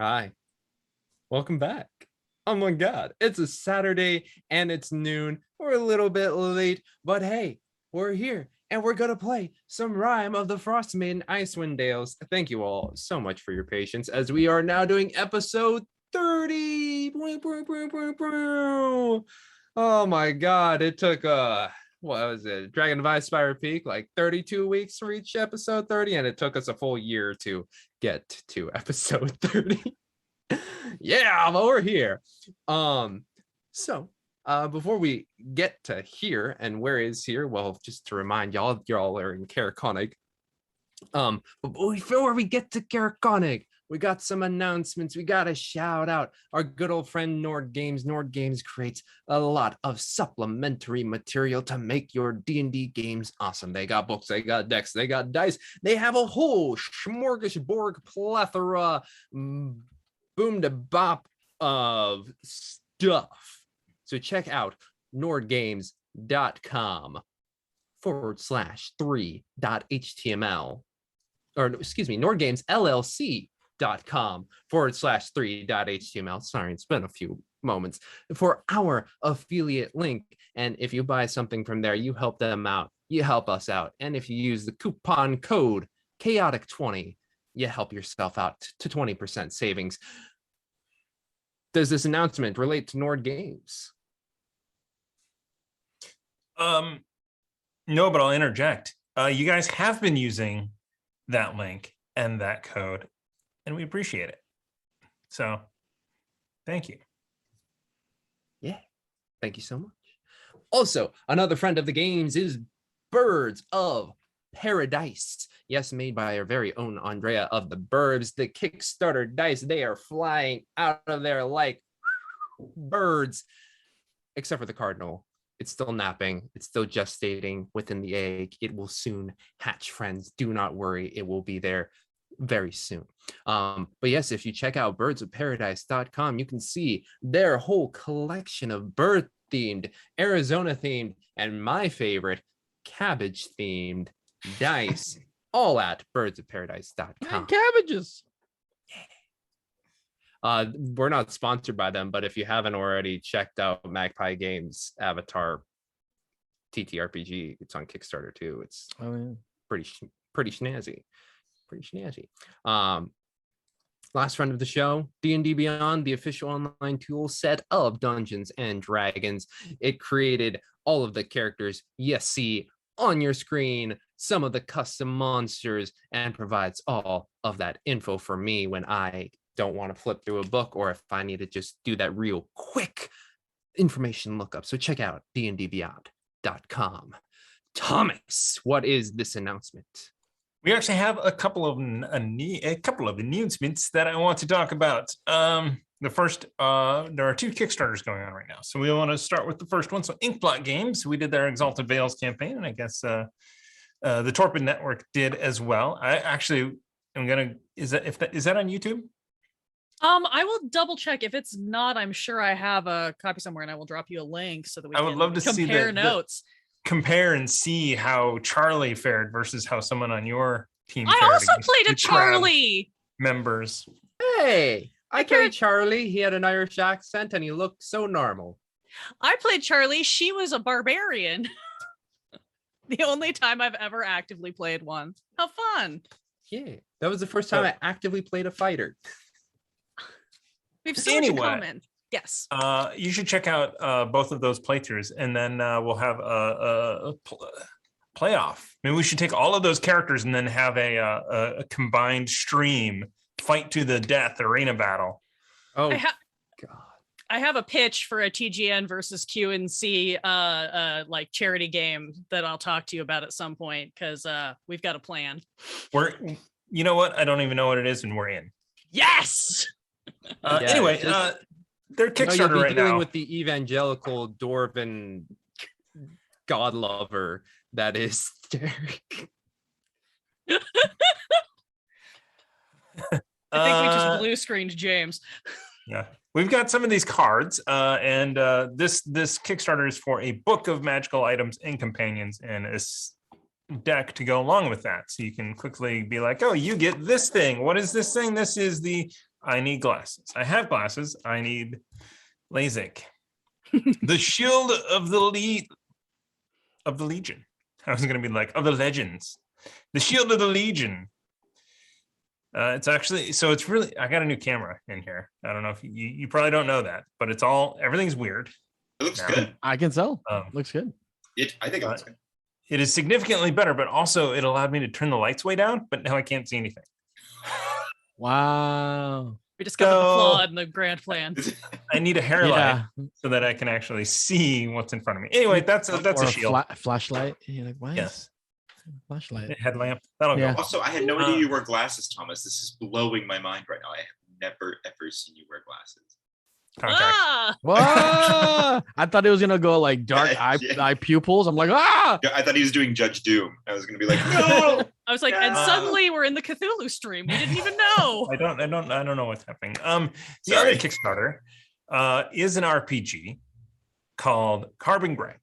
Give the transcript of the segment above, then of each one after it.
Hi, welcome back. Oh my God, it's a Saturday and it's noon. We're a little bit late, but hey, we're here and we're gonna play some Rime of the Frostmaiden Icewind Dales. Thank you all so much for your patience as we are now doing episode 30. Oh my God, it took what was it? Dragon of Ice Spire Peak, like 32 weeks to reach episode 30, and it took us a full year to get to episode 30. Yeah, but we're here. So before we get to here and where is here, well, just to remind y'all are in Caraconic. But before we get to Caraconic, we got some announcements. We got to shout out our good old friend Nord Games. Nord Games creates a lot of supplementary material to make your D&D games awesome. They got books, they got decks, they got dice. They have a whole smorgasbord plethora, boom to bop of stuff. So check out nordgames.com/3.html, or excuse me, nordgamesllc.com/3.html. Sorry, it's been a few moments for our affiliate link. And if you buy something from there, you help them out, you help us out. And if you use the coupon code chaotic20, you help yourself out to 20% savings. Does this announcement relate to Nord Games? No, but I'll interject. You guys have been using that link and that code, and we appreciate it. So thank you. Yeah, thank you so much. Also, another friend of the games is Birds of Paradise. Yes, made by our very own Andrea of the Burbs. The Kickstarter dice, they are flying out of there like birds, except for the cardinal. It's still napping. It's still gestating within the egg. It will soon hatch, friends. Do not worry. It will be there very soon. But yes, if you check out birdsofparadise.com, you can see their whole collection of bird-themed, Arizona-themed, and my favorite, cabbage-themed dice, all at birdsofparadise.com. Cabbages. We're not sponsored by them, but if you haven't already checked out Magpie Games Avatar TTRPG, it's on Kickstarter too. It's pretty snazzy. Last friend of the show, D&D Beyond, the official online tool set of Dungeons and Dragons. It created all of the characters you see on your screen, some of the custom monsters, and provides all of that info for me when I don't want to flip through a book, or if I need to just do that real quick information lookup. So check out dndbeyond.com. Thomas, what is this announcement? We actually have a couple of announcements that I want to talk about. The first, there are two Kickstarters going on right now, so we want to start with the first one. So Inkblot Games, we did their Exalted Vales campaign, and I guess the Torpid Network did as well. I actually am gonna. Is that on YouTube? I will double check. If it's not, I'm sure I have a copy somewhere, and I will drop you a link so that we would love to compare see notes. Compare and see how Charlie fared versus how someone on your team I fared. also played a Charlie. Members. Hey, I played Charlie. He had an Irish accent and he looked so normal. I played Charlie. She was a barbarian. The only time I've ever actively played one. How fun. Yeah, that was the first time I actively played a fighter. We've so much in common. Yes. You should check out both of those playthroughs, and then we'll have a playoff. Maybe we should take all of those characters and then have a combined stream fight to the death arena battle. Oh, God. I have a pitch for a TGN versus QNC like charity game that I'll talk to you about at some point, because we've got a plan. You know what? I don't even know what it is, and we're in. Yes. Anyway, they're Kickstarter right now with the evangelical Dwarven god lover that is Derek. I think we just blue screened James. Yeah, we've got some of these cards, and this Kickstarter is for a book of magical items and companions and a deck to go along with that. So you can quickly be like, oh, you get this thing. What is this thing? This is the I need glasses. I have glasses. I need LASIK. The shield of the Legion. I was going to be like, of the legends. The shield of the Legion. It's actually, so it's really, I got a new camera in here. I don't know if you probably don't know that, but it's everything's weird. It looks good. I can tell. Looks good. I think it looks good. It is significantly better, but also it allowed me to turn the lights way down, but now I can't see anything. Wow. We discovered the flaw in the grand plan. I need a hair light so that I can actually see what's in front of me. Anyway, that's a shield. Flashlight. You're like, why? Yes. Flashlight. Headlamp. That'll go. Also, I had no idea you wear glasses, Thomas. This is blowing my mind right now. I have never ever seen you wear glasses. Whoa! I thought it was gonna go like dark eye pupils. I'm like, I thought he was doing Judge Doom. I was gonna be like, no. I was like, and suddenly we're in the Cthulhu stream. We didn't even know. I don't know what's happening. The other Kickstarter is an RPG called Carbon Gray.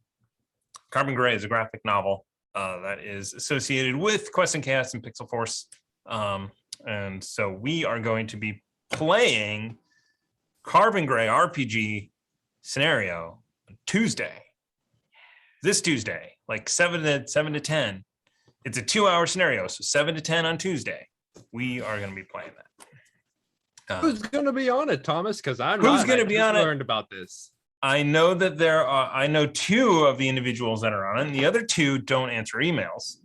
Carbon Gray is a graphic novel that is associated with Quest and Chaos and Pixel Force. And so we are going to be playing Carbon Gray RPG scenario on Tuesday. This Tuesday, like 7 to 10. It's a 2-hour scenario, so 7 to 10 on Tuesday. We are going to be playing that. Who's going to be on it, Thomas? Because I'm who's going to be on it? Learned about this. I know that I know 2 of the individuals that are on it, and the other 2 don't answer emails.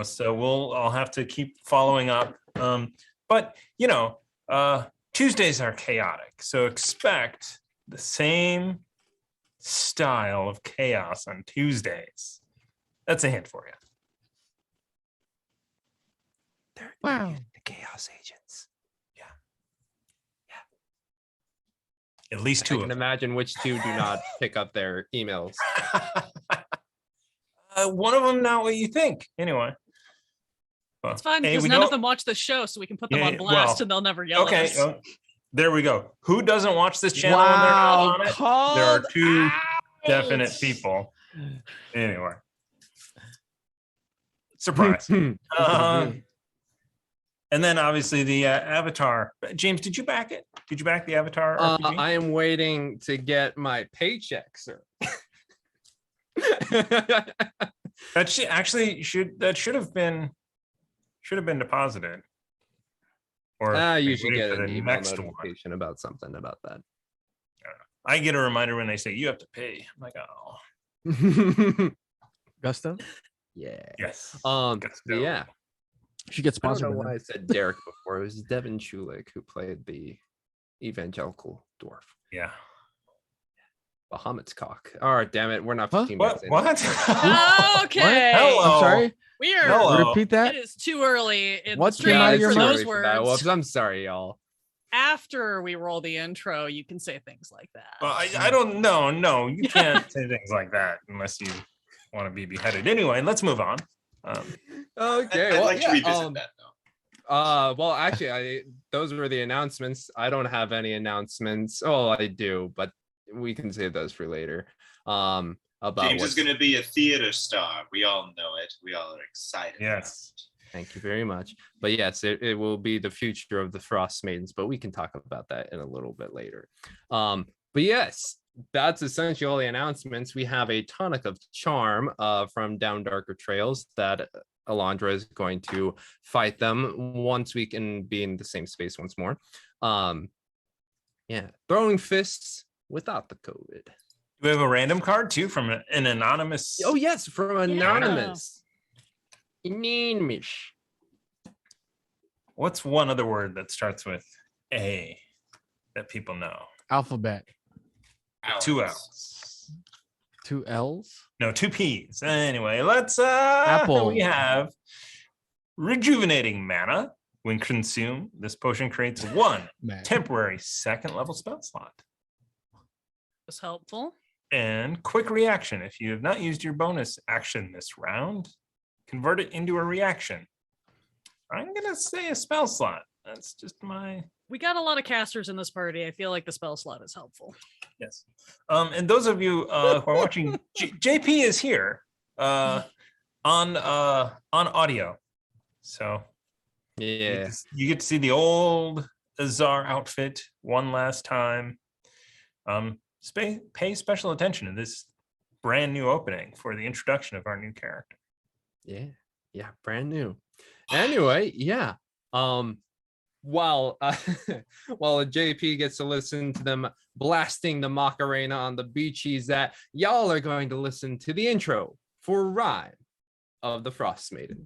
So I'll have to keep following up. But Tuesdays are chaotic, so expect the same style of chaos on Tuesdays. That's a hint for you. Wow. The chaos agents. Yeah. At least 2 I can imagine which 2 do not pick up their emails. One of them, not what you think. Anyway. Well, it's fine because none of them watch the show, so we can put them on blast and they'll never yell at us. There we go. Who doesn't watch this channel when they're not on it? There are 2 definite people. Anyway. Surprise. And then obviously the Avatar. James, did you back it? Did you back the Avatar RPG? I am waiting to get my paycheck, sir. That should have been deposited. Or you should get an email next notification about something about that. I get a reminder when they say you have to pay. I'm like, oh. Gusto? Yeah. Yes. Gusto. Yeah. She gets sponsored. I don't know why I said Derek before. It was Devin Schulich who played the evangelical dwarf. Yeah. Bahamut's cock. All right, damn it. We're not 15 minutes in. What? Okay. Hello. I'm sorry. Weird. Hello. Repeat that. It is too early in What the stream came out of your for mouth? those words. Whoops, I'm sorry, y'all. After we roll the intro, you can say things like that. Well, I don't know. No, you can't say things like that unless you want to be beheaded. Anyway, let's move on. Okay. I'd like to revisit that though. Well, actually, those were the announcements. I don't have any announcements. Oh, I do, but we can save those for later. About James is going to be a theater star. We all know it. We all are excited. Yes. Thank you very much. But yes, it will be the future of the Frostmaidens, but we can talk about that in a little bit later. But yes, that's essentially all the announcements. We have a tonic of charm from Down Darker Trails that Alondra is going to fight them once we can be in the same space once more. Yeah, throwing fists without the COVID. Do we have a random card too from an anonymous? Oh yes, from anonymous. Anonymous. What's one other word that starts with A that people know? Alphabet. 2 L's. 2 L's? No, 2 P's. Anyway, let's Apple. We have Rejuvenating Mana. When consumed, this potion creates 1 temporary 2nd level spell slot. Was helpful. And quick reaction. If you have not used your bonus action this round, convert it into a reaction. I'm gonna say a spell slot. That's just my. We got a lot of casters in this party. I feel like the spell slot is helpful. Yes. And those of you who are watching, JP is here on audio. So yeah, you get to see the old Azar outfit one last time. Pay special attention to this brand new opening for the introduction of our new character. Yeah, brand new. Anyway, yeah. While while JP gets to listen to them blasting the Macarena on the beaches, that y'all are going to listen to the intro for Rime of the Frostmaiden.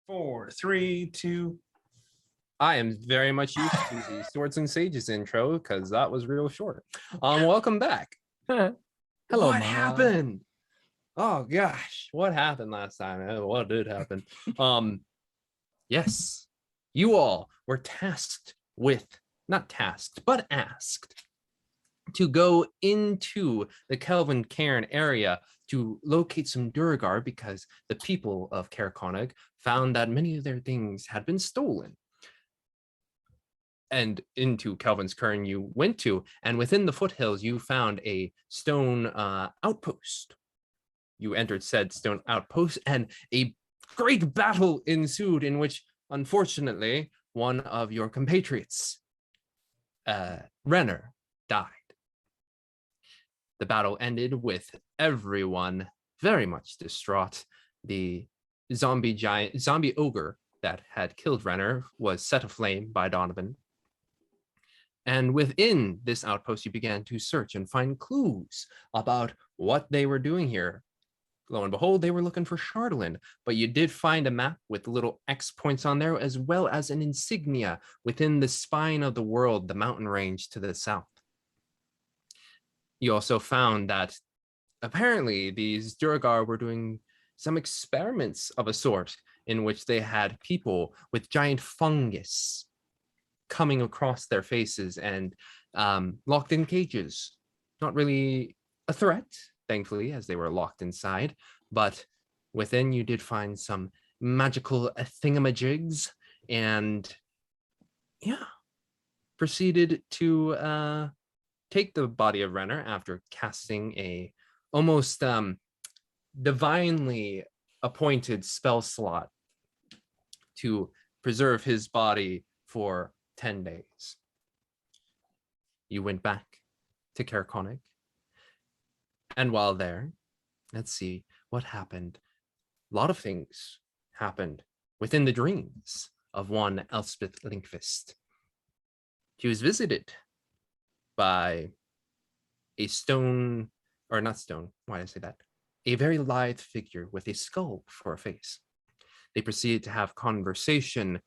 Four, three, two. I am very much used to the Swords and Sages intro because that was real short. Welcome back. Hello, What Ma. happened? Oh gosh, what happened last time? What did happen? Yes, you all were tasked with, not tasked, but asked to go into the Kelvin Cairn area to locate some Durgar because the people of Caer Connaught found that many of their things had been stolen. And into Kelvin's Cairn you went to, and within the foothills you found a stone outpost. You entered said stone outpost, and a great battle ensued in which, unfortunately, one of your compatriots, Renner, died. The battle ended with everyone very much distraught. The zombie ogre that had killed Renner was set aflame by Donovan. And within this outpost, you began to search and find clues about what they were doing here. Lo and behold, they were looking for chardalyn, but you did find a map with little X points on there, as well as an insignia within the spine of the world, the mountain range to the south. You also found that apparently these Durgar were doing some experiments of a sort in which they had people with giant fungus coming across their faces and locked in cages. Not really a threat, thankfully, as they were locked inside, but within you did find some magical thingamajigs and proceeded to take the body of Renner after casting a almost divinely appointed spell slot to preserve his body for 10 days. You went back to Caer Connaught, and while there, let's see what happened. A lot of things happened within the dreams of one Elspeth Linkfist. She was visited by a stone, or not stone, why did I say that? A very lithe figure with a skull for a face. They proceeded to have conversation,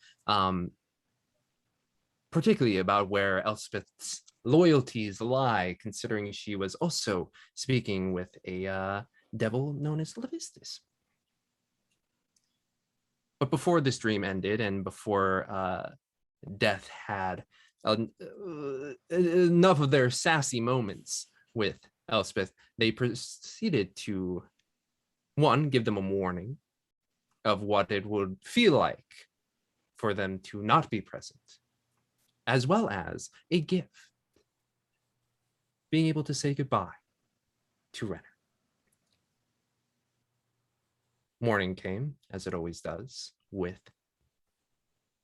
particularly about where Elspeth's loyalties lie, considering she was also speaking with a devil known as Levistus. But before this dream ended, and before Death had enough of their sassy moments with Elspeth, they proceeded to, one, give them a warning of what it would feel like for them to not be present, as well as a gift, being able to say goodbye to Renner. Morning came, as it always does, with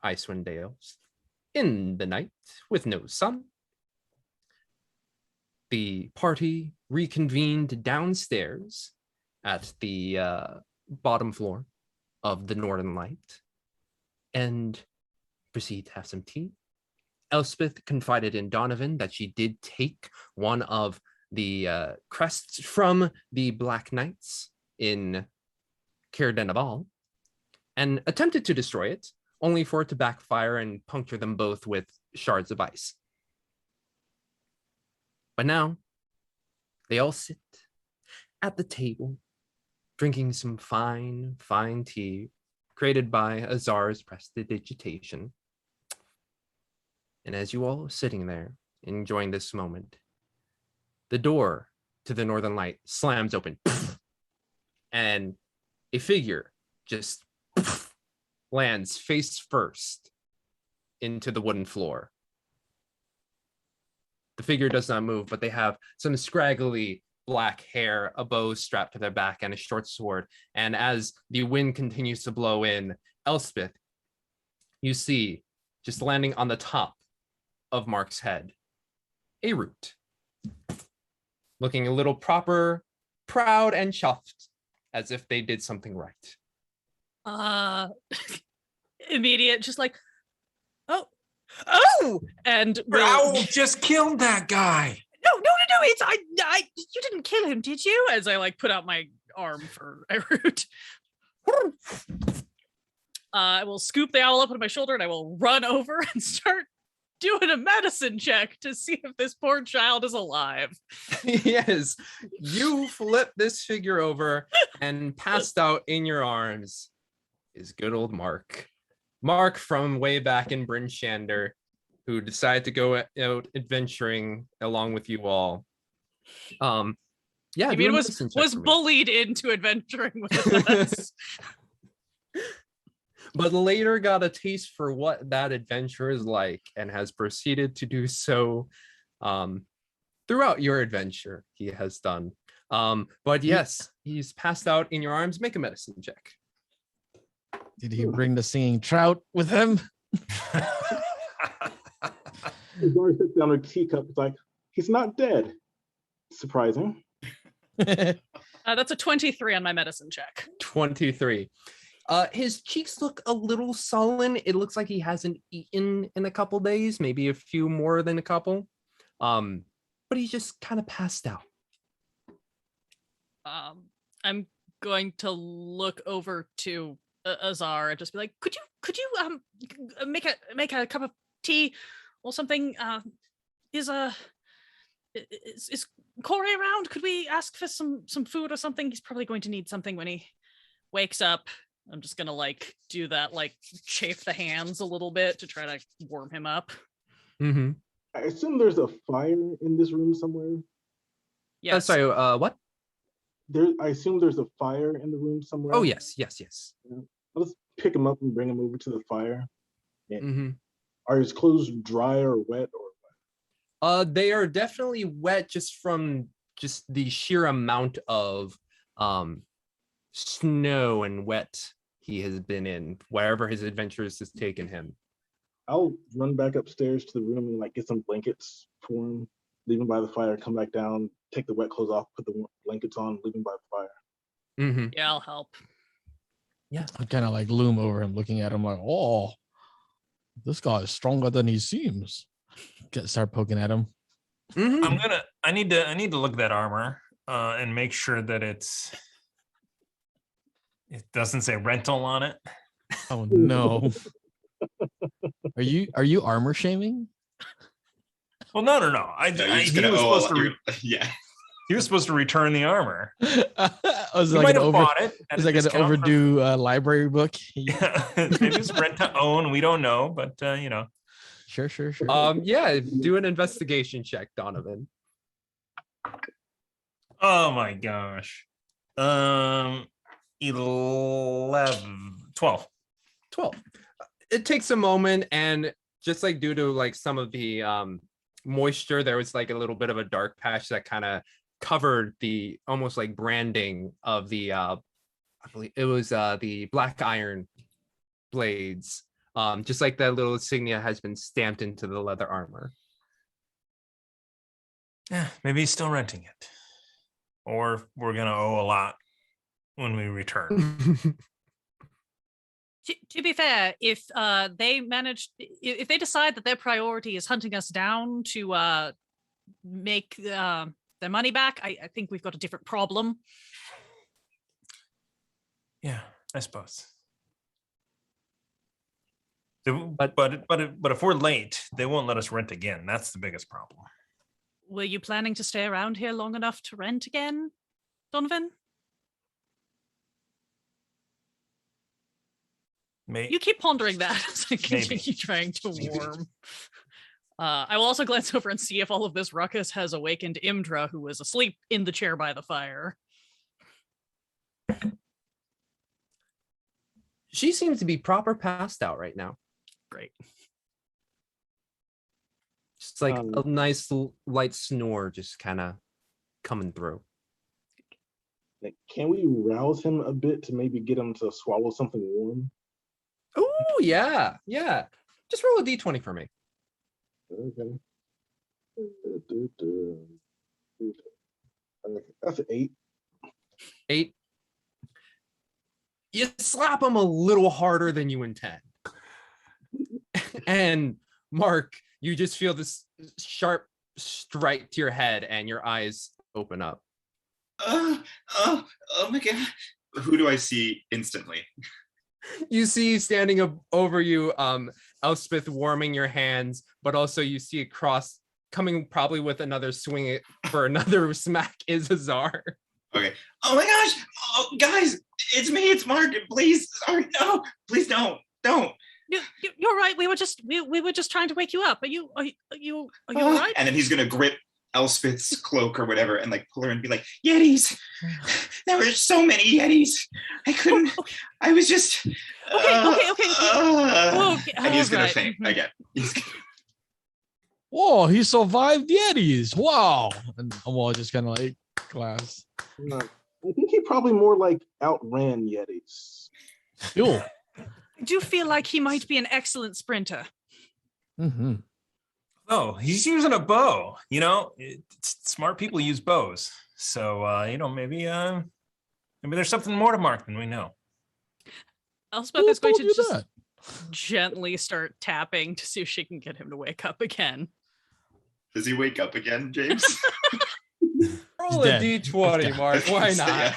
Icewind Dales. In the night, with no sun, the party reconvened downstairs at the bottom floor of the Northern Light and proceeded to have some tea. Elspeth confided in Donovan that she did take one of the crests from the Black Knights in Caer Denival and attempted to destroy it, only for it to backfire and puncture them both with shards of ice. But now, they all sit at the table, drinking some fine, fine tea created by Azar's prestidigitation. And as you all are sitting there, enjoying this moment, the door to the Northern Light slams open, and a figure just lands face first into the wooden floor. The figure does not move, but they have some scraggly black hair, a bow strapped to their back, and a short sword. And as the wind continues to blow in, Elspeth, you see, just landing on the top of Mark's head, a root. Looking a little proper, proud, and chuffed, as if they did something right. Immediate, just like, oh, and Owl just killed that guy. No, it's I. You didn't kill him, did you? As I like put out my arm for a root. I will scoop the owl up on my shoulder and I will run over and start doing a medicine check to see if this poor child is alive. Yes, you flip this figure over, and passed out in your arms is good old Mark. Mark from way back in Bryn Shander, who decided to go out adventuring along with you all. Yeah, I mean, was bullied into adventuring with us. But later got a taste for what that adventure is like, and has proceeded to do so throughout your adventure. He has done. But yes, he's passed out in your arms. Make a medicine check. Did he bring the singing trout with him? Zara sits down her teacup. It's like, he's not dead. Surprising. That's a 23 on my medicine check. 23. His cheeks look a little sullen. It looks like he hasn't eaten in a couple days, maybe a few more than a couple. But he's just kind of passed out. I'm going to look over to Azar and just be like, could you make a cup of tea or something? Is Corey around? Could we ask for some food or something? He's probably going to need something when he wakes up. I'm just gonna like do that, like chafe the hands a little bit to try to warm him up. Mm-hmm. I assume there's a fire in this room somewhere. Yes. Sorry, what? I assume there's a fire in the room somewhere. Oh, yes. I'll just pick him up and bring him over to the fire. Mm-hmm. Are his clothes dry or wet or? They are definitely wet just from just the sheer amount of snow and wet he has been in wherever his adventures has taken him. I'll run back upstairs to the room and like get some blankets for him, leave him by the fire, come back down, take the wet clothes off, put the blankets on, leave him by the fire. Mm-hmm. Yeah, I'll help. Yeah. I kind of like loom over him, looking at him like, oh, this guy is stronger than he seems. Start poking at him. Mm-hmm. I need to look at that armor and make sure that it doesn't say rental on it. Oh no. Are you armor shaming? Well, no. He was supposed to return the armor. I was He like might have bought it. It's like an overdue library book. Yeah, maybe it's rent to own. We don't know, but you know. Sure. Yeah, do an investigation check, Donovan. Oh my gosh. 12. It takes a moment, and just like due to like some of the moisture, there was like a little bit of a dark patch that kind of covered the almost like branding of the I believe it was the black iron blades. Just like that little insignia has been stamped into the leather armor. Yeah, maybe he's still renting it. Or we're gonna owe a lot when we return. To be fair, if they decide that their priority is hunting us down to make their money back, I think we've got a different problem. Yeah, I suppose. But if we're late, they won't let us rent again. That's the biggest problem. Were you planning to stay around here long enough to rent again, Donovan? You keep pondering that as I continue trying to warm. I will also glance over and see if all of this ruckus has awakened Imdra, who was asleep in the chair by the fire. She seems to be proper passed out right now. Great. Just like a nice light snore just kind of coming through. Can we rouse him a bit to maybe get him to swallow something warm? Oh, yeah. Just roll a d20 for me. Okay. That's an 8. 8. You slap him a little harder than you intend. And Mark, you just feel this sharp strike to your head and your eyes open up. Oh my God. Who do I see instantly? You see standing over you, Elspeth warming your hands, but also you see across, coming probably with another swing for another smack, is Azar. Okay. Oh my gosh! Oh, guys, it's me. It's Mark. Please, sorry, no, please don't. You're right. We were just trying to wake you up. Are you all right? And then he's gonna grip Elspeth's cloak or whatever and like pull her and be like, Yetis! There were so many Yetis. I couldn't. I was just. Okay. And he's gonna faint again. Whoa, he survived Yetis. Wow. And I'm all just kind of like glass. No, I think he probably more like outran Yetis. Yo. I do feel like he might be an excellent sprinter. Mm-hmm. Oh, he's using a bow. You know, smart people use bows. So, maybe there's something more to Mark than we know. Elspeth is going to just gently start tapping to see if she can get him to wake up again. Does he wake up again, James? Roll a d20, Mark. Why not?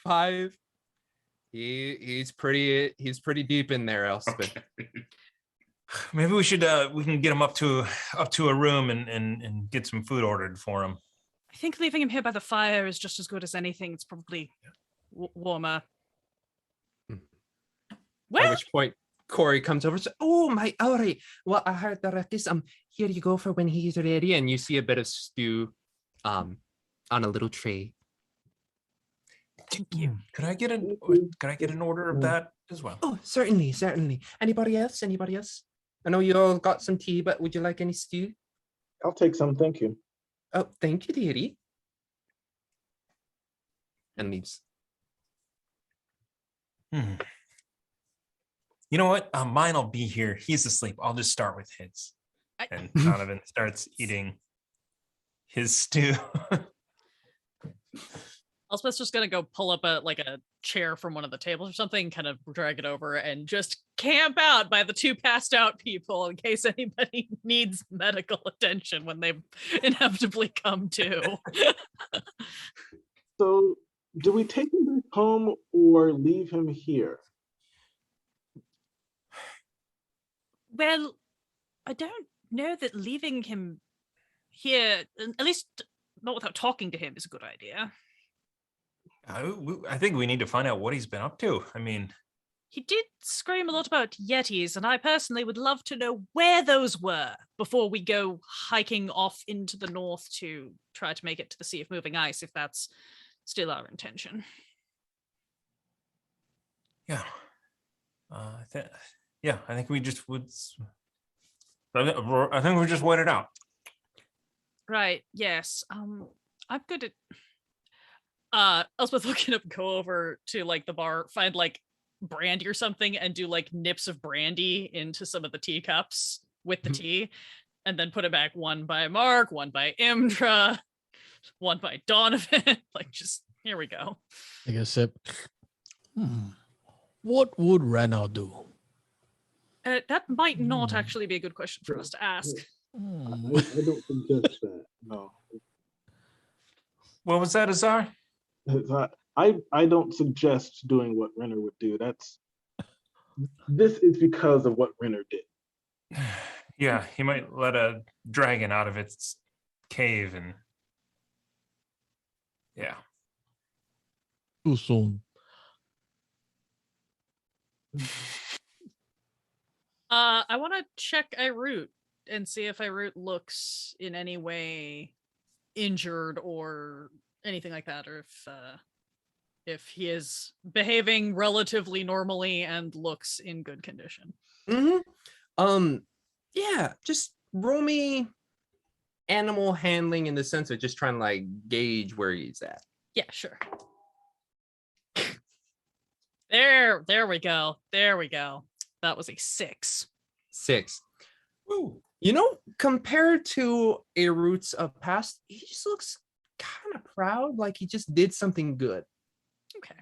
5. He's pretty deep in there, Elspeth. Okay. Maybe we can get him up to a room and get some food ordered for him. I think leaving him here by the fire is just as good as anything. It's probably warmer. At which point Corey comes over and says, "Oh my Ori, well I heard that this here you go for when he's ready." And you see a bit of stew on a little tray. Thank you. Could I get an order of that as well? Oh, certainly. Anybody else? I know you all got some tea, but would you like any stew? I'll take some, thank you. Oh, thank you, dearie. And leaves. You know what? Mine will be here. He's asleep. I'll just start with his. And Donovan starts eating his stew. Elspeth's just gonna go pull up a chair from one of the tables or something, kind of drag it over and just camp out by the two passed out people in case anybody needs medical attention when they inevitably come to. So do we take him back home or leave him here? Well, I don't know that leaving him here, at least not without talking to him, is a good idea. I think we need to find out what he's been up to. I mean, he did scream a lot about Yetis, and I personally would love to know where those were before we go hiking off into the north to try to make it to the Sea of Moving Ice, if that's still our intention. Yeah. I think we just would. I think we just wait it out. Right. Yes. I'm good at. Elspeth looking up, go over to the bar, find brandy or something, and do nips of brandy into some of the teacups with the tea, and then put it back, one by Mark, one by Imdra, one by Donovan. Just here we go. Take a sip. What would Rena do? That might not actually be a good question for us to ask. I don't suggest that. No. What was that, Azar? I don't suggest doing what Renner would do. That's This is because of what Renner did. Yeah, he might let a dragon out of its cave and yeah. Too soon. I want to check Irut and see if Irut looks in any way injured or anything like that, or if he is behaving relatively normally and looks in good condition. Yeah, just roll me animal handling in the sense of just trying to like gauge where he's at. Yeah, sure. There we go. There we go. That was a 6. 6. Woo. You know, compared to a Roots of past, he just looks kind of proud, like he just did something good. Okay.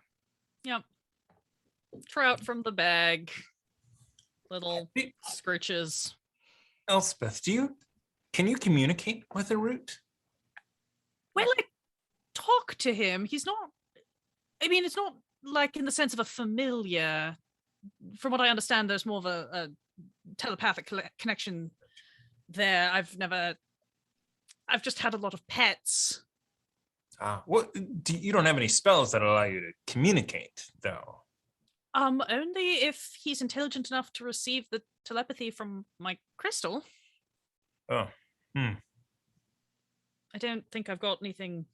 Yep. Trout from the bag. Little scritches. Elspeth, can you communicate with a root? Well, I talk to him. He's not. I mean, it's not like in the sense of a familiar. From what I understand, there's more of a telepathic connection there. I've just had a lot of pets. What you don't have any spells that allow you to communicate, though. Only if he's intelligent enough to receive the telepathy from my crystal. Oh. I don't think I've got anything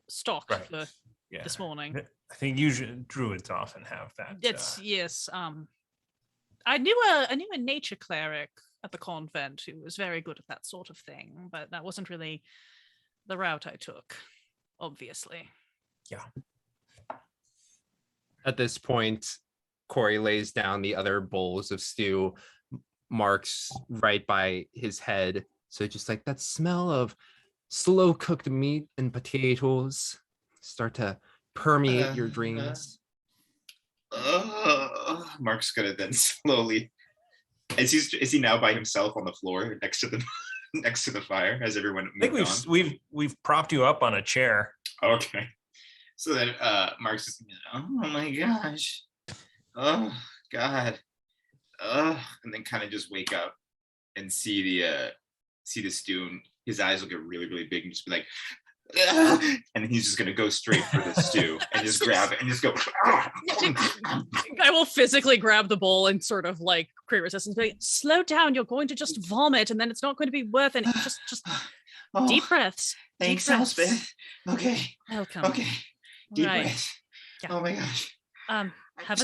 stocked for this morning. I think usually druids often have that. Yes. I knew a nature cleric at the convent who was very good at that sort of thing, but that wasn't really the route I took, obviously. Yeah. At this point, Corey lays down the other bowls of stew, marks right by his head. So just like that smell of slow cooked meat and potatoes start to permeate your dreams. Mark's gonna then slowly, is he now by himself on the floor next to the fire? Has everyone moved on? We've propped you up on a chair. Okay. So then Mark's just, oh my gosh. Oh God. And then kind of just wake up and see the stew, and his eyes will get really, really big and just be like, and then he's just gonna go straight for the stew and just grab it and just go. I will physically grab the bowl and sort of like create resistance. Like, slow down, you're going to just vomit, and then it's not going to be worth it. Just deep breaths. Thanks, deep breaths. Elspeth. Okay. Welcome. Okay. Deep Right. breath. Yeah. Oh my gosh. Have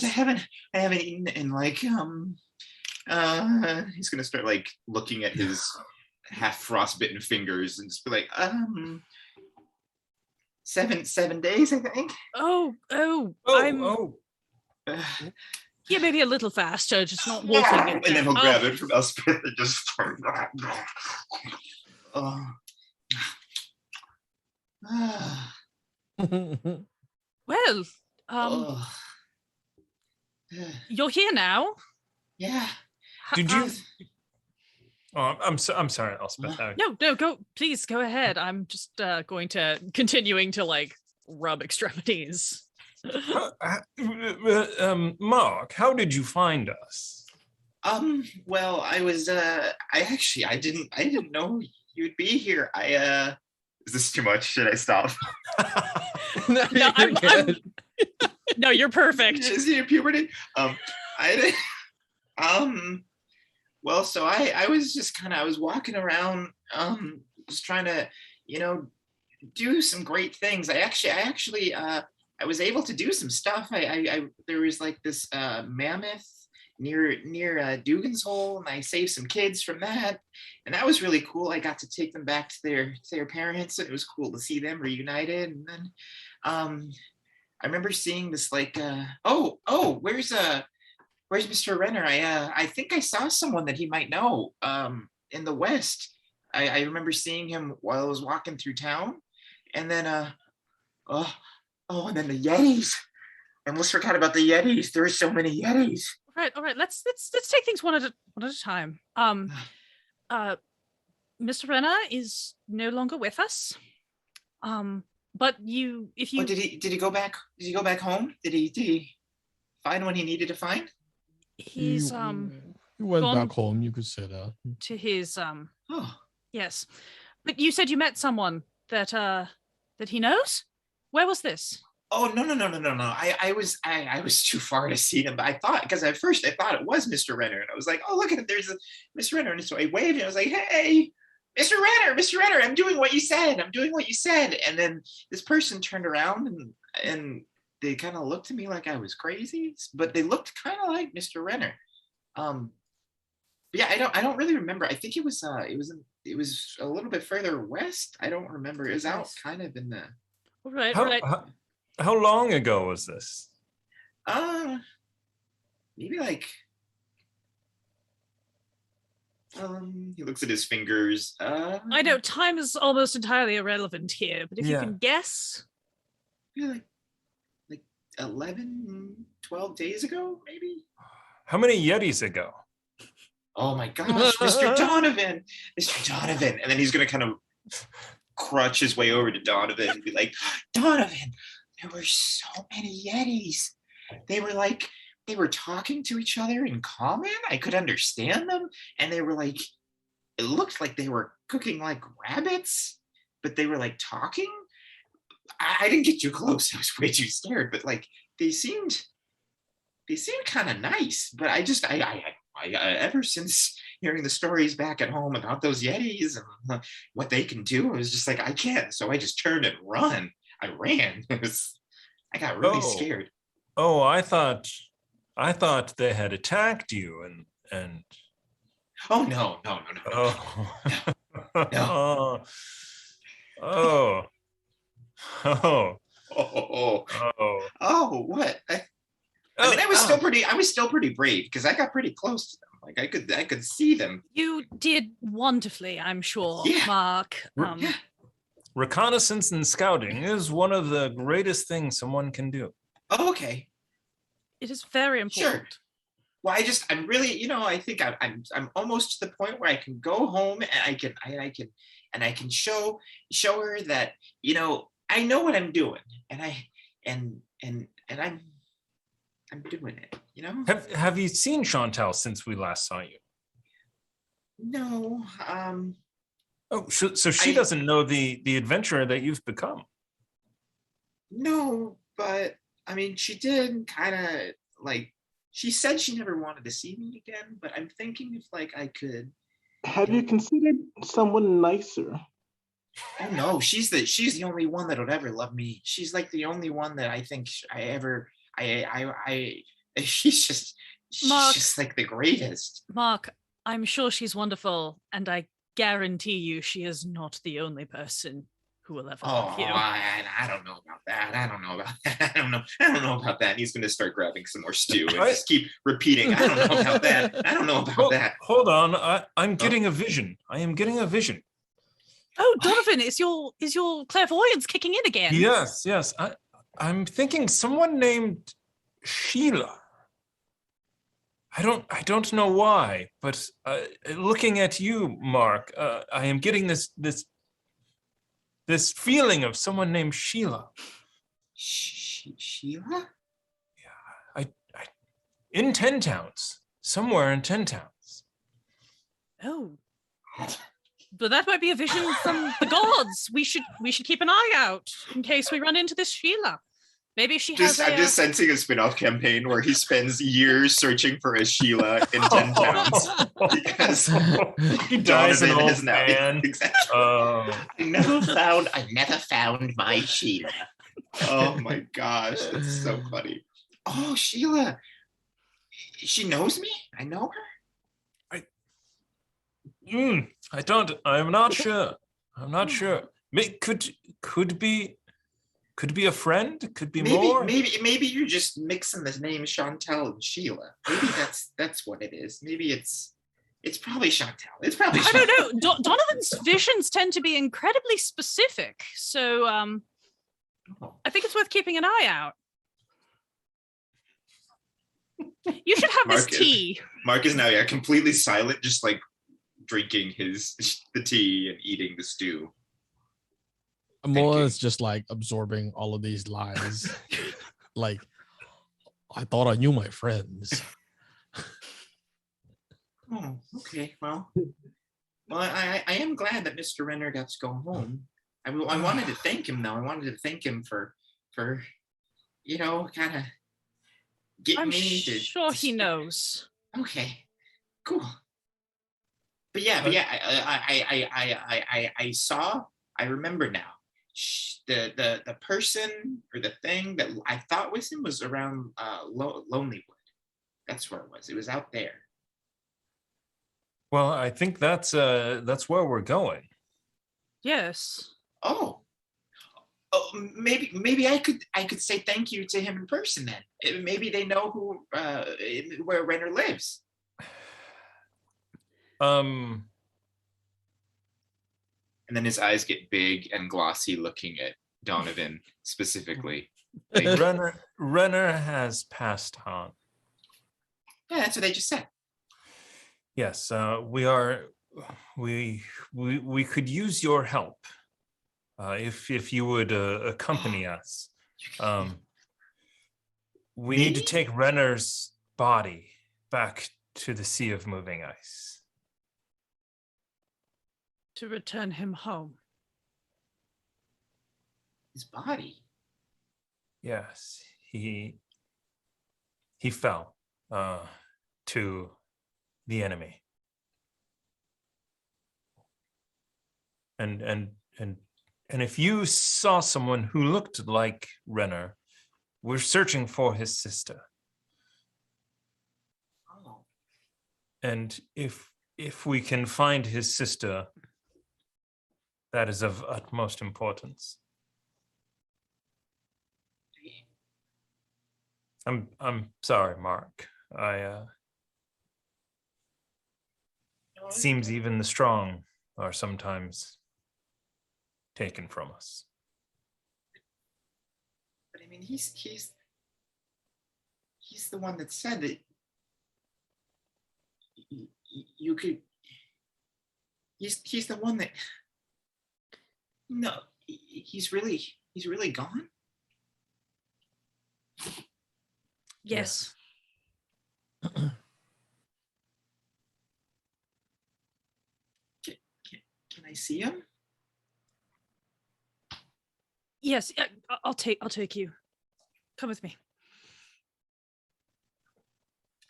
I haven't eaten in like he's gonna start like looking at his half frostbitten fingers and just be like, 7 days, I think. Yeah, maybe a little faster, just not wolfing it. And then he'll grab it from Elspeth and just Well, you're here now. Yeah. Did you? Oh, I'm sorry, Elspeth. No, go. Please go ahead. I'm just continuing to like rub extremities. Mark, how did you find us? Well, I was I didn't know you'd be here. Is this too much? Should I stop? No, you're good. No, you're perfect. Is he in puberty? Well, so I was just I was walking around, just trying to, do some great things. I was able to do some stuff. There was like this mammoth near Dugan's Hole, and I saved some kids from that, and that was really cool. I got to take them back to their parents, and it was cool to see them reunited. And then I remember seeing this like where's Mr. Renner? I think I saw someone that he might know in the West. I remember seeing him while I was walking through town, and then and then the Yetis. I almost forgot about the Yetis. There were so many Yetis. All right. Let's take things one at a time. Mr. Renner is no longer with us. But if you did he go back? Did he go back home? Did he find what he needed to find? He's He went gone- back home. You could say that. to his Oh, yes. But you said you met someone that that he knows? Where was this? oh no. I was too far to see him, but I thought, because at first I thought it was Mr. Renner, and I was like, oh look at it, there's a Mr. Renner, and so I waved and I was like, hey, Mr. Renner, I'm doing what you said. And then this person turned around and they kind of looked at me like I was crazy, but they looked kind of like Mr. Renner. But yeah, I don't really remember. I think it was a little bit further west. I don't remember. It was out Nice. kind of in the Right, How, right. how long ago was this? maybe like he looks at his fingers. I know time is almost entirely irrelevant here, but if you Yeah. can guess. maybe like 11, 12 days ago, maybe. How many Yetis ago? Oh my gosh, Mr. Donovan. And then he's gonna kind of crutch his way over to Donovan and be like, Donovan, there were so many Yetis. They were talking to each other in common. I could understand them. And they were like, it looked like they were cooking like rabbits, but they were like talking. I didn't get too close. I was way too scared, but like they seemed kind of nice. But I ever since hearing the stories back at home about those Yetis and what they can do, I was just like, I can't. So I just turned and run. I ran. I got really scared. Oh, I thought they had attacked you and Oh no. oh. No. oh. Oh. Oh, Oh. what? I mean, I was still pretty brave because I got pretty close to them. Like I could see them. You did wonderfully, I'm sure, Yeah. Mark. Yeah. Reconnaissance and scouting is one of the greatest things someone can do. Oh, okay. It is very important. Well, I'm really, I think I'm almost to the point where I can go home and I can show her that, I know what I'm doing, and I'm doing it, Have you seen Chantal since we last saw you? No, Oh, so she doesn't know the adventurer that you've become. no, but I mean, she did kind of like, she said she never wanted to see me again, but I'm thinking if like I could. Have you considered someone nicer? Oh no, she's the only one that would ever love me. She's like the only one that I think she's Mark. just like the greatest. Mark, I'm sure she's wonderful, and I guarantee you she is not the only person who will ever Oh, love you. I don't know about that. I don't know about that. And he's going to start grabbing some more stew and just keep repeating. I don't know about that. I don't know about that. Hold on, I'm getting a vision. I am getting a vision. Oh, Donovan, is your clairvoyance kicking in again? Yes. I'm thinking someone named Sheila. I don't know why, but looking at you, Mark, I am getting this feeling of someone named Sheila. Sheila? Yeah, I in 10 towns, somewhere in 10 towns. Oh. But that might be a vision from the gods. We should keep an eye out in case we run into this Sheila. Maybe she has I'm just sensing a spin-off campaign where he spends years searching for a Sheila in 10 towns. Because He dies an Donovan old is now man. exactly. I never found my Sheila. Oh my gosh, that's so funny. Oh, Sheila. She knows me? I know her? I'm not sure. I'm not sure. Could be a friend. Could be more. Maybe you're just mixing the name Chantal and Sheila. Maybe that's what it is. Maybe it's probably Chantal. It's probably I Chantal. don't know. Donovan's visions tend to be incredibly specific. So I think it's worth keeping an eye out. You should have this tea. Mark is now completely silent, just like drinking the tea and eating the stew. Amoa is just like absorbing all of these lies. Like, I thought I knew my friends. Oh, okay. Well, I am glad that Mr. Renner got to go home. I wanted to thank him though. I wanted to thank him for kind of getting I'm me sure he knows. Okay, cool. But yeah, I saw. I remember now. The person or the thing that I thought was him was around Lonelywood. That's where it was. It was out there. Well, I think that's where we're going. Yes. Oh, maybe I could say thank you to him in person then. Maybe they know where Renner lives. Um, And then his eyes get big and glossy, looking at Donovan specifically. Renner has passed on. Yeah, that's what they just said. Yes, we could use your help if you would accompany us. We need to take Renner's body back to the Sea of Moving Ice. To return him home. His body? Yes, he fell to the enemy. And if you saw someone who looked like Renner, we're searching for his sister. Oh. And if we can find his sister, that is of utmost importance. I'm sorry, Mark. Seems even the strong are sometimes taken from us. But I mean, he's the one that said that you could. He's the one that. No, he's really gone. Yes. Can I see him? Yes, I'll take you. Come with me.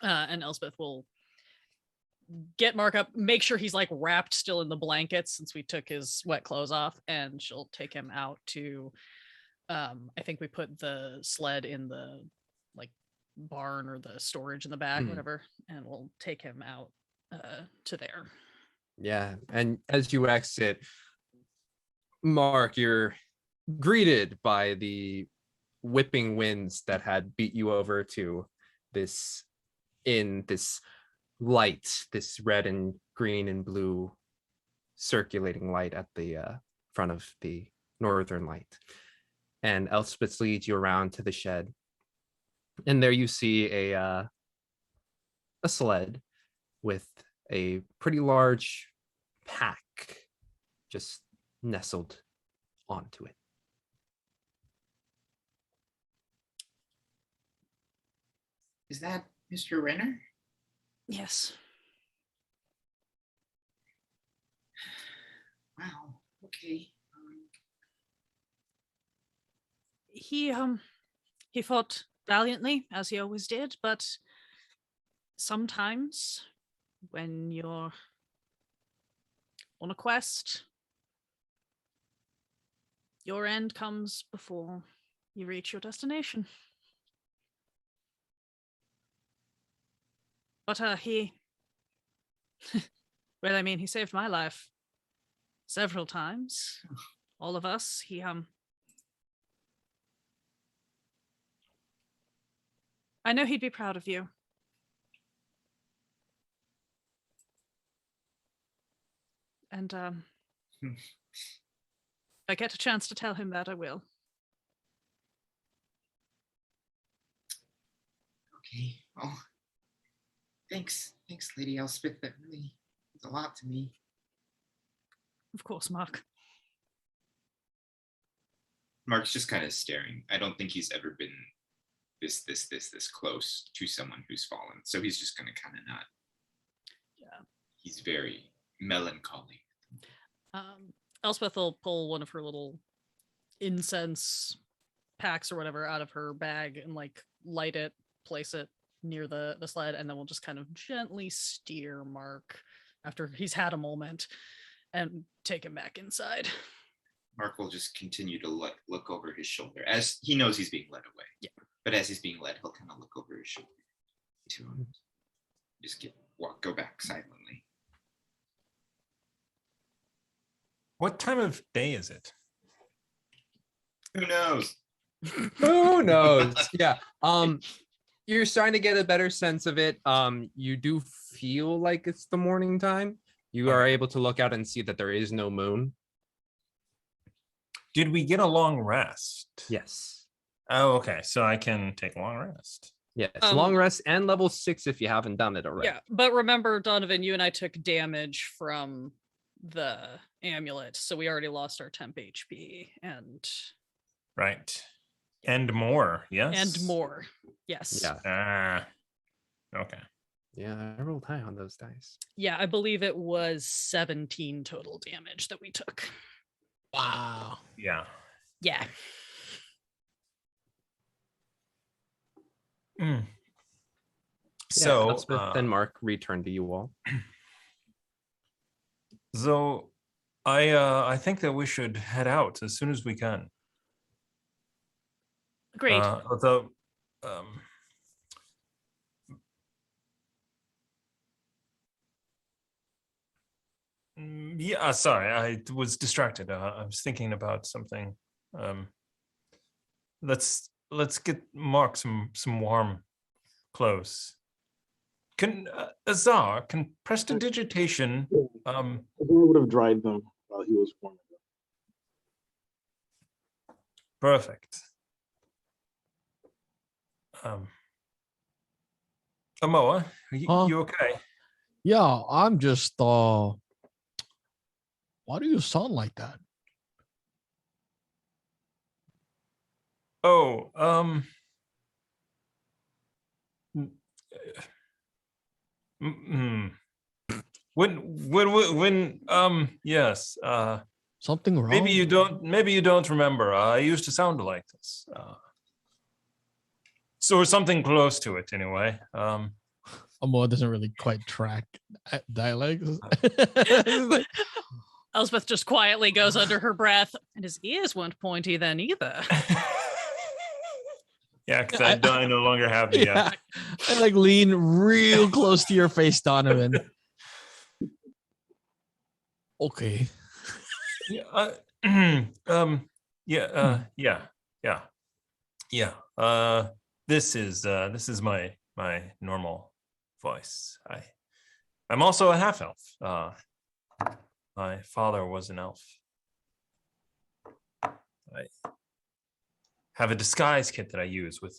And Elspeth will get Mark up, make sure he's like wrapped still in the blankets since we took his wet clothes off, and she'll take him out to I think we put the sled in the like barn or the storage in the back, whatever, and we'll take him out to there. Yeah, and as you exit, Mark, you're greeted by the whipping winds that had beat you over to this light, this red and green and blue circulating light at the front of the northern light. And Elspeth leads you around to the shed, and there you see a sled with a pretty large pack just nestled onto it. Is that Mr. Renner? Yes. Wow. Okay. He fought valiantly, as he always did, but sometimes when you're on a quest, your end comes before you reach your destination. But he well, I mean, he saved my life several times. All of us. I know he'd be proud of you. And if I get a chance to tell him that, I will. Okay. Well, thanks, Lady Elspeth. That really means a lot to me. Of course, Mark. Mark's just kind of staring. I don't think he's ever been this close to someone who's fallen. So he's just going to kind of nod. Yeah. He's very melancholy. Elspeth will pull one of her little incense packs or whatever out of her bag and like light it, place it near the sled, and then we'll just kind of gently steer Mark after he's had a moment and take him back inside. Mark will just continue to look over his shoulder as he knows he's being led away. Yeah. But as he's being led, he'll kind of look over his shoulder to him. Just go back silently. What time of day is it? Who knows? Who knows? Yeah. You're starting to get a better sense of it. You do feel like it's the morning time. You are able to look out and see that there is no moon. Did we get a long rest? Yes. Oh, okay. So I can take a long rest. Yes. Long rest and level 6 if you haven't done it already. Yeah, but remember, Donovan, you and I took damage from the amulet, so we already lost our temp HP and Right. And more, yes. and more. Yes. Yeah. Ah. Okay. Yeah, I rolled high on those dice. Yeah, I believe it was 17 total damage that we took. Wow. Yeah. Yeah. Mm. Yeah, So Elspeth and Mark return to you all. So I think that we should head out as soon as we can. Great. Although yeah, sorry, I was distracted. I was thinking about something. Let's get Mark some warm clothes. Can Azar, can prestidigitation I would have dried them while he was forming them. perfect. Amoa, you okay? Yeah, I'm just why do you sound like that? Oh, when yes, Something wrong? maybe you don't remember. I used to sound like this. So something close to it anyway. Amoa doesn't really quite track dialects. Elspeth just quietly goes under her breath, and his ears weren't pointy then either. Yeah, because I no longer have the. Yeah. I like lean real close to your face, Donovan. Okay. This is my normal voice. I'm also a half elf. My father was an elf. I have a disguise kit that I use with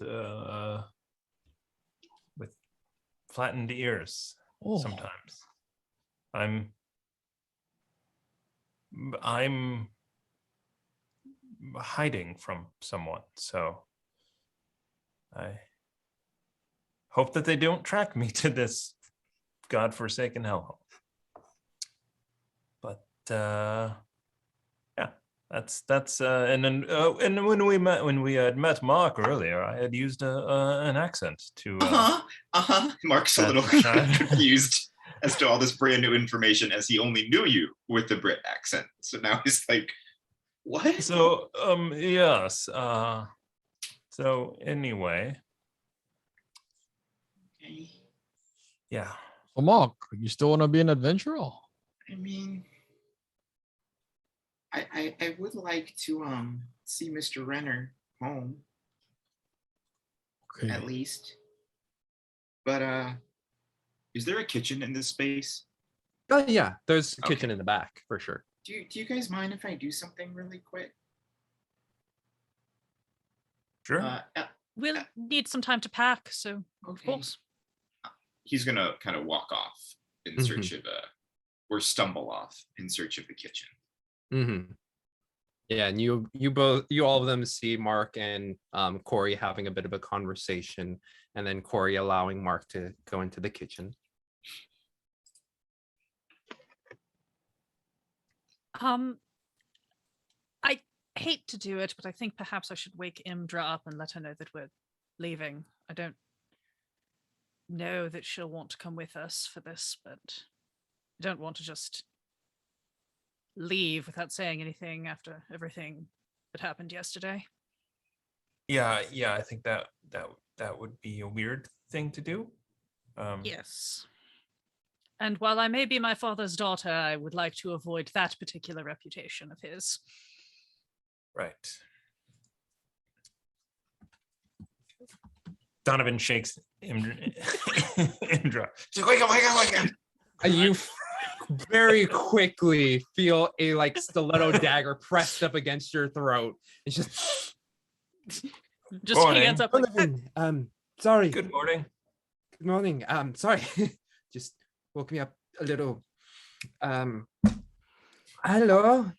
flattened ears sometimes. I'm hiding from someone, so I hope that they don't track me to this godforsaken hellhole. But yeah, that's and then and when we had met Mark earlier, I had used an accent to Mark's a little confused as to all this brand new information, as he only knew you with the Brit accent. So now he's like, what? So yes. So anyway. Okay. Yeah. So Mark, you still want to be an adventurer? I mean, I would like to see Mr. Renner home. Okay. At least. But is there a kitchen in this space? Oh yeah, there's a kitchen in the back for sure. Do you guys mind if I do something really quick? Sure. We'll need some time to pack, so of course. He's gonna kind of walk off in search of or stumble off in search of the kitchen. Mm-hmm. Yeah, and you all of them see Mark and Corey having a bit of a conversation, and then Corey allowing Mark to go into the kitchen. I hate to do it, but I think perhaps I should wake Imdra up and let her know that we're leaving. I don't know that she'll want to come with us for this, but I don't want to just leave without saying anything after everything that happened yesterday. Yeah, I think that would be a weird thing to do. Yes. And while I may be my father's daughter, I would like to avoid that particular reputation of his. Right. Donovan shakes Indra. She's wake up. You very quickly feel a like stiletto dagger pressed up against your throat. It's just hands up like, sorry. Good morning. Good morning. Sorry. Just woke me up a little. Hello.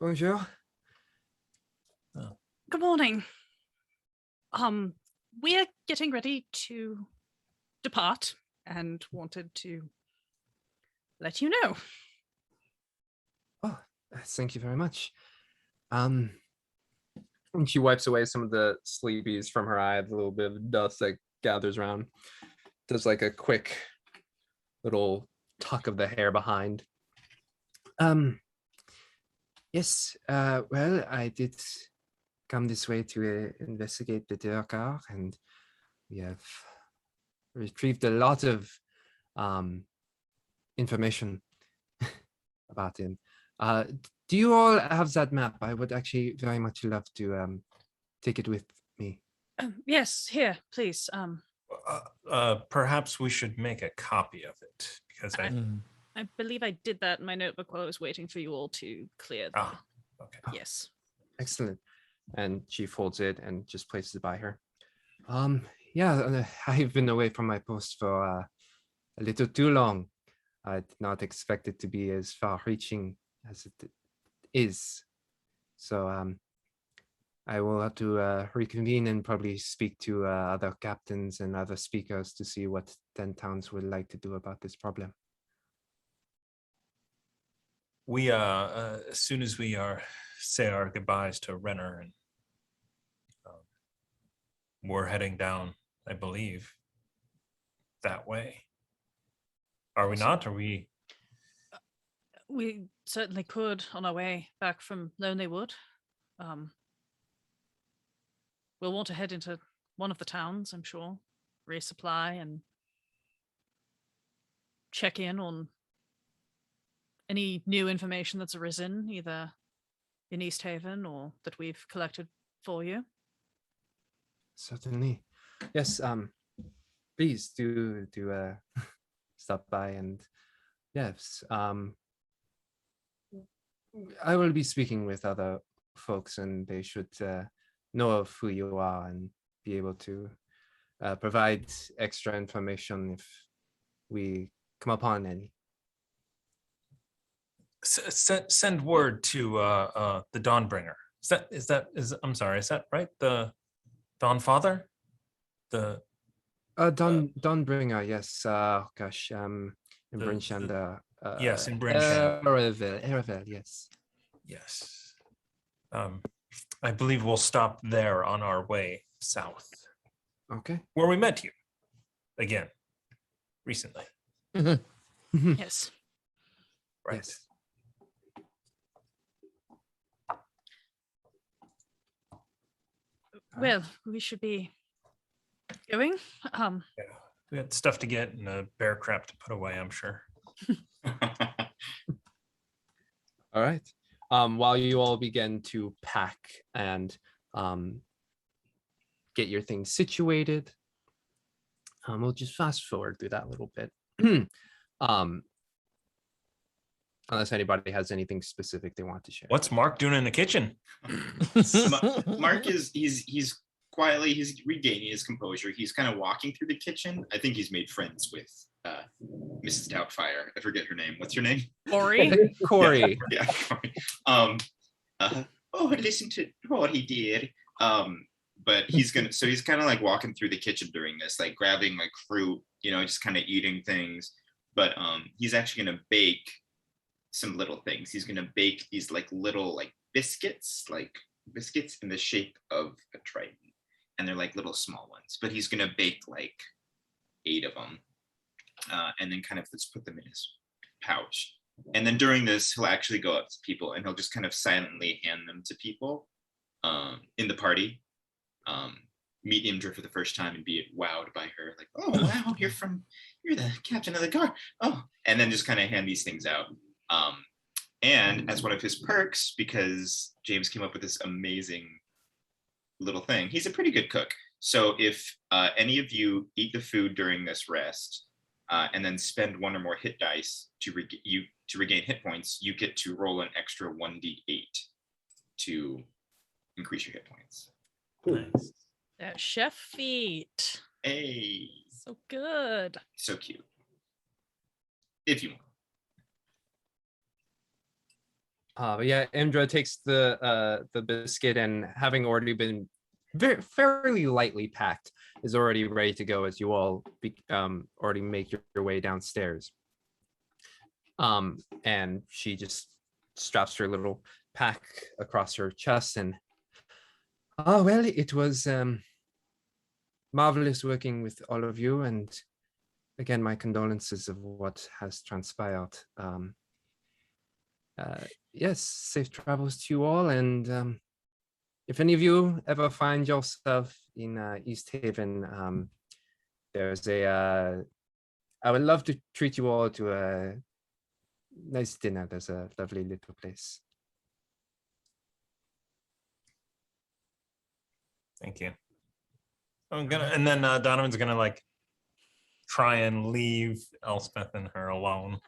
Bonjour. Good morning. We're getting ready to depart and wanted to let you know. Oh, thank you very much. And she wipes away some of the sleepies from her eye, the little bit of dust that gathers around. Does like a quick little tuck of the hair behind. Yes, well, I did come this way to investigate the Durkar, and we have retrieved a lot of information about him. Do you all have that map? I would actually very much love to take it with me. Yes, here, please. Perhaps we should make a copy of it because I believe I did that in my notebook while I was waiting for you all to clear. Okay. Yes. Excellent. And she folds it and just places it by her. Yeah, I've been away from my post for a little too long. I did not expect it to be as far-reaching as it is. So I will have to reconvene and probably speak to other captains and other speakers to see what 10 towns would like to do about this problem. We as soon as we say our goodbyes to Renner, and we're heading down, I believe, that way. Are we not? Are we? We certainly could on our way back from Lonely Wood. We'll want to head into one of the towns, I'm sure, resupply and check in on any new information that's arisen, either in East Haven or that we've collected for you. Certainly. Yes, please do stop by, and yes, I will be speaking with other folks, and they should know of who you are and be able to provide extra information if we come upon any. Send word to the Dawnbringer. Is that right? The Dawnfather? The Dawnbringer, yes. In Brinchanda. Yes, in Brinchanda. Erevel, yes. Yes. I believe we'll stop there on our way south. Okay. Where we met you again recently. Yes. Right. Yes. Well, we should be going. Yeah. We got stuff to get and a bear crap to put away, I'm sure. All right. While you all begin to pack and get your things situated, we'll just fast forward through that a little bit. Unless anybody has anything specific they want to share. What's Mark doing in the kitchen? Mark he's quietly, he's regaining his composure. He's kind of walking through the kitchen. I think he's made friends with Mrs. Doubtfire. I forget her name. What's your name? Corey. Yeah. Listen to what he did. But he's kind of like walking through the kitchen during this, like grabbing like fruit, just kind of eating things. But he's actually gonna bake some little things. He's gonna bake these like little like biscuits in the shape of a trident, and they're like little small ones. But he's gonna bake like 8 of them, and then kind of just put them in his pouch. And then during this, he'll actually go up to people and he'll just kind of silently hand them to people in the party. Meet Imdra for the first time and be wowed by her, like, oh wow, you're the captain of the guard. Oh, and then just kind of hand these things out. And as one of his perks, because James came up with this amazing little thing, he's a pretty good cook. So if any of you eat the food during this rest, and then spend 1 or more hit dice to regain hit points, you get to roll an extra 1d8 to increase your hit points. Nice. That chef feat. Hey, So good. so cute. If you want. But yeah, Imdra takes the biscuit, and having already been fairly lightly packed, is already ready to go as you all already make your way downstairs. And she just straps her little pack across her chest and, oh, well, it was marvelous working with all of you. And again, my condolences of what has transpired. Yes, safe travels to you all. And if any of you ever find yourself in East Haven, there's I would love to treat you all to a nice dinner. There's a lovely little place. Thank you. And then Donovan's gonna like try and leave Elspeth and her alone.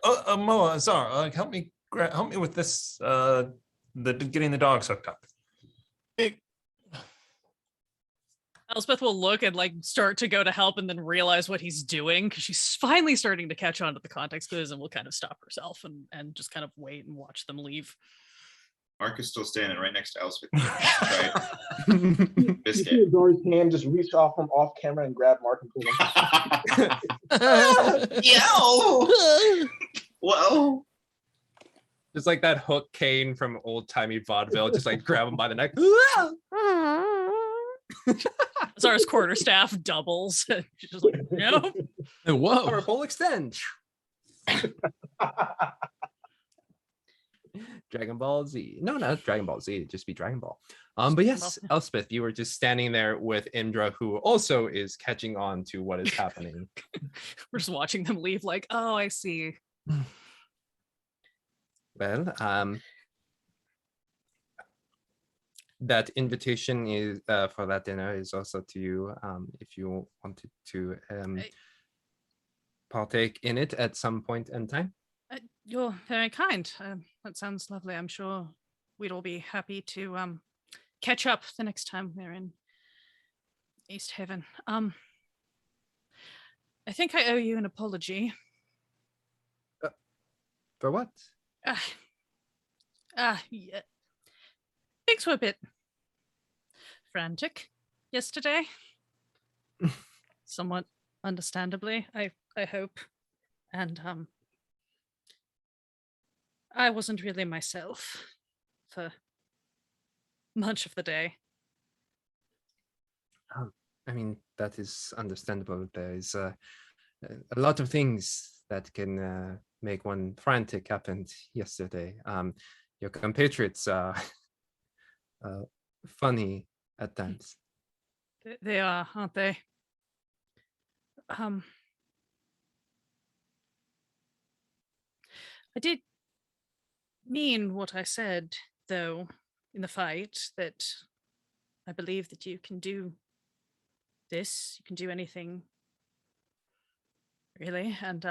Moa, Zara, help me with this. Getting the dogs hooked up. Elspeth will look and like start to go to help and then realize what he's doing because she's finally starting to catch on to the context clues and will kind of stop herself and just kind of wait and watch them leave. Mark is still standing right next to Elspeth. You see Ador's hand just reach off from off camera and grab Mark and pull him. Yo! Whoa! Just like that hook cane from old timey vaudeville, just like grab him by the neck. Zara's quarterstaff doubles. She's just like, no. Whoa. Purple extend. Dragon Ball Z. No, not Dragon Ball Z. It'd just be Dragon Ball. But yes, Elspeth, you were just standing there with Imdra, who also is catching on to what is happening. We're just watching them leave like, oh, I see. Well, that invitation is for that dinner is also to you, if you wanted to partake in it at some point in time. You're very kind. That sounds lovely. I'm sure we'd all be happy to catch up the next time we're in East Haven. I think I owe you an apology. For what? Yeah. Things were a bit frantic yesterday. Somewhat understandably, I hope. And I wasn't really myself for much of the day. I mean, that is understandable. There is a lot of things that can make one frantic happened yesterday. Your compatriots are funny at times. They are, aren't they? I did mean what I said, though, in the fight, that I believe that you can do this, you can do anything, really, and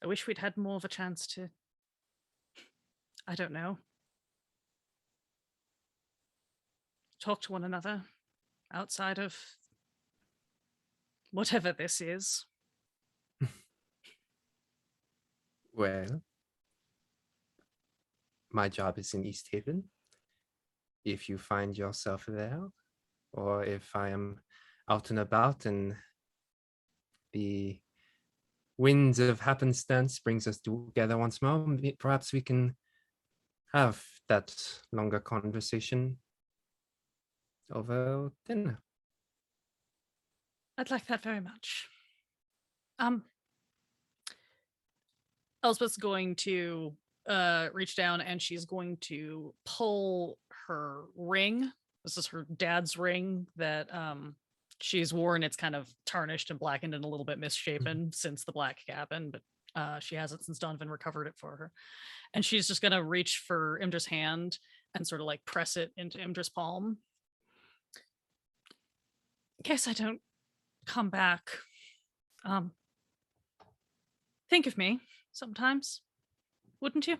I wish we'd had more of a chance to, I don't know, talk to one another outside of whatever this is. Well, my job is in East Haven. If you find yourself there, or if I am out and about and the winds of happenstance brings us together once more. Perhaps we can have that longer conversation over dinner. I'd like that very much. Elspeth's going to reach down and she's going to pull her ring. This is her dad's ring that she's worn. It's kind of tarnished and blackened and a little bit misshapen since the black cabin, but she has it since Donovan recovered it for her. And she's just gonna reach for Imdra's hand and sort of like press it into Imdra's palm. In case I don't come back, think of me sometimes, wouldn't you?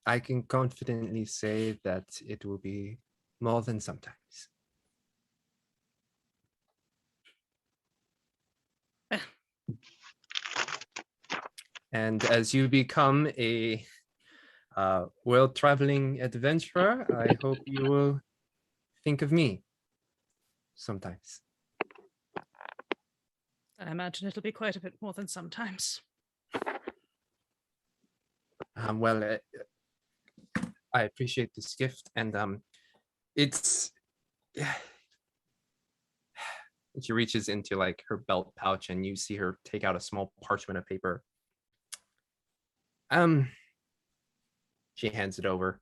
I can confidently say that it will be more than sometimes. And as you become a world-traveling adventurer, I hope you will think of me sometimes. I imagine it'll be quite a bit more than sometimes. Well, I appreciate this gift, and it's. She reaches into like her belt pouch, and you see her take out a small parchment of paper. She hands it over.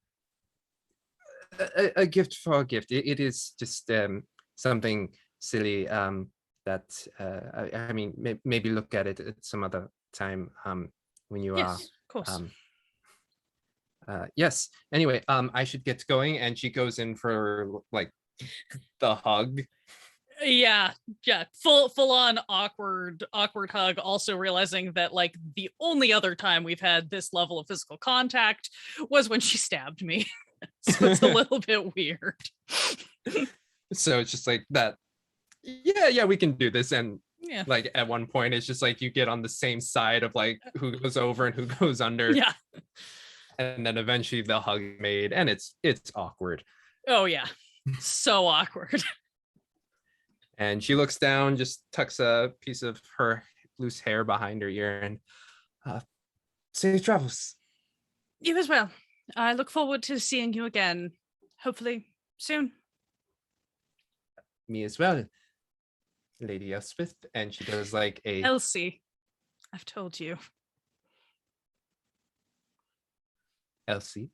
A gift for a gift. It is just something silly. That I mean, maybe look at it at some other time. When you Yes, of course. Yes. Anyway, I should get going, and she goes in for like the hug. Yeah, full on awkward hug. Also realizing that like the only other time we've had this level of physical contact was when she stabbed me. So it's a little bit weird. So it's just like that. Yeah, we can do this. And Yeah. like at one point, it's just like you get on the same side of like who goes over and who goes under. Yeah. And then eventually the hug made, and it's awkward. Oh yeah, so awkward. And she looks down, just tucks a piece of her loose hair behind her ear, and safe travels. You as well. I look forward to seeing you again, hopefully soon. Me as well, Lady Elspeth. And she does like a Elsie, I've told you. Elsie.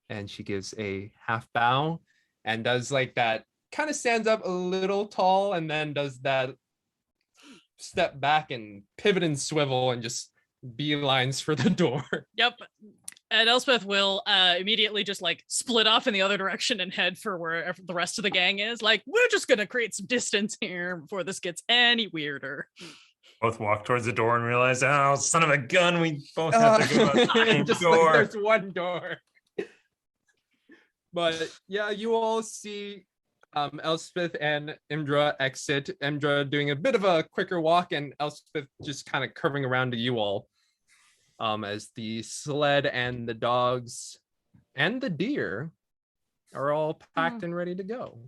And she gives a half bow and does like that, kind of stands up a little tall and then does that step back and pivot and swivel and just beelines for the door. Yep. And Elspeth will immediately just like split off in the other direction and head for wherever the rest of the gang is. Like, we're just going to create some distance here before this gets any weirder. Both walk towards the door and realize, oh, son of a gun, we both have to go out the same Just door. like there's one door. But yeah, you all see Elspeth and Imdra exit. Imdra doing a bit of a quicker walk, and Elspeth just kind of curving around to you all. As the sled and the dogs and the deer are all packed and ready to go.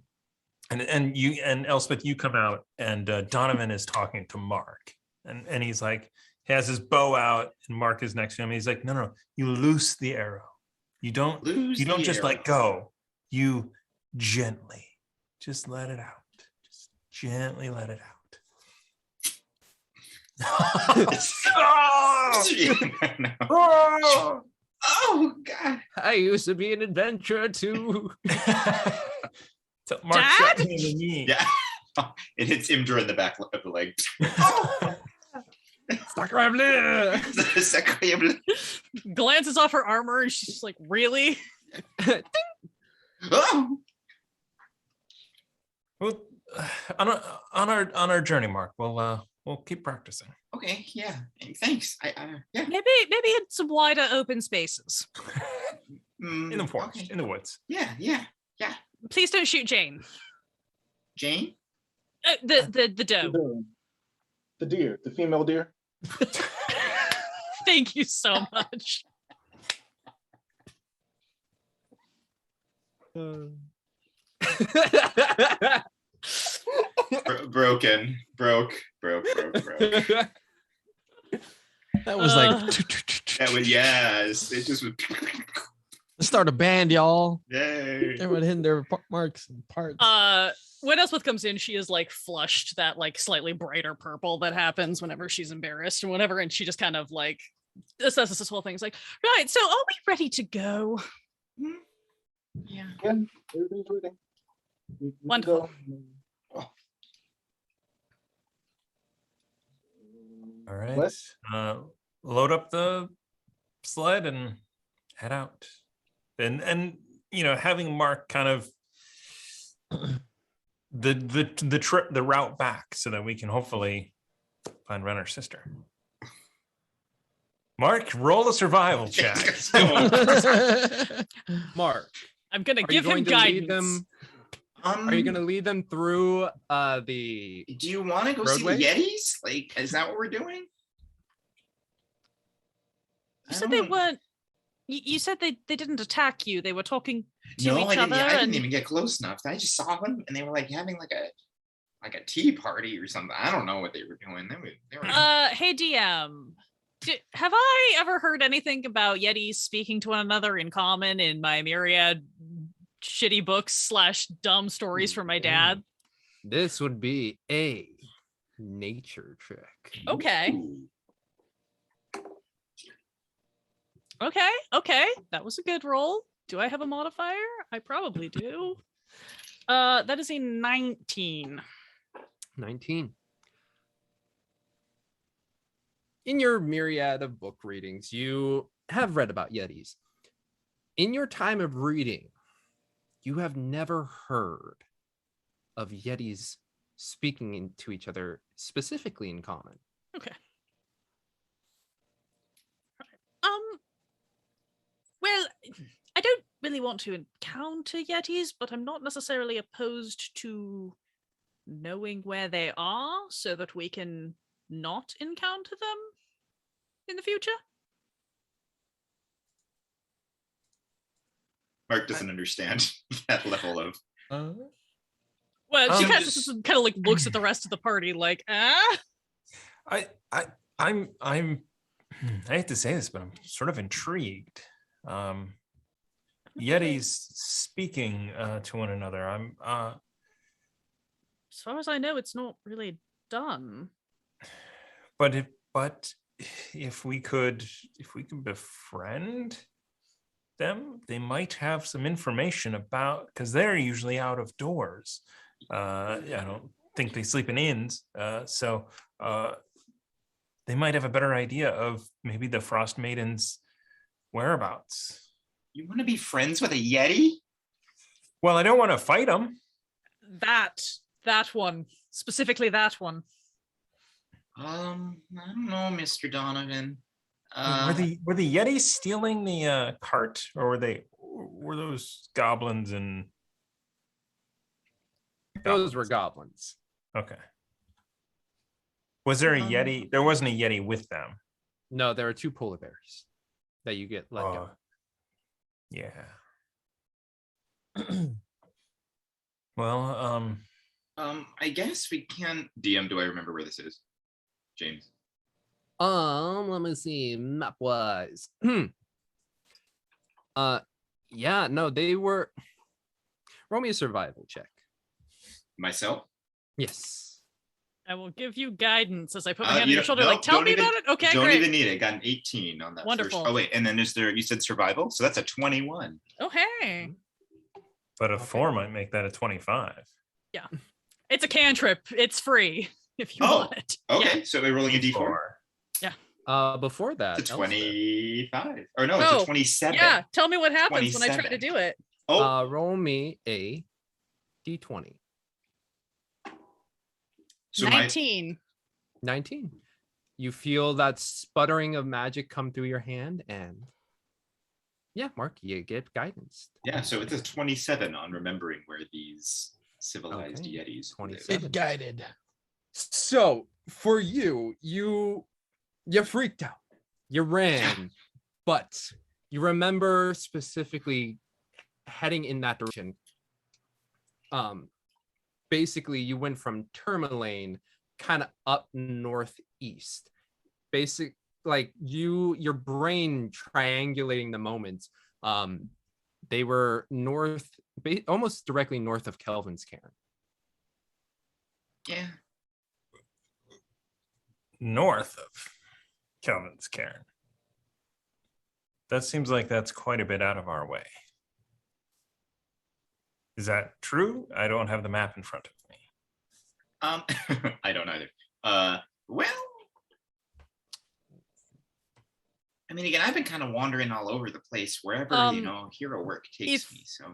And you and Elspeth, you come out, and Donovan is talking to Mark, and he's like, he has his bow out, and Mark is next to him. He's like, no, you loose the arrow. You don't just let go. You gently, just let it out. Just gently let it out. Oh God! I used to be an adventurer too. So Mark shot me in the knee. Yeah, it hits Imdra in the back of the leg. Sacrebleu. Glances off her armor and she's just like, really? Oh! Well, on our journey, Mark, we'll keep practicing. Okay, yeah, thanks. Yeah. Maybe in some wider open spaces. In the forest, Okay. in the woods. Yeah. Please don't shoot Jane. Jane? The doe. The deer, the female deer. Thank you so much. Broke. That was like That would, yes. It just would. let's start a band, y'all. Yay. Everyone hitting their marks and parts. When Elspeth comes in, she is like flushed that like slightly brighter purple that happens whenever she's embarrassed or whatever, and she just kind of like assesses this whole thing. It's like, right, so are we ready to go? Yeah. Yeah, everything's waiting. We can Wonderful. go. All right. What? Load up the sled and head out. And you know, having Mark kind of the route back so that we can hopefully find Renner's sister. Mark, roll a survival check. Mark, I'm gonna are give you him going to lead guidance. them? Are you going to lead them through the? Do you want to go roadway? see the Yetis? Like, is that what we're doing? You said they weren't. You said they didn't attack you. They were talking to No, each I other. didn't even get close enough. I just saw them, and they were like having like a tea party or something. I don't know what they were doing. They were Hey DM, have I ever heard anything about Yetis speaking to one another in common in my myriad shitty books / dumb stories from my dad? This would be a nature check. Okay. Okay. That was a good roll. Do I have a modifier? I probably do. That is a 19. 19. In your myriad of book readings, you have read about Yetis. In your time of reading, you have never heard of Yetis speaking to each other specifically in common. Okay. Well, I don't really want to encounter Yetis, but I'm not necessarily opposed to knowing where they are so that we can not encounter them in the future. Mark doesn't understand that level of. Well, she kind just- of like looks at the rest of the party like, I'm I hate to say this, but I'm sort of intrigued. Yetis speaking to one another. I'm as far as I know, it's not really done. but if we could befriend them, they might have some information about, because they're usually out of doors. I don't think they sleep in inns, so they might have a better idea of maybe the Frostmaiden's whereabouts. You want to be friends with a Yeti? Well, I don't want to fight them. That one, specifically that one. I don't know, Mr. Donovan. Were the Yetis stealing the cart, or were those goblins and Those were goblins. okay? Was there a Yeti? There wasn't a Yeti with them. No, there are 2 polar bears that you get let go. Yeah. Well, I guess we can. DM, do I remember where this is? James. Let me see. Map wise. Yeah, no, they were. Roll me a survival check. Myself? Yes. I will give you guidance as I put my Uh, hand on you your don't- shoulder, no, like, tell don't me even- about it. Okay, Don't great. even need it. Got an 18 on that. Wonderful. First. Oh wait, and then is there? You said survival, so that's a 21. Oh, hey. but a 4 might make that a 25. It's a cantrip. It's free if you Oh, want it. Okay, so we're rolling a d4. Before that, It's a Elspeth, 25, or no, it's Oh, a 27. Yeah, tell me what happens when I try 27. to do it. Oh, roll me a d20. so my 19. 19. You feel that sputtering of magic come through your hand, and yeah, Mark, you get guidance. yeah, so it's a 27 on remembering where these civilized Okay, Yetis live. 27. Guided. So for you, you freaked out. You ran, but you remember specifically heading in that direction. basically you went from Tourmaline kind of up northeast. Basic like your brain triangulating the moments. They were almost directly north of Kelvin's Cairn. Yeah. North of Kelvin's Cairn. That seems like that's quite a bit out of our way. Is that true? I don't have the map in front of me. I don't either. Well, I mean, again, I've been kind of wandering all over the place wherever, hero work takes me. So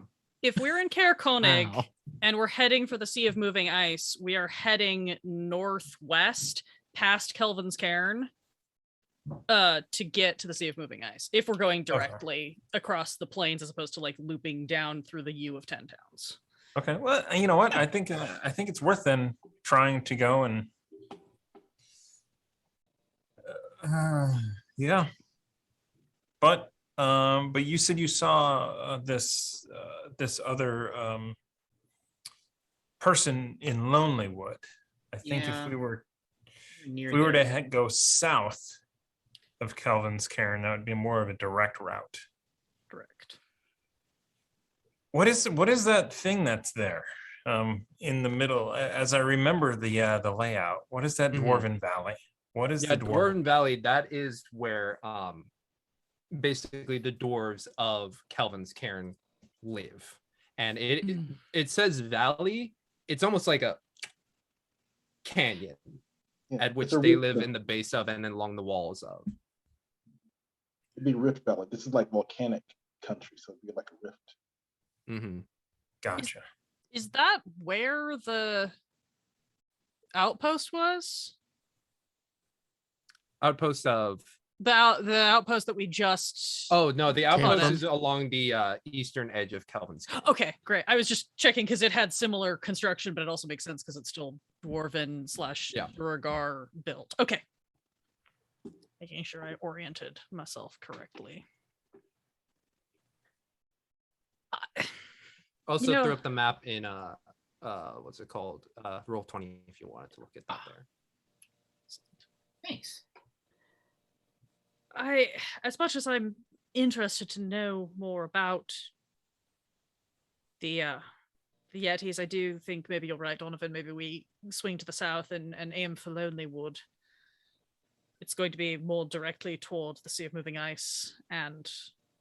if we're in Caer Konig Wow. and we're heading for the Sea of Moving Ice, we are heading northwest past Kelvin's Cairn to get to the Sea of Moving Ice. If we're going directly across the plains as opposed to like looping down through the U of 10 towns. Okay. Well, you know what? I think it's worth then trying to go and yeah. But you said you saw this other person in Lonelywood. I think Yeah. if we were near to go south of Kelvin's Cairn, that would be more of a direct route. Correct. What is that thing that's there in the middle? As I remember the layout, what is that Dwarven Valley? What is the Dwarven Valley? That is where basically the dwarves of Kelvin's Cairn live, and it says valley. It's almost like a canyon at which they live in the base of and then along the walls of. It'd be rift valley. This is like volcanic country, so it'd be like a rift. Mm-hmm. Gotcha. Is that where the outpost was? Outpost of The outpost that we just... Oh no, the outpost Cairn. is along the eastern edge of Kelvin's Cairn. Okay, great. I was just checking because it had similar construction, but it also makes sense because it's still Dwarven / Duergar built. Okay. Making sure I oriented myself correctly. Also throw up the map in what's it called? Roll20 if you wanted to look at that there. Thanks. As much as I'm interested to know more about the Yetis, I do think maybe you're right, Donovan. Maybe we swing to the south and aim for Lonelywood. It's going to be more directly toward the Sea of Moving Ice, and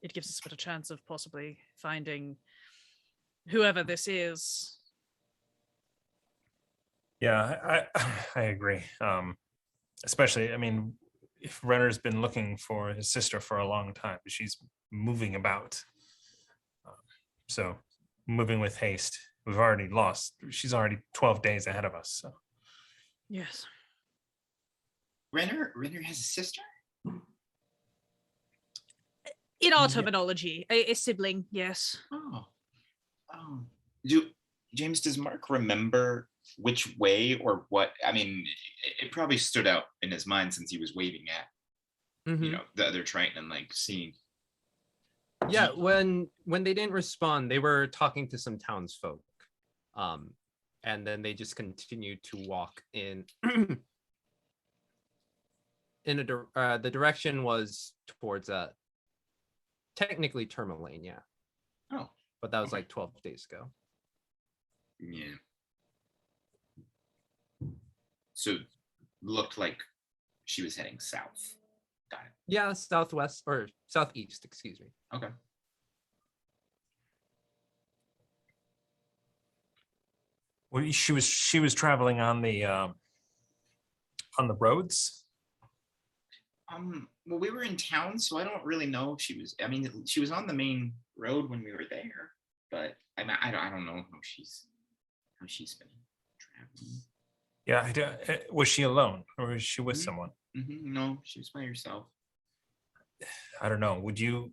it gives us a better chance of possibly finding whoever this is. Yeah, I agree. Especially, I mean, if Renner's been looking for his sister for a long time, she's moving about. So moving with haste. We've already lost. She's already 12 days ahead of us. So Yes. Renner has a sister? In our terminology, a sibling, yes. Oh. James, does Mark remember which way or what? I mean, it probably stood out in his mind since he was waving at, the other Triton and like seeing. Yeah, when they didn't respond, they were talking to some townsfolk, and then they just continued to walk in. The direction was towards technically Tourmaline, yeah. Oh, but that was like 12 days ago. Yeah. So looked like she was heading south. Got it. Yeah, southwest or southeast, excuse me. Okay. well, she was traveling on the roads. Well, we were in town, so I don't really know if she was. I mean, she was on the main road when we were there, but I don't know how she's been traveling. Yeah, was she alone or was she with someone? Mm-hmm. No, she was by herself. I don't know. Would you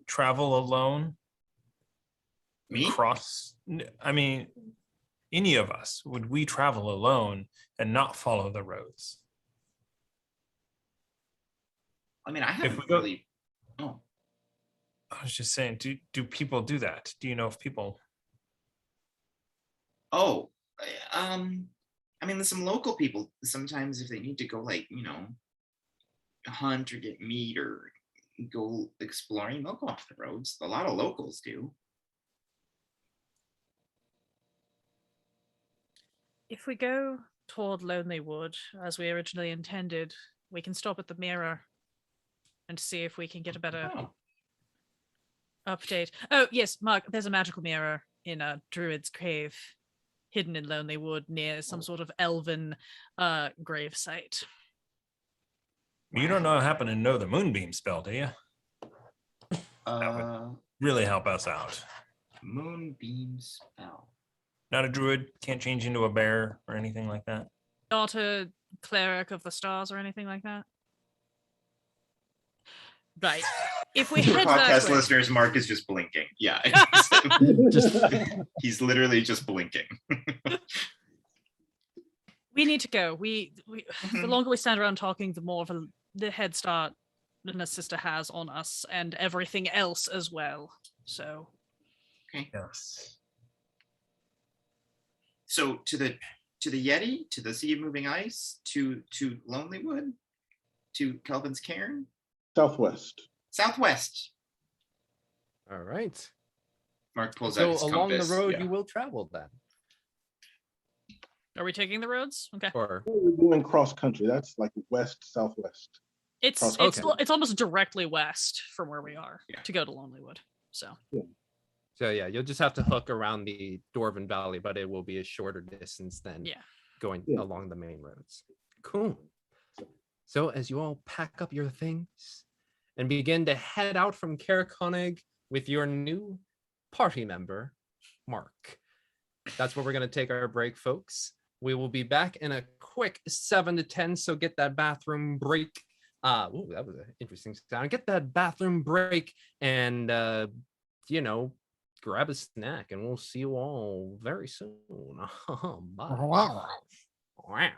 travel alone? Me? I mean, any of us, would we travel alone and not follow the roads? I mean, I haven't go- really. Oh, I was just saying, do people do that? Do you know if people Oh, I mean, there's some local people. Sometimes if they need to go, like, hunt or get meat or go exploring, they'll go off the roads. A lot of locals do. If we go toward Lonely Wood, as we originally intended, we can stop at the mirror and see if we can get a better update. Oh, yes, Mark, there's a magical mirror in a druid's cave hidden in Lonely Wood near some sort of elven grave site. You don't happen to know the moonbeam spell, do you? Really help us out. Moonbeam spell. Not a druid, can't change into a bear or anything like that. Not a cleric of the stars or anything like that. Right. If we For head that podcast way, listeners, Mark is just blinking. Yeah. He's literally just blinking. we need to go. The longer we stand around talking, the more of the head start the sister has on us and everything else as well. So. Okay. Yes. So to the Yeti, to the Sea of Moving Ice, to Lonelywood, to Kelvin's Cairn. Southwest. All right. Mark pulls out So his along compass. the road, Yeah. you will travel then. Are we taking the roads? Okay. Or We're doing cross country. That's like west, southwest. It's almost directly west from where we are to go to Lonelywood. So yeah, you'll just have to hook around the Dwarven Valley, but it will be a shorter distance than going along the main roads. Cool. So as you all pack up your things and begin to head out from Caer-Konig with your new party member, Mark. That's where we're going to take our break, folks. We will be back in a quick 7 to 10, so get that bathroom break. That was an interesting sound. Get that bathroom break and, grab a snack, and we'll see you all very soon. Bye. Wow.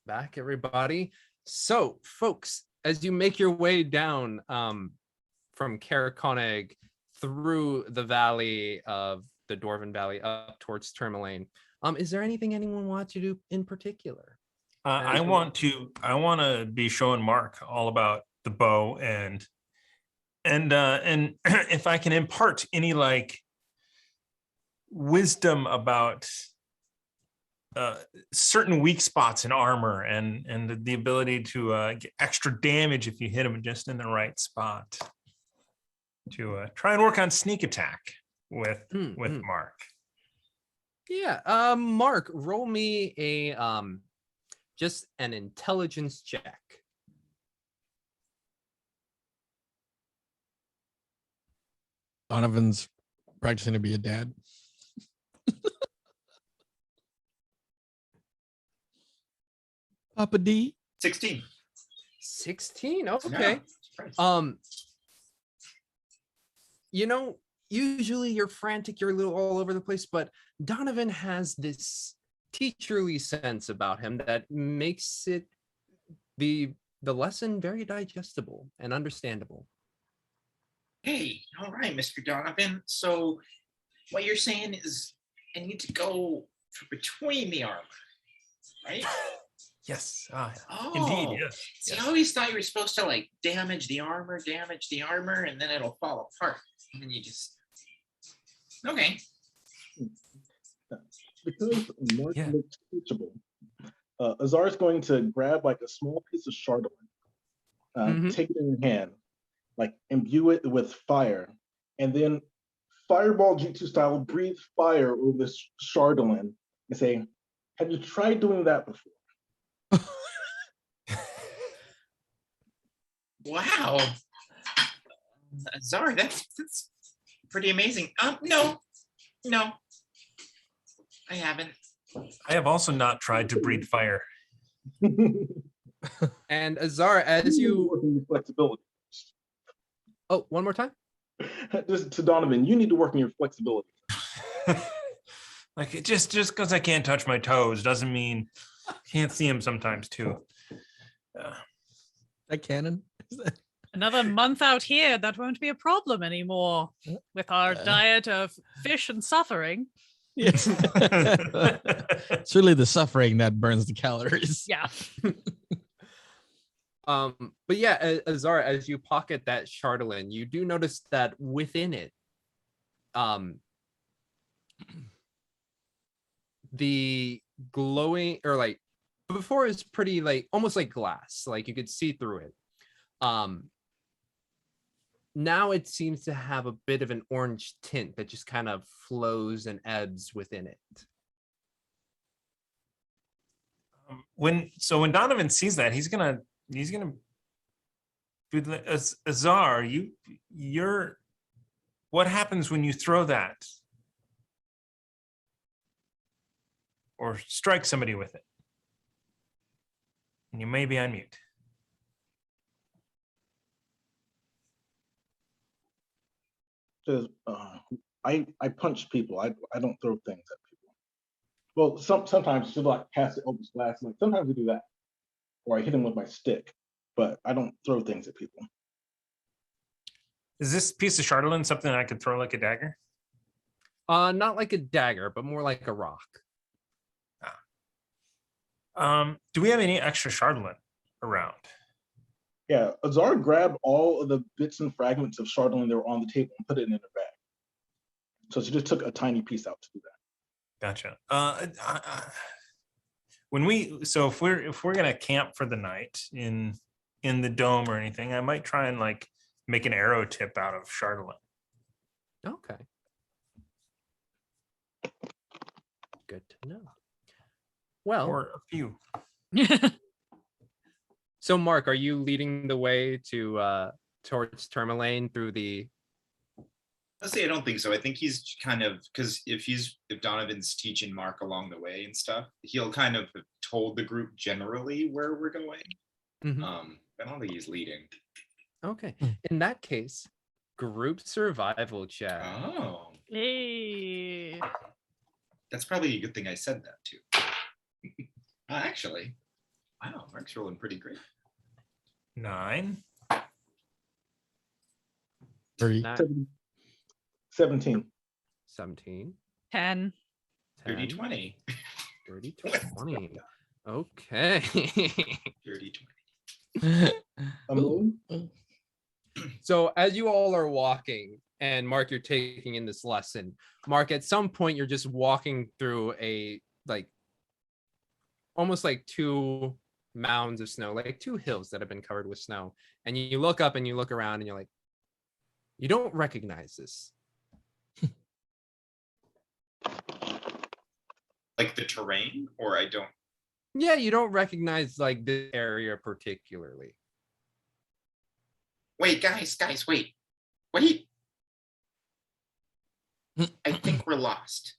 back, everybody. So, folks, as you make your way down from Caraconeg through the valley of the Dwarven Valley up towards Tourmaline, is there anything anyone wants to do in particular? I want to be showing Mark all about the bow and if I can impart any like wisdom about certain weak spots in armor and the ability to get extra damage if you hit them just in the right spot. To try and work on sneak attack with Mark. Yeah, Mark, roll me a just an intelligence check. Donovan's practicing to be a dad. Papa D. 16. 16. Okay. Yeah, Usually you're frantic, you're a little all over the place, but Donovan has this teacherly sense about him that makes it the lesson very digestible and understandable. Hey, all right, Mr. Donovan. So what you're saying is I need to go between the armor, right? Yes. Oh, Indeed. Yes. See, I always thought you were supposed to like damage the armor, and then it'll fall apart. And then you just okay. Because Mark looks teachable, Azar's going to grab like a small piece of chardalyn, take it in your hand, like imbue it with fire, and then fireball jutsu style breathe fire over this chardalyn and say, "Have you tried doing that before?" Wow, Azar, that's pretty amazing. No, I haven't. I have also not tried to breathe fire. And Azar, as you work on your flexibility. Oh, one more time. Just to Donovan, you need to work on your flexibility. Like it just because I can't touch my toes doesn't mean can't see them sometimes too. That canon? Another month out here, that won't be a problem anymore with our diet of fish and suffering. Yes. It's really the suffering that burns the calories. Yeah. But yeah, Azar, as you pocket that chardalyn, you do notice that within it, the glowing, or like before, is pretty like almost like glass, like you could see through it. Now it seems to have a bit of an orange tint that just kind of flows and ebbs within it. When Donovan sees that, he's gonna do the Azar. You're what happens when you throw that or strike somebody with it? And you may be on mute. I punch people. I don't throw things at people. Well, sometimes just like cast it over this glass. Like sometimes I do that, or I hit them with my stick. But I don't throw things at people. Is this piece of chardalyn something I could throw like a dagger? Not like a dagger, but more like a rock. Do we have any extra chardalyn around? Yeah, Azar grabbed all of the bits and fragments of chardalyn that were on the table and put it in her bag. So she just took a tiny piece out to do that. Gotcha. If we're gonna camp for the night in the dome or anything, I might try and like make an arrow tip out of chardalyn. Okay. Good to know. Well, or a few. So Mark, are you leading the way to towards Tourmaline through the? Honestly, I don't think so. I think he's kind of, because if Donovan's teaching Mark along the way and stuff, he'll kind of have told the group generally where we're going. Mm-hmm. I don't think he's leading. Okay. In that case, group survival check. Oh. Hey. That's probably a good thing I said that too. Actually. Wow, Mark's rolling pretty great. 9. 30. 17. 17. 10. 30, 20. 30, 20. Okay. 30, 20. Ooh. So as you all are walking, and Mark, you're taking in this lesson. Mark, at some point, you're just walking through a almost like 2 mounds of snow, like 2 hills that have been covered with snow. And you look up and you look around and you're like, you don't recognize this. Like the terrain, or I don't. Yeah, you don't recognize like this area particularly. Wait, guys, wait. I think we're lost.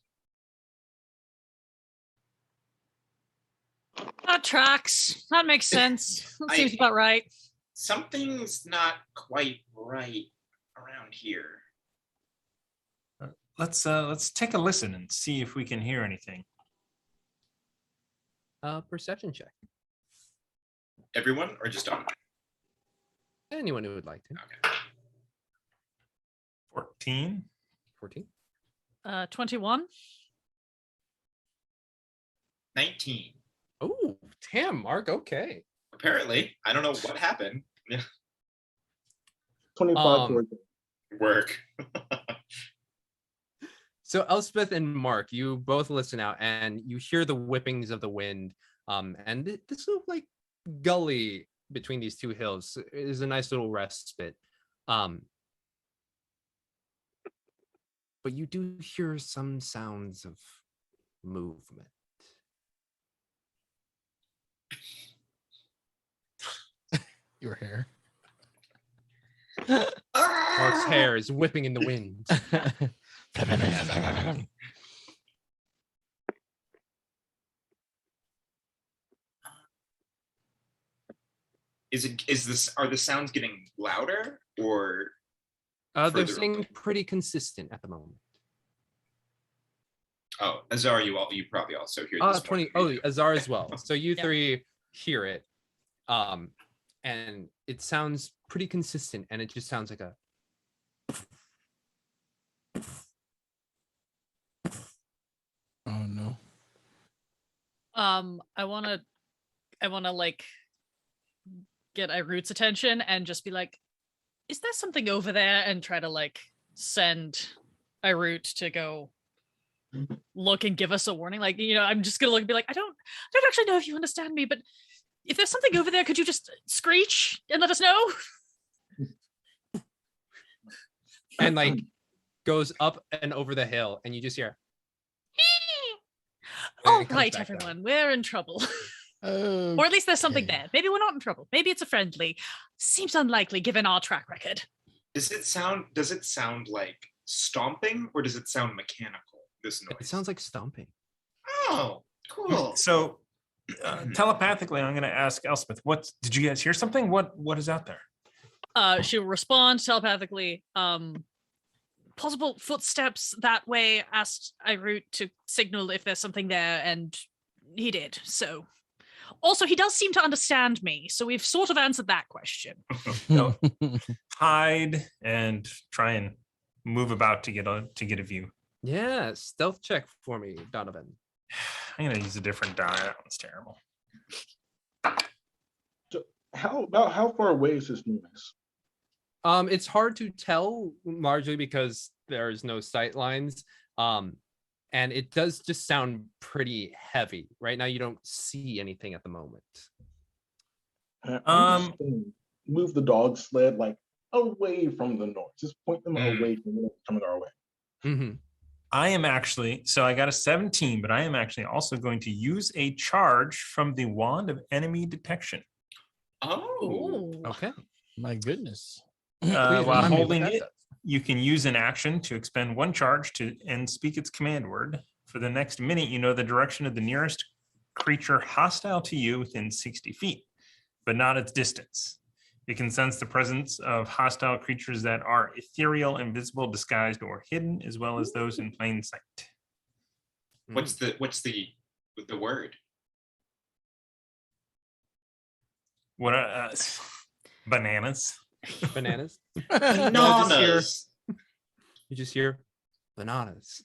That tracks. That makes sense. That seems about right. Something's not quite right around here. Let's take a listen and see if we can hear anything. Perception check. Everyone, or just on? Anyone who would like to. Okay. 14. 14. 21. 19. Oh, damn, Mark. Okay. Apparently, I don't know what happened. 25 towards it. Work. So Elspeth and Mark, you both listen out and you hear the whippings of the wind. And this little like gully between these 2 hills is a nice little respite. But you do hear some sounds of movement. Your hair. Mark's hair is whipping in the wind. Are the sounds getting louder, or They're further staying away? pretty consistent at the moment. Oh, Azar, you probably also hear this. 20. one. Oh, Azar as well. So you Yeah. 3 hear it. And it sounds pretty consistent, and it just sounds like a Oh no. I wanna like get Iroot's attention and just be like, is there something over there? And try to like send Iroot to go look and give us a warning. Like, I'm just gonna look and be like, I don't actually know if you understand me, but if there's something over there, could you just screech and let us know? and like goes up and over the hill, and you just hear. And All it comes right, back down. everyone, we're in trouble. Oh. Or at least there's something Okay. there. Maybe we're not in trouble. Maybe it's a friendly. Seems unlikely given our track record. Does it sound like stomping, or does it sound mechanical? This noise. It sounds like stomping. Oh, cool. So telepathically, I'm going to ask Elspeth, what did you guys hear something? What is out there? She'll respond telepathically. Possible footsteps that way. Asked Iroot to signal if there's something there, and he did. So, also he does seem to understand me. So we've sort of answered that question. No. Hide and try and move about to get a view. Yeah, stealth check for me, Donovan. I'm going to use a different die. That one's terrible. So how far away is this noise? It's hard to tell, largely because there's no sight lines. And it does just sound pretty heavy. Right now, you don't see anything at the moment. I'm just gonna move the dog sled like away from the noise. Just point them away from what's coming our way. Mm-hmm. I am actually, so I got a 17, but I am actually also going to use a charge from the Wand of Enemy Detection. Oh, Okay. My goodness. While remind me what holding that it, does. you can use an action to expend 1 charge and speak its command word. For the next minute, you know the direction of the nearest creature hostile to you within 60 feet, but not its distance. You can sense the presence of hostile creatures that are ethereal, invisible, disguised, or hidden, as well as those in plain sight. what's the word? What bananas? Bananas. Bananas. You just hear bananas.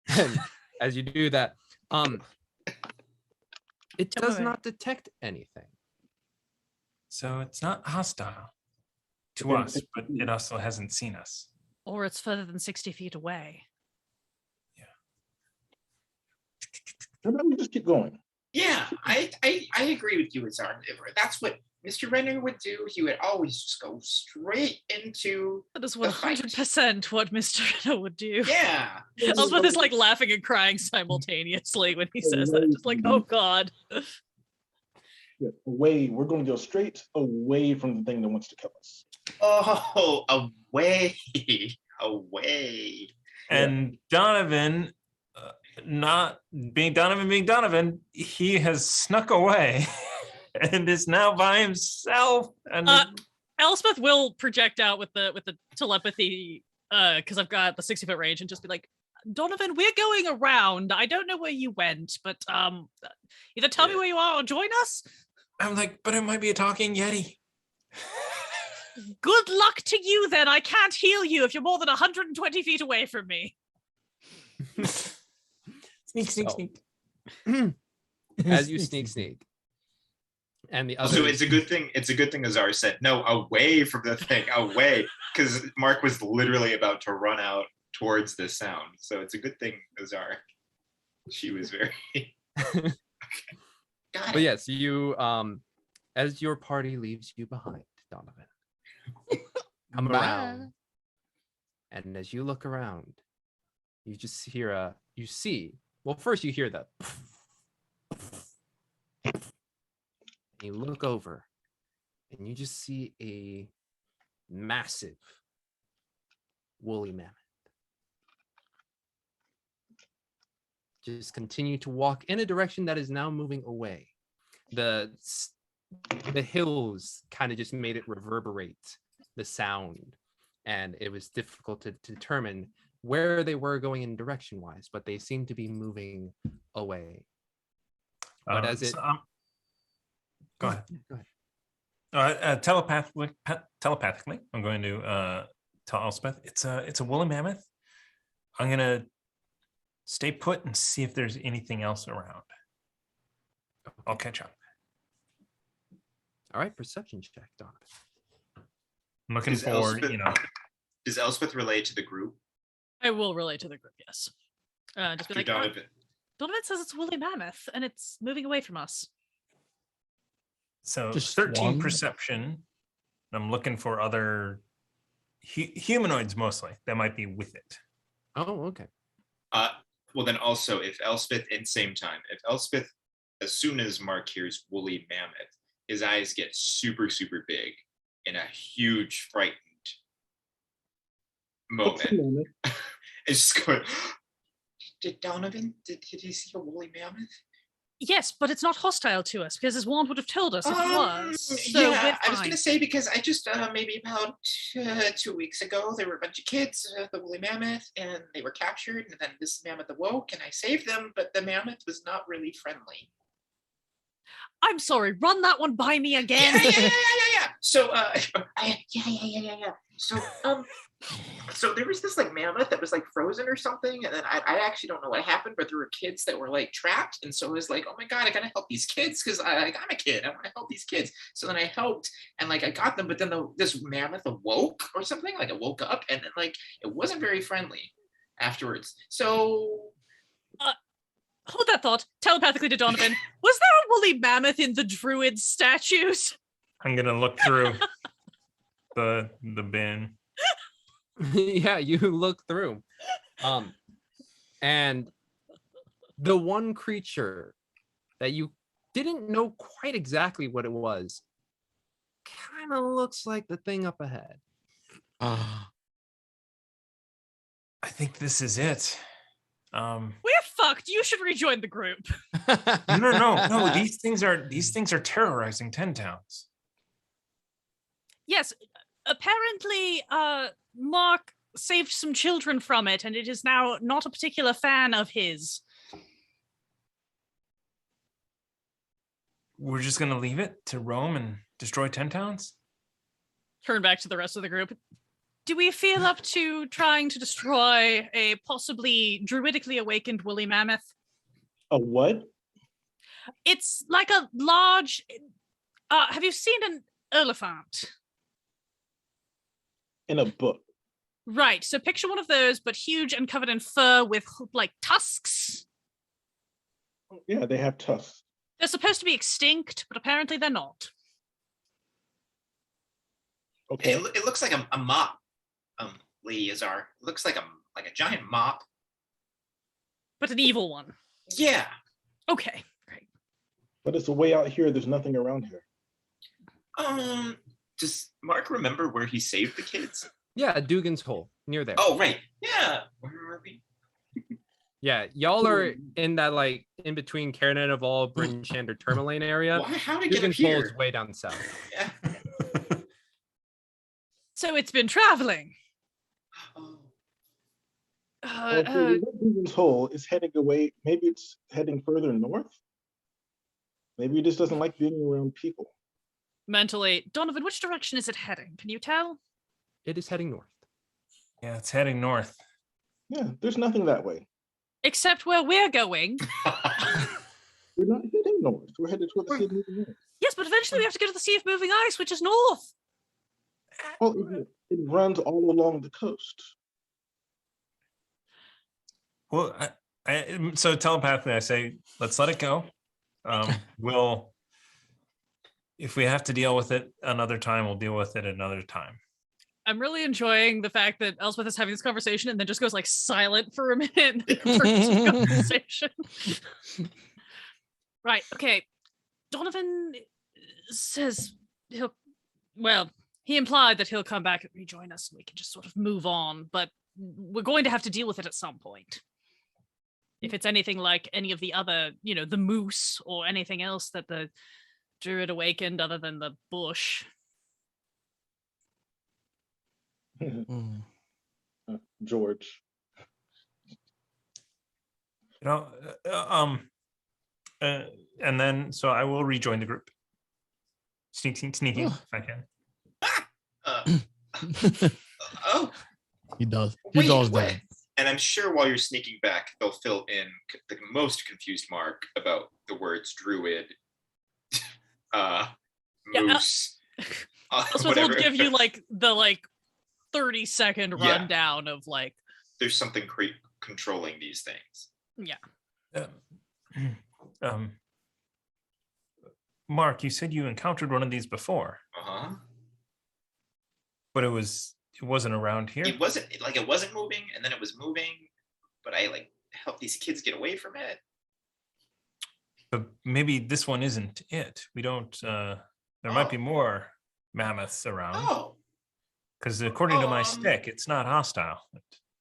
And as you do that, it does not detect anything. So it's not hostile to us, but it also hasn't seen us. Or it's further than 60 feet away. How about we just keep going? Yeah, I agree with you, Azar. That's what Mr. Renner would do. He would always just go straight into That is the fight. 100% what Mr. Renner would do. Yeah. Elspeth is like laughing and crying simultaneously when he says that. Just like, oh God. Yeah, away. We're going to go straight away from the thing that wants to kill us. Oh, away. Away. And Donovan, not being Donovan, he has snuck away and is now by himself. And Elspeth will project out with the telepathy, because I've got the 60-foot range, and just be like, Donovan, we're going around. I don't know where you went, but either tell me where you are or join us. I'm like, but it might be a talking Yeti. Good luck to you then. I can't heal you if you're more than 120 feet away from me. Sneak. As you sneak. And the other. So it's a good thing. It's a good thing Azar said, no, away from the thing, away. Because Mark was literally about to run out towards the sound. So it's a good thing, Azar. She was very okay. Got it. But yes, you as your party leaves you behind, Donovan. Come around. And as you look around, you just hear first you hear that. You look over and you just see a massive woolly mammoth. Just continue to walk in a direction that is now moving away. The hills kind of just made it reverberate the sound, and it was difficult to determine where they were going in direction wise, but they seem to be moving away. But as it go ahead. Telepathically, I'm going to tell Elspeth it's a woolly mammoth. I'm gonna stay put and see if there's anything else around. I'll catch up. All right, perception check, Donovan. I'm looking forward, Does Elspeth relate to the group? I will relate to the group, yes. Just be like, Donovan. Donovan says it's a woolly mammoth and it's moving away from us. So Just 13 one? perception. I'm looking for other humanoids mostly that might be with it. Oh, okay. Well, then also, if Elspeth, as soon as Mark hears woolly mammoth, his eyes get super, super big in a huge, frightened moment. It's just going, did Donovan, did he see a woolly mammoth? Yes, but it's not hostile to us because his wand would have told us if it was. So Yeah, we're I was fine. going to say, because I just, maybe about 2 weeks ago, there were a bunch of kids, the woolly mammoth, and they were captured, and then this mammoth awoke, and I saved them, but the mammoth was not really friendly. I'm sorry, run that one by me again. Yeah. So, so there was this like mammoth that was like frozen or something, and then I actually don't know what happened, but there were kids that were like trapped, and so it was like, oh my god, I gotta help these kids because I'm a kid, I want to help these kids. So then I helped, and like I got them, but then this mammoth awoke or something, like it woke up, and then like it wasn't very friendly afterwards. So. Hold that thought telepathically to Donovan. Was there a woolly mammoth in the druid statues? I'm gonna look through the bin. Yeah, you look through. And the one creature that you didn't know quite exactly what it was kind of looks like the thing up ahead. I think this is it. We're fucked. You should rejoin the group. No. These things are terrorizing 10 towns. Yes, apparently, Mark saved some children from it, and it is now not a particular fan of his. We're just gonna leave it to roam and Destroy 10 towns? Turn back to the rest of the group. Do we feel up to trying to destroy a possibly druidically awakened woolly mammoth? A what? It's like a large... have you seen an elephant? In a book. Right, so picture one of those, but huge and covered in fur with, like, tusks. Yeah, they have tusks. They're supposed to be extinct, but apparently they're not. Okay. It looks like a mop, Lady Azar. It looks like a giant mop. But an evil one. Yeah. Okay, great. But it's a way out here. There's nothing around here. Does Mark remember where he saved the kids? Yeah, Dugan's Hole, near there. Oh, right. Yeah. Where were we? Yeah, y'all are in that, like, in between Cairnet of All, Bryn Shander, Tourmaline area. How did it get up Dugan's Hole here? is way down south. Yeah. So it's been traveling. Oh. Dugan's Hole is heading away. Maybe it's heading further north. Maybe it just doesn't like being around people. Mentally, Donovan, which direction is it heading? Can you tell? It is heading north. Yeah, it's heading north. Yeah, there's nothing that way. Except where we're going. We're not heading north. We're headed toward the Sea of Moving Ice. Yes, but eventually we have to go to the Sea of Moving Ice, which is north. Well, it runs all along the coast. Well, so telepathically, I say, let's let it go. We'll, if we have to deal with it another time, we'll deal with it another time. I'm really enjoying the fact that Elspeth is having this conversation and then just goes like silent for a minute. Conversation. Right. Okay. Donovan says he implied that he'll come back and rejoin us and we can just sort of move on, but we're going to have to deal with it at some point. If it's anything like any of the other, the moose or anything else that the druid awakened other than the bush. George. And then so I will rejoin the group. Sneaking if I can. Oh. He does. Wait. And I'm sure while you're sneaking back, they'll fill in the most confused Mark about the words druid, moose. Also, we'll give you like the 30-second rundown of like. There's something controlling these things. Yeah. Mark, you said you encountered one of these before. Uh-huh. But it wasn't around here. It wasn't moving, and then it was moving, but I helped these kids get away from it. But maybe this one isn't it. We don't there might be more mammoths around. Oh. Because according to my stick, it's not hostile.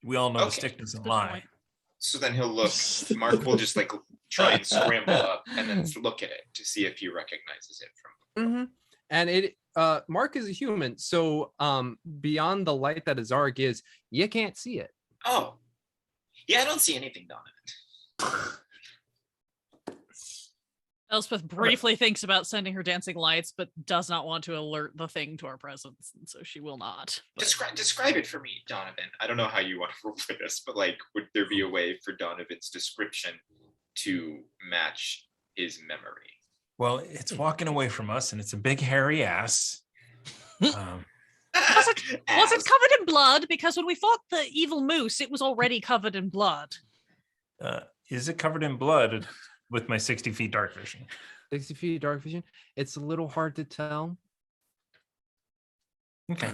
We all know the stick doesn't lie. So then he'll look. Mark will just try and scramble up and then look at it to see if he recognizes it from. Mm-hmm. And Mark is a human, so beyond the light that Azar gives, you can't see it. Oh, yeah, I don't see anything, Donovan. Elspeth briefly thinks about sending her dancing lights, but does not want to alert the thing to our presence, and so she will not. Describe it for me, Donovan. I don't know how you want to roll for this, but would there be a way for Donovan's description to match his memory? Well, it's walking away from us, and it's a big hairy ass. Was it covered in blood? Because when we fought the evil moose, it was already covered in blood. Is it covered in blood? With my 60 feet dark vision. 60 feet dark vision. It's a little hard to tell. Okay.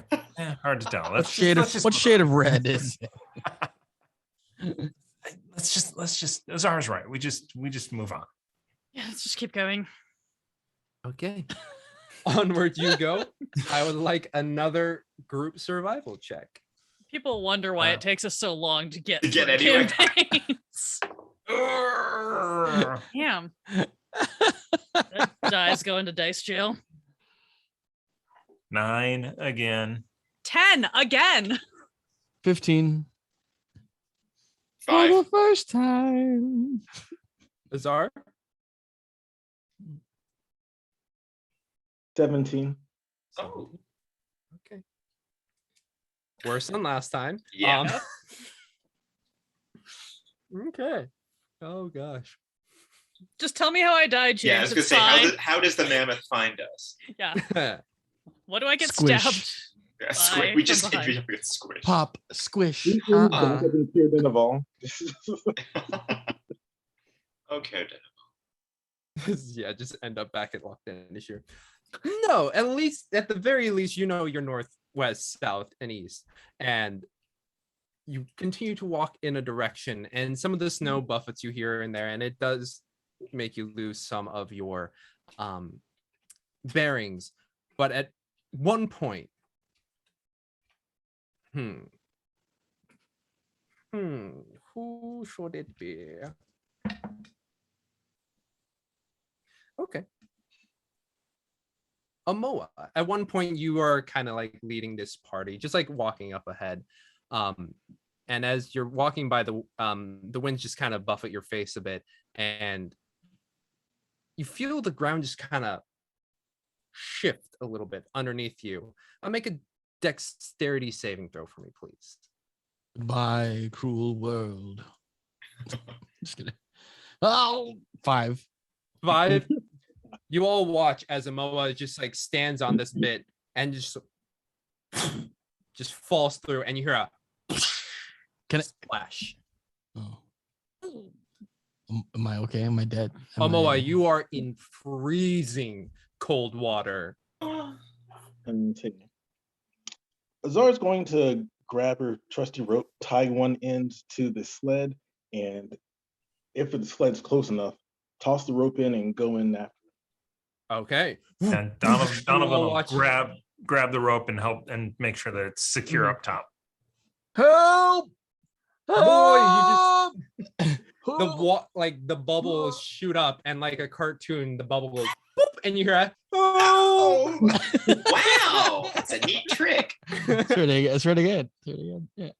Hard to tell. What shade of red is it? Let's just Azar's right. We just move on. Yeah, let's just keep going. Okay. Onward you go. I would like another group survival check. People wonder why it takes us so long to get anywhere. campaigns. Damn. That dice go into dice jail. 9 again. 10 again. 15. 5. For the first time. Azar? 17. Oh, Okay. Worse than last time. yeah. Okay. Oh gosh. Just tell me how I died, James. Yeah, I was gonna It's say, fine. how does the mammoth find us? Yeah. What do I get Squish. stabbed? Yeah, Bye we from just behind. get squished. Pop, squish. Don't have been cleared in of all. Okay, Yeah, just end up back at lockdown this year. No, at the very least, you know your north, west, south, and east. And you continue to walk in a direction, and some of the snow buffets you here and there, and it does make you lose some of your bearings. But at one point, who should it be? Okay. Amoa, at one point you are kind of like leading this party, just like walking up ahead. And as you're walking by, the winds just kind of buffet your face a bit, and you feel the ground just kind of shift a little bit underneath you. I'll make a dexterity saving throw for me, please. Goodbye, cruel world. Just kidding. Oh, 5. 5. You all watch as Amoa just like stands on this bit and just falls through, and you hear a splash. Oh. Am I okay? Am I dead? Amoa, you are in freezing cold water. Continue. Azar's going to grab her trusty rope, tie one end to the sled, and if the sled's close enough, toss the rope in and go in after. Okay. And Donovan will grab the rope and help and make sure that it's secure up top. Help! Boy, you just the bubbles shoot up, and like a cartoon, the bubble goes boop, and you hear a oh wow, that's a neat trick. It's really good. Yeah.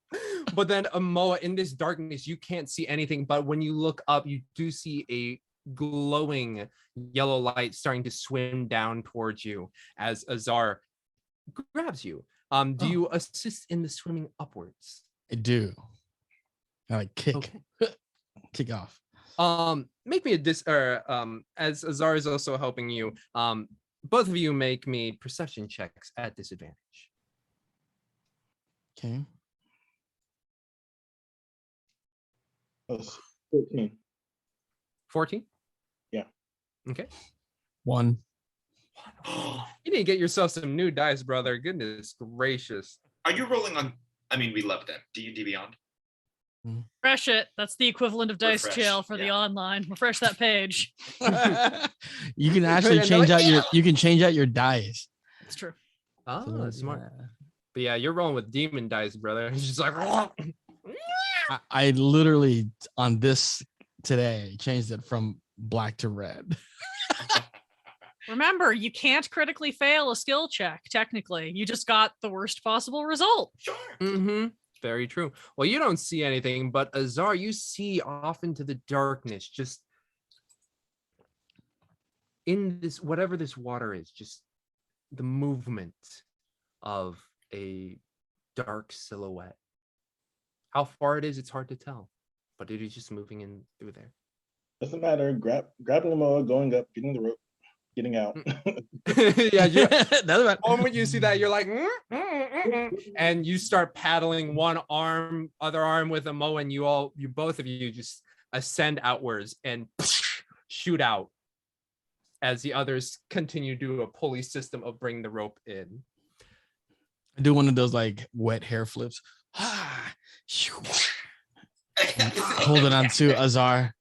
But then Amoa, in this darkness, you can't see anything. But when you look up, you do see a glowing yellow light starting to swim down towards you as Azar grabs you. Do you assist in the swimming upwards? I do. I like kick. Okay. Kick off. Make me as Azar is also helping you, both of you make me perception checks at disadvantage. Okay. That's 14. 14? Yeah. Okay. 1. You need to get yourself some new dice, brother. Goodness gracious. Are you rolling on? I mean, we love them. D&D Beyond. Refresh it. That's the equivalent of dice Refresh, jail for the online. Refresh that page. You can actually change out your dice. That's true. Oh, smart. But yeah, you're rolling with demon dice, brother. It's just like I literally on this today changed it from black to red. Remember, you can't critically fail a skill check, technically. You just got the worst possible result. Sure. Mm-hmm. Very true. Well, you don't see anything, but Azar, you see off into the darkness, just in this, whatever this water is, just the movement of a dark silhouette. How far it is, it's hard to tell, but it is just moving in through there. Doesn't matter. Grabbing the mower, going up, getting the rope, getting out. Yeah, the moment you see that, you're like, and you start paddling other arm with a mow, and both of you just ascend outwards and shoot out as the others continue to do a pulley system of bring the rope in. I do one of those like wet hair flips. Holding on to Azar,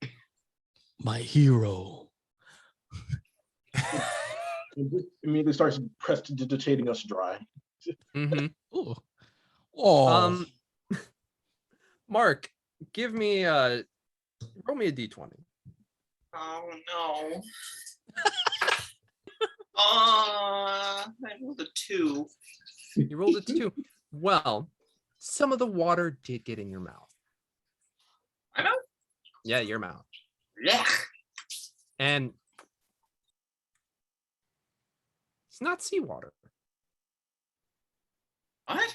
my hero. It just immediately starts prestidigitating us dry. Mm-hmm. Ooh. Oh. Mark, roll me a d20. Oh no. I rolled a 2. You rolled a 2. Well, some of the water did get in your mouth. My mouth? Yeah, your mouth. Yeah. And It's not seawater. What?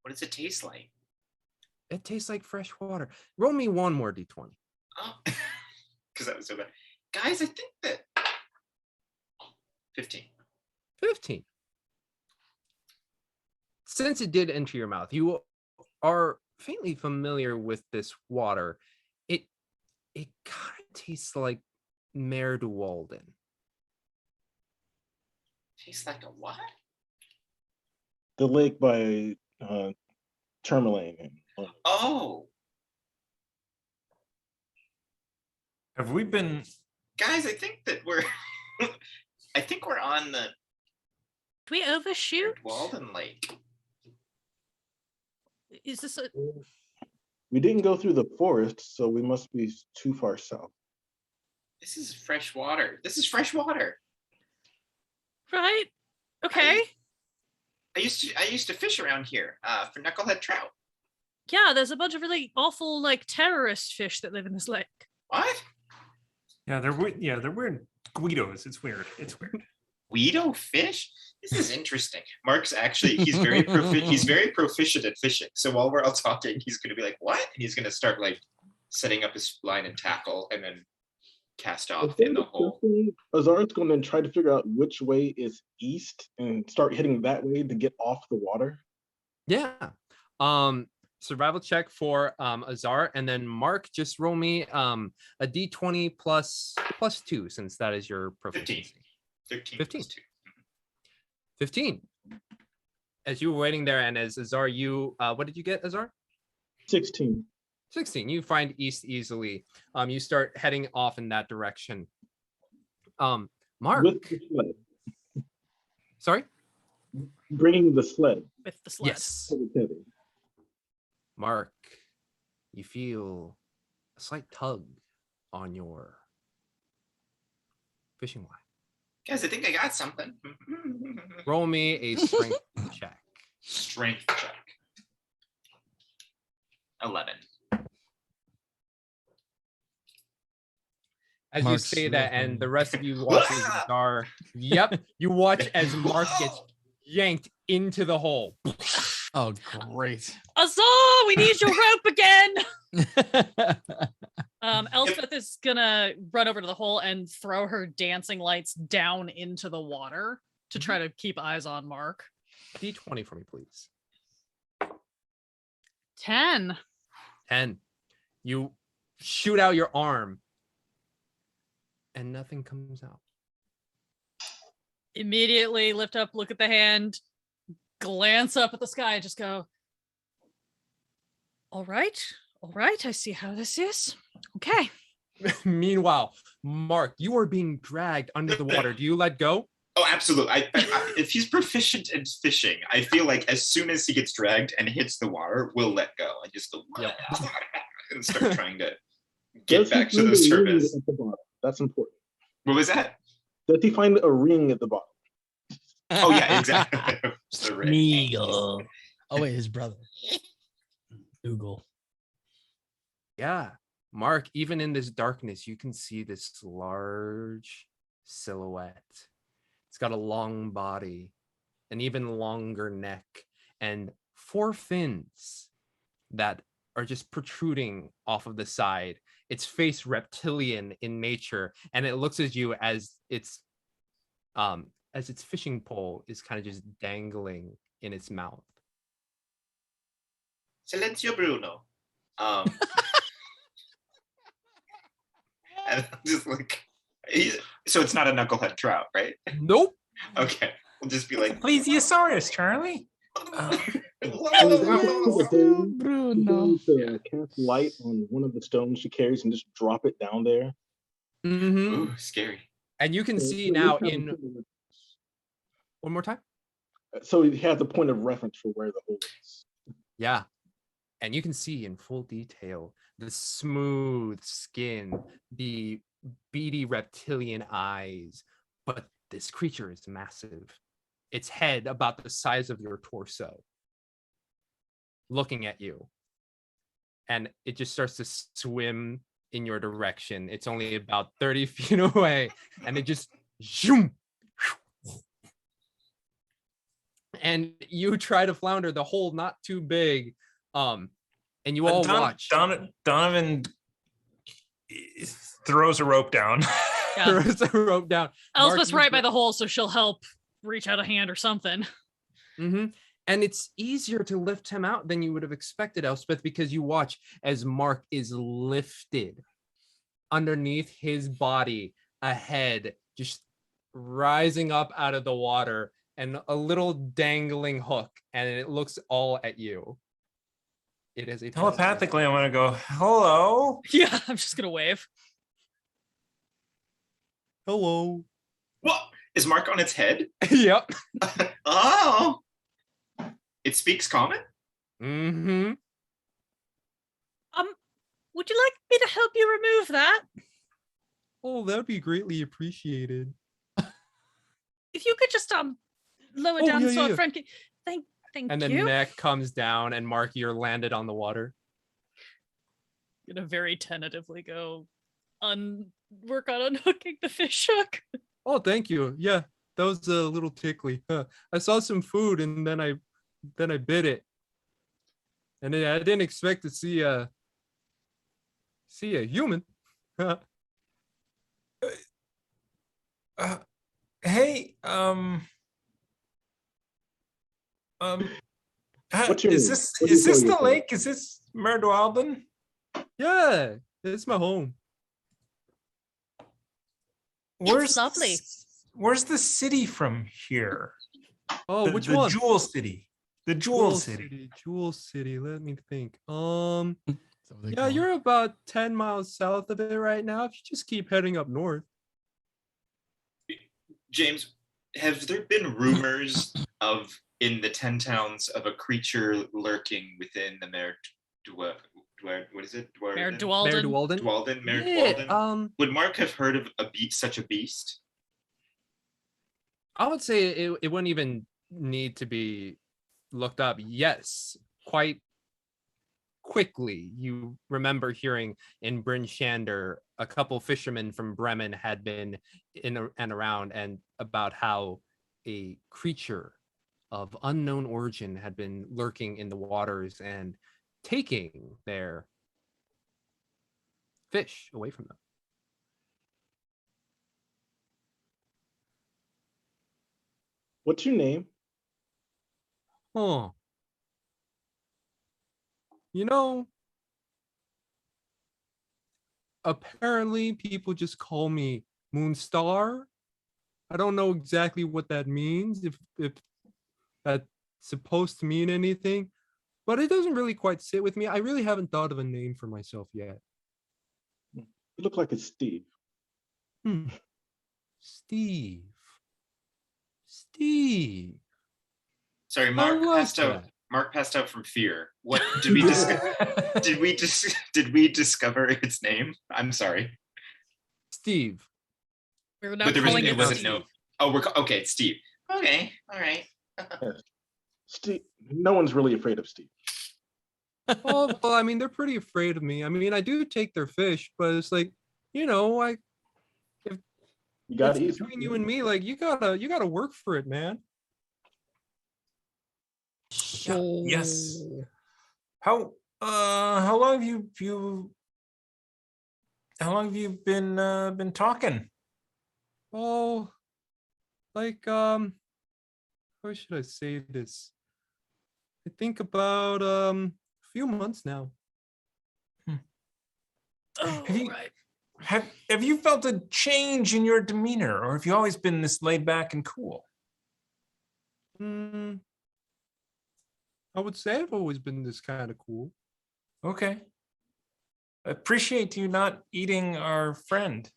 What does it taste like? It tastes like fresh water. Roll me one more d20. Oh, because that was so bad. Guys, I think that 15. 15. Since it did enter your mouth, you are faintly familiar with this water. It kind of tastes like Mare de Walden. Tastes like a what? The lake by Tourmaline. Oh, Have we been? guys, I think that we're I think we're on the Do we overshoot? Walden Lake. Is this a We didn't go through the forest, so we must be too far south. This is fresh water. This is fresh water. right? Okay. I used to fish around here for knucklehead trout. Yeah, there's a bunch of really awful like terrorist fish that live in this lake. What? Yeah, they're weird. Yeah, they're weird. Guidos. It's weird. It's weird. Guido fish? This is interesting. Mark's actually he's very proficient at fishing. So while we're all talking, he's gonna be like, what? And he's gonna start like setting up his line and tackle and then cast off in the hole. Azar's going to try to figure out which way is east and start hitting that way to get off the water. Yeah. Survival check for Azar, and then Mark, just roll me a d20 plus 2, since that is your proficiency. 13 15. plus 2. 15. As you were waiting there, and as Azar, you what did you get, Azar? 16. 16. You find east easily. You start heading off in that direction. Mark. With the sled. Sorry? Bringing the sled. With the sled. Yes. Mark, you feel a slight tug on your fishing line. Guys, I think I got something. Roll me a strength check. Strength check. 11. As Mark's you say that, and looking- the rest of you watch as Azar. Yep, you watch as Mark gets yanked into the hole. Oh, great. Azar, we need your rope again. Elspeth is gonna run over to the hole and throw her dancing lights down into the water to try to keep eyes on Mark. D20 for me, please. 10. 10. You shoot out your arm, and nothing comes out. Immediately lift up, look at the hand, glance up at the sky, and just go, all right, I see how this is. Okay. Meanwhile, Mark, you are being dragged under the water. Do you let go? Oh, absolutely. I, if he's proficient in fishing, I feel like as soon as he gets dragged and hits the water, we'll let go and just go Yep. and start trying to get back to the surface. At the bottom? That's important. What was that? Does he find a ring at the bottom? Oh yeah, exactly. It's the ring. Meagle. Oh wait, his brother. Google. Yeah. Mark, even in this darkness, you can see this large silhouette. It's got a long body, an even longer neck, and 4 fins that are just protruding off of the side. Its face reptilian in nature, and it looks at you as its fishing pole is kind of just dangling in its mouth. Silenzio Bruno. And I'm just like, so it's not a knucklehead trout, right? Nope. Okay, we'll just be like, Plesiosaurus, Charlie. Bruno. To cast light on one of the stones she carries and just drop it down there. Mm-hmm. ooh, scary. And you can see now in one more time. So he has a point of reference for where the hole is. Yeah. And you can see in full detail the smooth skin, the beady reptilian eyes. But this creature is massive. Its head about the size of your torso, looking at you. And it just starts to swim in your direction. It's only about 30 feet away. And it just zoom, and you try to flounder. The hole not too big, and you all watch. Donovan throws a rope down. Yeah. Throws a rope down. Elspeth's right by the hole, so she'll help reach out a hand or something. Mm-hmm. And it's easier to lift him out than you would have expected, Elspeth, because you watch as Mark is lifted underneath his body, a head just rising up out of the water, and a little dangling hook, and it looks all at you. It is a Telepathically, I want to go, hello. Yeah, I'm just gonna wave. Hello. What? Is Mark on its head? Yep. Oh. It speaks common? Mm-hmm. Would you like me to help you remove that? Oh, that would be greatly appreciated. If you could just lower down so our friend can... Thank and you. And the neck comes down, and Mark, you're landed on the water. I'm gonna very tentatively go work on unhooking the fish hook. Oh, thank you. Yeah, that was a little tickly. I saw some food, and then I bit it, and then I didn't expect to see a human. Hey, is this the lake? Is this Mer Dwarven? Yeah, it's my home. It's lovely. Where's the city from here? Oh, which one? Jewel City. The Jewel City. Jewel City. Let me think. Yeah, you're about 10 miles south of it right now. If you just keep heading up north. James, have there been rumors of in the 10 towns of a creature lurking within the Mer Dwarven? Would Mark have heard of such a beast? I would say it wouldn't even need to be looked up. Yes, quite quickly. You remember hearing in Bryn Shander, a couple fishermen from Bremen had been in and around, and about how a creature of unknown origin had been lurking in the waters and taking their fish away from them. What's your name? Oh, you know, apparently people just call me Moonstar. I don't know exactly what that means, if that's supposed to mean anything, but it doesn't really quite sit with me. I really haven't thought of a name for myself yet. You look like it's Steve. Steve. Sorry, Mark passed out. Mark passed out from fear. What did we did we discover its name? I'm sorry. Steve. We're not calling it wasn't Steve. no. Oh, okay, it's Steve. Okay, all right. Steve. No one's really afraid of Steve. Well, I mean, they're pretty afraid of me. I mean, I do take their fish, but it's like, you know, you got between you and me, like you gotta work for it, man. Yes. How long have you been talking? Oh, like how should I say this? I think about a few months now. Have you felt a change in your demeanor, or have you always been this laid back and cool? I would say I've always been this kind of cool. Okay. I appreciate you not eating our friend.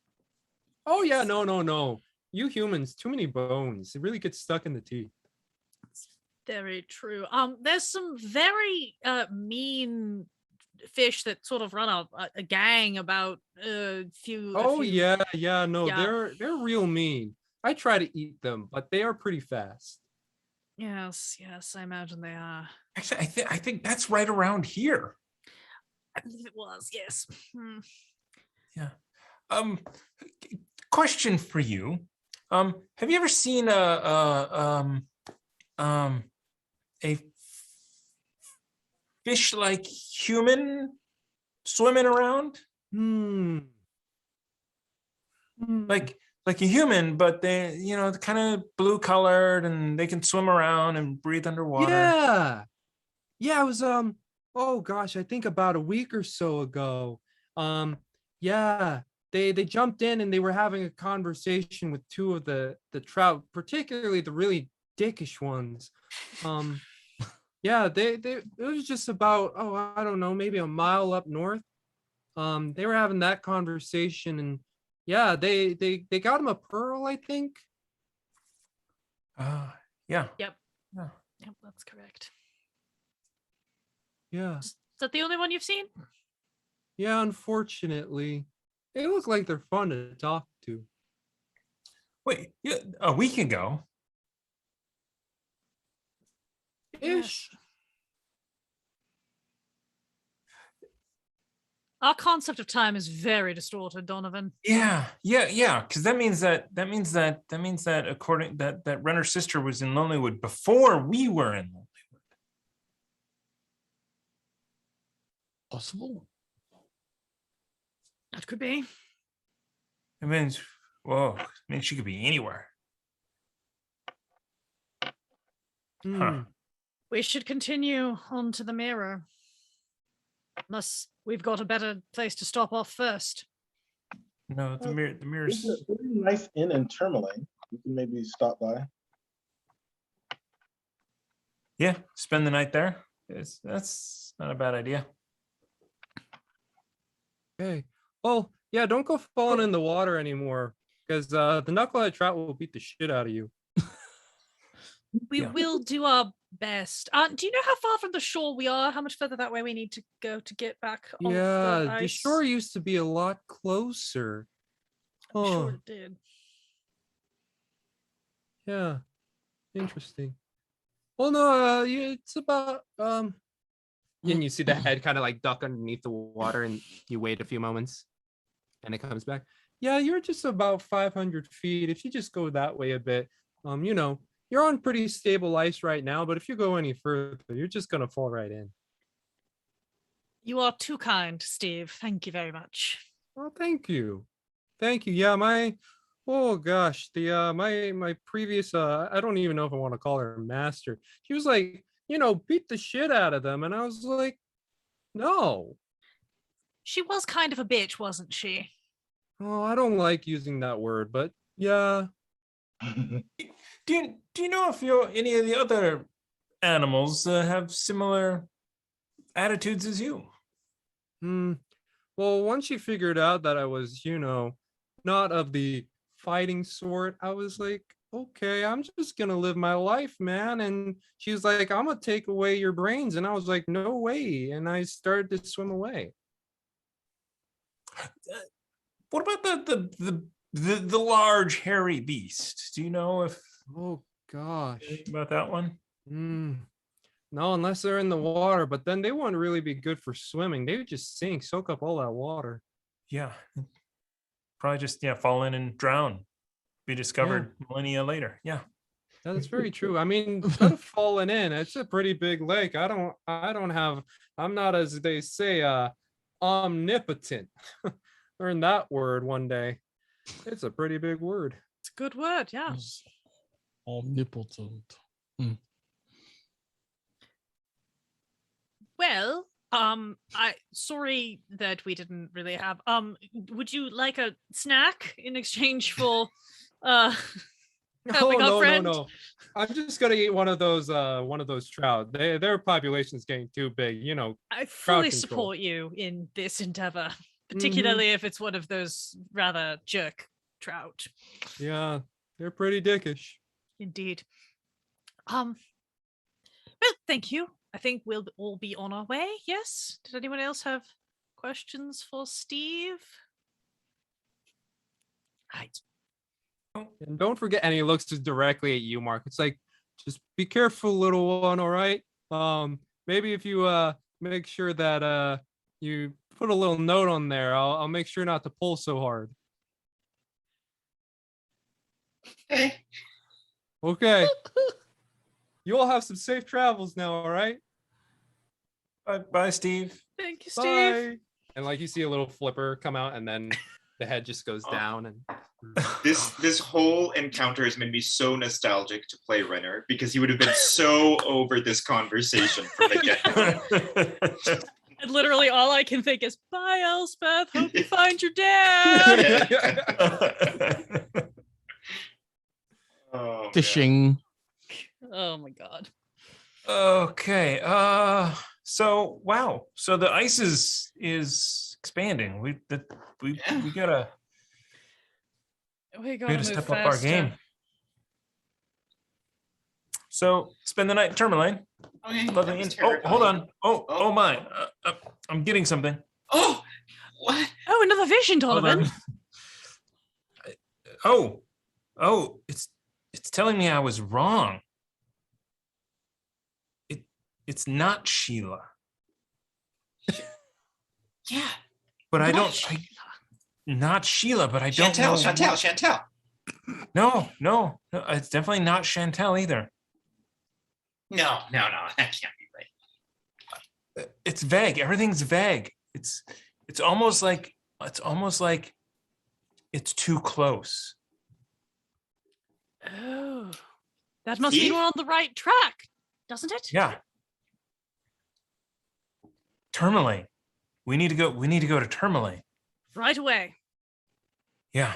Oh yeah, no. You humans, too many bones. It really gets stuck in the teeth. Very true. There's some very mean fish that sort of run a gang about a few. Yeah, they're real mean. I try to eat them, but they are pretty fast. Yes, I imagine they are. Actually, I think that's right around here. I believe it was, yes. Yeah. Question for you. Have you ever seen a a fish-like human swimming around, like a human, but they, they're kind of blue colored and they can swim around and breathe underwater. Yeah, it was oh gosh, I think about a week or so ago. Yeah, they jumped in and they were having a conversation with two of the trout, particularly the really dickish ones. Yeah, they it was just about, oh, I don't know, maybe a mile up north. They were having that conversation, and yeah, they got him a pearl, I think. Yeah. Yep. Yeah. Yep, that's correct. Yeah. Is that the only one you've seen? Yeah, unfortunately. They look like they're fun to talk to. Wait, yeah, a week ago? Ish. Our concept of time is very distorted, Donovan. Yeah. Because that means that according that Renner's sister was in Lonelywood before we were in Lonelywood. Possible. That could be. It means, she could be anywhere. Huh. We should continue on to the mirror. Unless we've got a better place to stop off first. No, the mirror's There's a very nice inn in Tourmaline. You can maybe stop by. Yeah, spend the night there. That's not a bad idea. Okay. Oh, yeah, don't go falling in the water anymore, because the knucklehead trout will beat the shit out of you. We will do our best. Do you know how far from the shore we are? How much further that way we need to go to get back off the ice? The shore used to be a lot closer. I'm sure it did. Yeah. Interesting. Well, no, it's about and you see the head kind of like duck underneath the water, and you wait a few moments and it comes back. Yeah, you're just about 500 feet. If you just go that way a bit, you're on pretty stable ice right now, but if you go any further, you're just gonna fall right in. You are too kind, Steve. Thank you very much. Well, thank you. Yeah, my my previous I don't even know if I want to call her master. She was like, beat the shit out of them, and I was like, no. She was kind of a bitch, wasn't she? Oh, I don't like using that word, but yeah. Do you know if any of the other animals have similar attitudes as you? Well, once she figured out that I was, not of the fighting sort, I was like, okay, I'm just gonna live my life, man. And she was like, I'm gonna take away your brains, and I was like, no way. And I started to swim away. What about the large hairy beast? Do you know if? Oh gosh, about that one? No, unless they're in the water, but then they wouldn't really be good for swimming. They would just sink, soak up all that water. Yeah, probably just fall in and drown, be discovered millennia later. Yeah, that's very true. I mean, instead of falling in, it's a pretty big lake. I'm not, as they say, omnipotent. Learn that word one day. It's a pretty big word. It's a good word, yeah. Omnipotent. Well, sorry that we didn't really have. Would you like a snack in exchange for helping our friend? No. I'm just gonna eat one of those trout. Their population's getting too big, I fully support you in this endeavor, particularly if it's one of those rather jerk trout. Yeah, they're pretty dickish. Indeed. Well, thank you. I think we'll all be on our way. Yes. Did anyone else have questions for Steve? Right. And don't forget, and he looks just directly at you, Mark. It's like, just be careful, little one. All right. Maybe if you make sure that you put a little note on there, I'll make sure not to pull so hard. Hey. Okay. You all have some safe travels now, all right? Bye, Steve. Thank you, Steve. Bye. And like you see a little flipper come out, and then the head just goes down. And This whole encounter has made me so nostalgic to play Renner because he would have been so over this conversation from the get-go. And literally all I can think is, bye, Elspeth. Hope you find your dad. Oh, Fishing. Oh my god. Okay. So wow. So the ice is expanding. We gotta move step faster. up our game. So spend the night in Tourmaline. Okay, Oh, that was hold on. terrifying. Oh my. I'm getting something. Oh, what? Oh, another vision, Hold Donovan. on. Oh, it's telling me I was wrong. It's not Sheila. Yeah. But I Not don't. Sheila. Not Sheila, but I don't know. Chantel. No, it's definitely not Chantel either. No, that can't be right. It's vague. Everything's vague. It's almost like it's too close. Oh, that must See? mean we're on the right track, doesn't it? Yeah. Tourmaline. We need to go to Tourmaline. Right away. Yeah.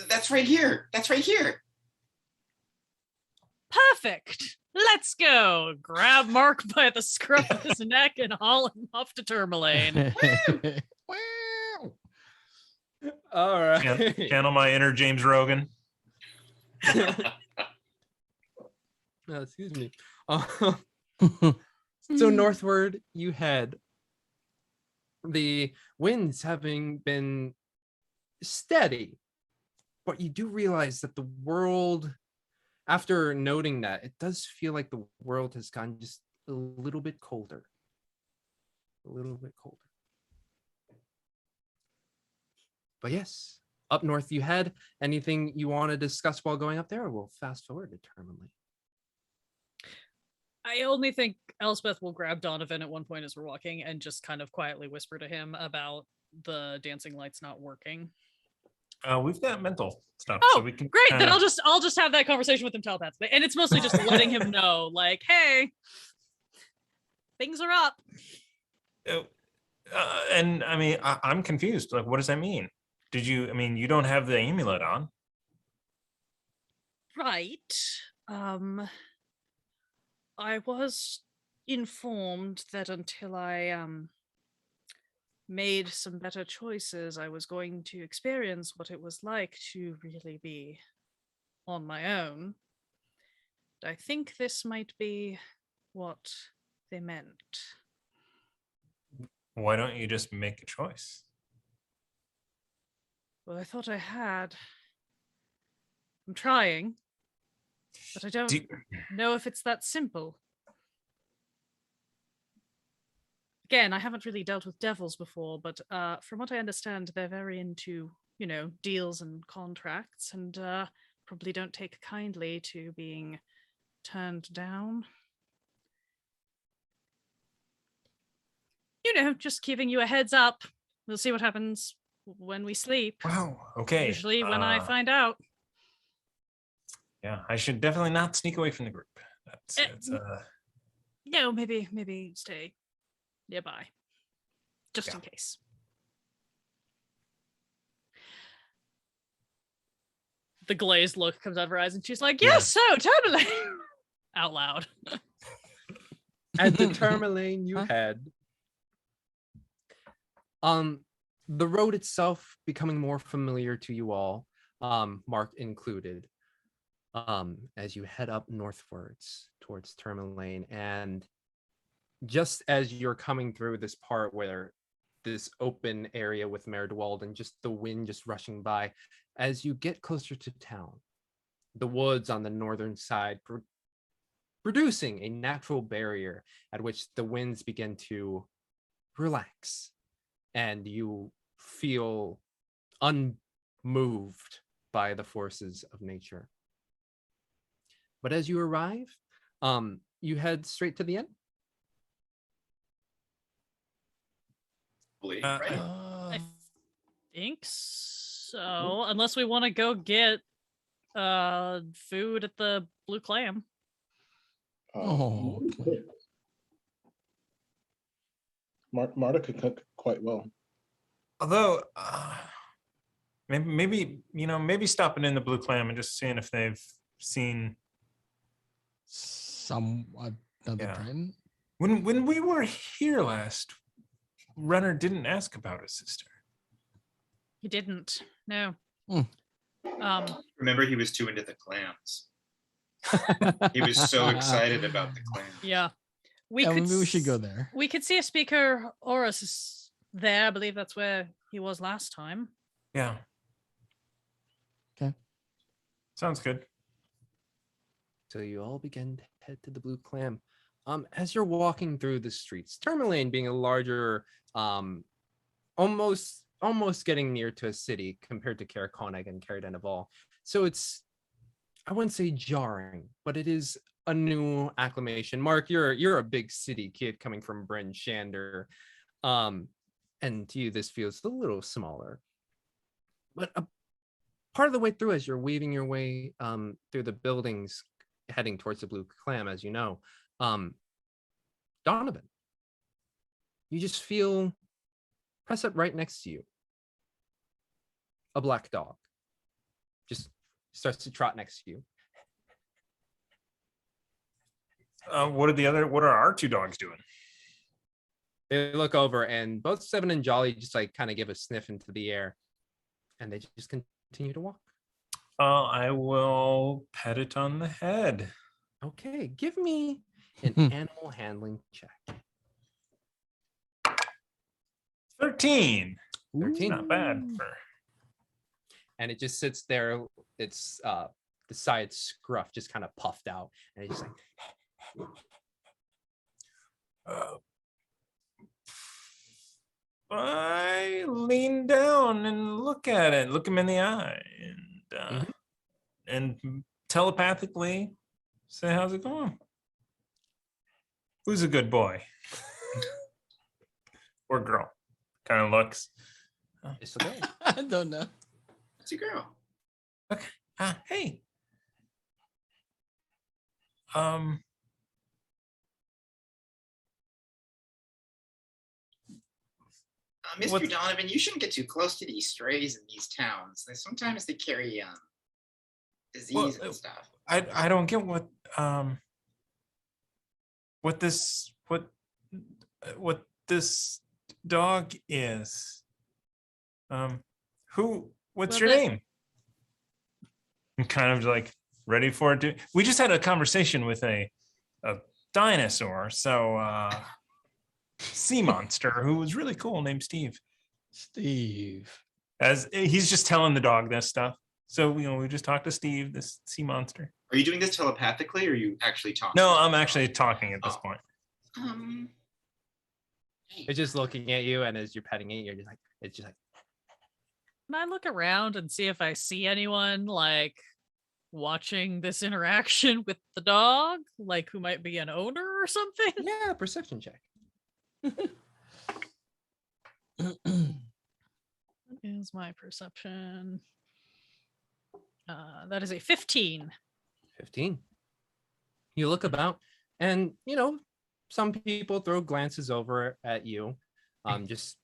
That's right here. Perfect. Let's go. Grab Mark by the scruff of his neck and haul him off to Tourmaline. all right. Channel my inner James Rogan. Excuse me. So northward you head. The winds having been steady, but you do realize that the world, after noting that, it does feel like the world has gone just a little bit colder. But yes, up north you head. Anything you want to discuss while going up there, or we'll fast forward to Tourmaline? I only think Elspeth will grab Donovan at one point as we're walking and just kind of quietly whisper to him about the dancing lights not working. We've got mental stuff, Oh, so we can. great! Then I'll just have that conversation with him telepathically, and it's mostly just letting him know, like, hey, things are up. And I mean, I'm confused. Like, what does that mean? You don't have the amulet on. Right. I was informed that until I made some better choices, I was going to experience what it was like to really be on my own. I think this might be what they meant. Why don't you just make a choice? Well, I thought I had. I'm trying, but I don't know if it's that simple. Again, I haven't really dealt with devils before, but from what I understand, they're very into, deals and contracts, and probably don't take kindly to being turned down. Just giving you a heads up. We'll see what happens when we sleep. Wow. Okay. Usually when I find out. Yeah, I should definitely not sneak away from the group. No, maybe stay nearby, just in case. The glazed look comes out of her eyes, and she's like, "Yes, so totally." Out loud. At the Tourmaline you head. The road itself becoming more familiar to you all, Mark included, as you head up northwards towards Tourmaline. And just as you're coming through this part where this open area with Merdwald and just the wind just rushing by, as you get closer to town, the woods on the northern side producing a natural barrier at which the winds begin to relax and you feel unmoved by the forces of nature. But as you arrive, you head straight to the inn. Right? I think so, unless we want to go get food at the Blue Clam. Oh, okay. Marta could cook quite well. Although, maybe stopping in the Blue Clam and just seeing if they've seen another Yeah. Triton. When we were here last, Runner didn't ask about his sister. He didn't. No. Remember, he was too into the clams. He was so excited about the clams. Yeah. Maybe we should go there. We could see a speaker Horus is there. I believe that's where he was last time. Yeah. Okay. Sounds good. So you all begin to head to the Blue Clam. As you're walking through the streets, Tourmaline being a larger, almost getting near to a city compared to Karakhonig and Caradenneval. So it's, I wouldn't say jarring, but it is a new acclimation. Mark, you're a big city kid coming from Bryn Shander. And to you, this feels a little smaller. But a part of the way through, as you're weaving your way through the buildings, heading towards the Blue Clam, as you know, Donovan, you just feel press up right next to you. A black dog just starts to trot next to you. What are our two dogs doing? They look over, and both Seven and Jolly just like kind of give a sniff into the air, and they just continue to walk. I will pet it on the head. Okay, give me an animal handling check. 13. 13. Not bad. And it just sits there. It's the side scruff just kind of puffed out, and it's just like. I lean down and look at it, look him in the eye, and telepathically say, "How's it going? Who's a good boy?" Or girl? Kind of looks. It's a girl. I don't know. It's a girl. Okay. Hey. Mr. Donovan, you shouldn't get too close to these strays in these towns. Sometimes they carry disease and stuff. I don't get what this dog is. What's your name? I'm kind of like ready for it to. We just had a conversation with a dinosaur, so sea monster who was really cool, named Steve. As he's just telling the dog this stuff. So we just talked to Steve, this sea monster. Are you doing this telepathically, or are you actually talking? No, I'm actually talking at this point. It's just looking at you, and as you're petting it, you're just like, it's just like. Can I look around and see if I see anyone like watching this interaction with the dog, like who might be an owner or something? Yeah, perception check. What is my perception? That is a 15. 15. You look about, and some people throw glances over at you. Just